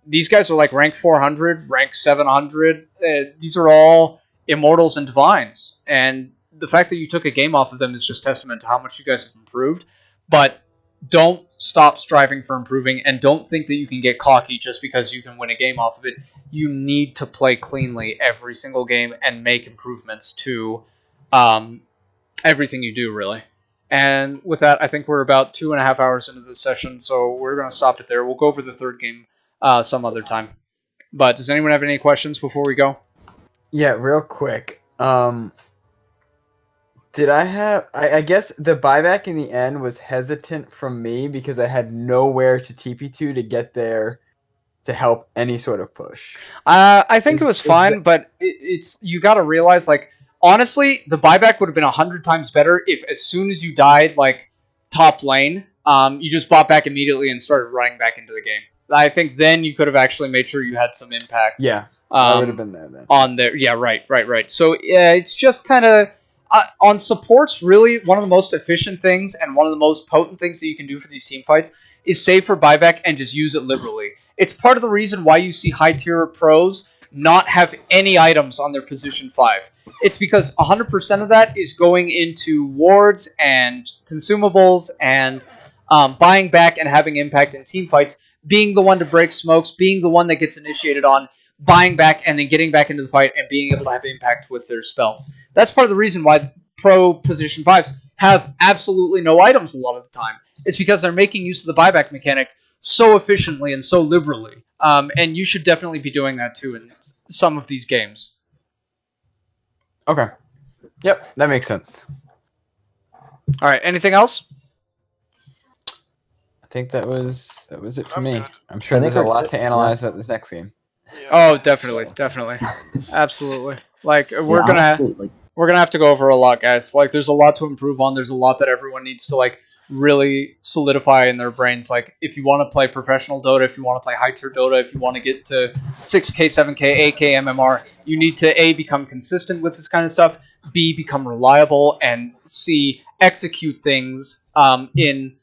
these guys are like rank 400, rank 700. These are all Immortals and Divines. And the fact that you took a game off of them is just testament to how much you guys have improved. But don't stop striving for improving, and don't think that you can get cocky just because you can win a game off of it. You need to play cleanly every single game and make improvements to everything you do, really. And with that, I think we're about 2.5 hours into this session, so we're going to stop it there. We'll go over the third game some other time. But does anyone have any questions before we go? Yeah, real quick. Did I have... I guess the buyback in the end was hesitant from me because I had nowhere to TP to get there to help any sort of push. I think it was fine, but it's you got to realize, like, honestly, the buyback would have been 100 times better if as soon as you died, like, top lane, you just bought back immediately and started running back into the game. I think then you could have actually made sure you had some impact. Yeah, I would have been there then. On there, yeah, right. So yeah, it's just kind of on supports. Really, one of the most efficient things and one of the most potent things that you can do for these team fights is save for buyback and just use it liberally. It's part of the reason why you see high tier pros not have any items on their position 5. It's because 100% of that is going into wards and consumables and buying back and having impact in team fights, being the one to break smokes, being the one that gets initiated on, buying back and then getting back into the fight and being able to have impact with their spells. That's part of the reason why pro position 5s have absolutely no items a lot of the time. It's because they're making use of the buyback mechanic so efficiently and so liberally. And you should definitely be doing that too in some of these games. Okay. Yep, that makes sense. All right, anything else? I think that was it for me. Good. I'm sure there's a lot to analyze about this next game. Yeah, Oh, definitely. Absolutely. Like, we're gonna have to go over a lot, guys. Like, there's a lot to improve on. There's a lot that everyone needs to, like, really solidify in their brains. Like, if you want to play professional Dota, if you want to play high tier Dota, if you want to get to 6K, 7K, 8K MMR, you need to A, become consistent with this kind of stuff, B, become reliable, and C, execute things in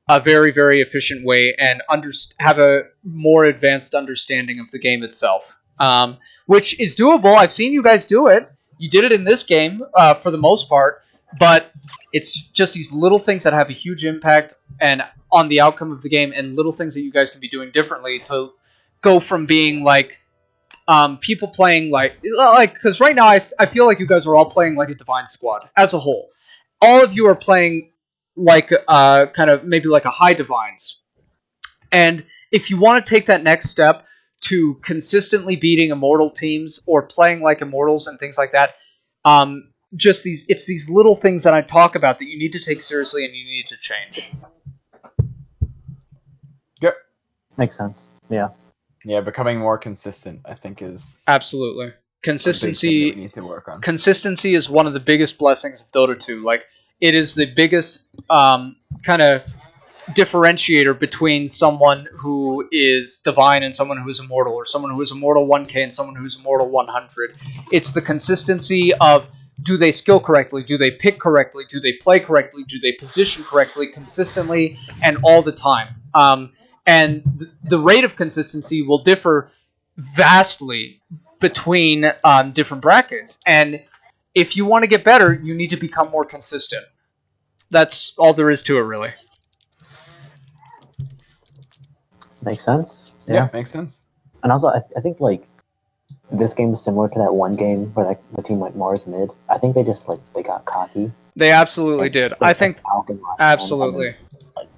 a very, very efficient way and have a more advanced understanding of the game itself, which is doable. I've seen you guys do it. You did it in this game for the most part, but it's just these little things that have a huge impact and on the outcome of the game, and little things that you guys can be doing differently to go from being like people playing like because right now I feel like you guys are all playing like a Divine squad as a whole. All of you are playing like kind of maybe like a high Divines. And if you want to take that next step to consistently beating Immortal teams or playing like Immortals and things like that, just it's these little things that I talk about that you need to take seriously and you need to change. Yep. Makes sense. Yeah. Yeah, becoming more consistent, I think, is absolutely consistency. We need to work on. Consistency is one of the biggest blessings of Dota 2. Like, it is the biggest kind of differentiator between someone who is divine and someone who is immortal, or someone who is immortal 1k and someone who is immortal 100. It's the consistency of, do they skill correctly? Do they pick correctly? Do they play correctly? Do they position correctly, consistently, and all the time? And the rate of consistency will differ vastly between different brackets. And if you want to get better, you need to become more consistent. That's all there is to it, really. Makes sense. Yeah, makes sense. And also, I think like this game is similar to that one game where like the team went Mars mid. I think they just they got cocky. They absolutely did. I think absolutely.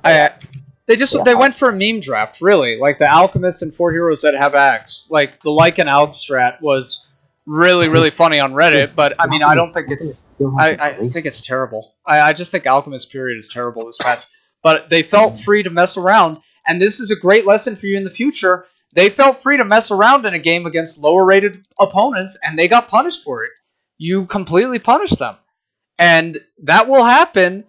They went for a meme draft, really. Like the Alchemist and 4 heroes that have Axe. Like the Lycan Alch strat was really, really funny on Reddit, but I mean, I don't think it's... I think it's terrible. I just think Alchemist period is terrible this patch. But they felt free to mess around, and this is a great lesson for you in the future. They felt free to mess around in a game against lower-rated opponents, and they got punished for it. You completely punished them. And that will happen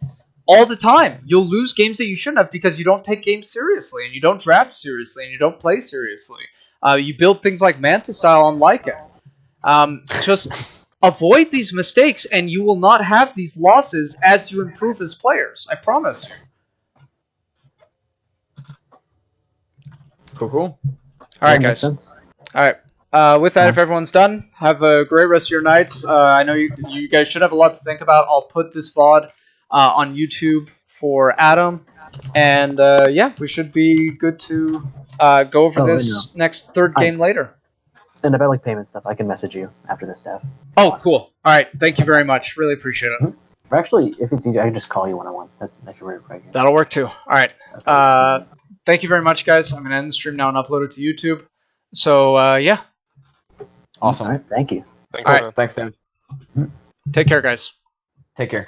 all the time. You'll lose games that you shouldn't have because you don't take games seriously, and you don't draft seriously, and you don't play seriously. You build things like Manta style on Lycan. Just avoid these mistakes, and you will not have these losses as you improve as players. I promise. Cool. All right, guys. All right. With that, if everyone's done, have a great rest of your nights. I know you guys should have a lot to think about. I'll put this VOD on YouTube for Adam. And yeah, we should be good to go over this next third game later. And about payment stuff, I can message you after this, Dev. Oh, cool. All right. Thank you very much. Really appreciate it. Or actually, if it's easier, I can just call you one-on-one. That's your right. That'll work too. All right. Thank you very much, guys. I'm going to end the stream now and upload it to YouTube. So, yeah. Awesome. All right, thank you. Thanks, Thanks, Dan. Take care, guys. Take care.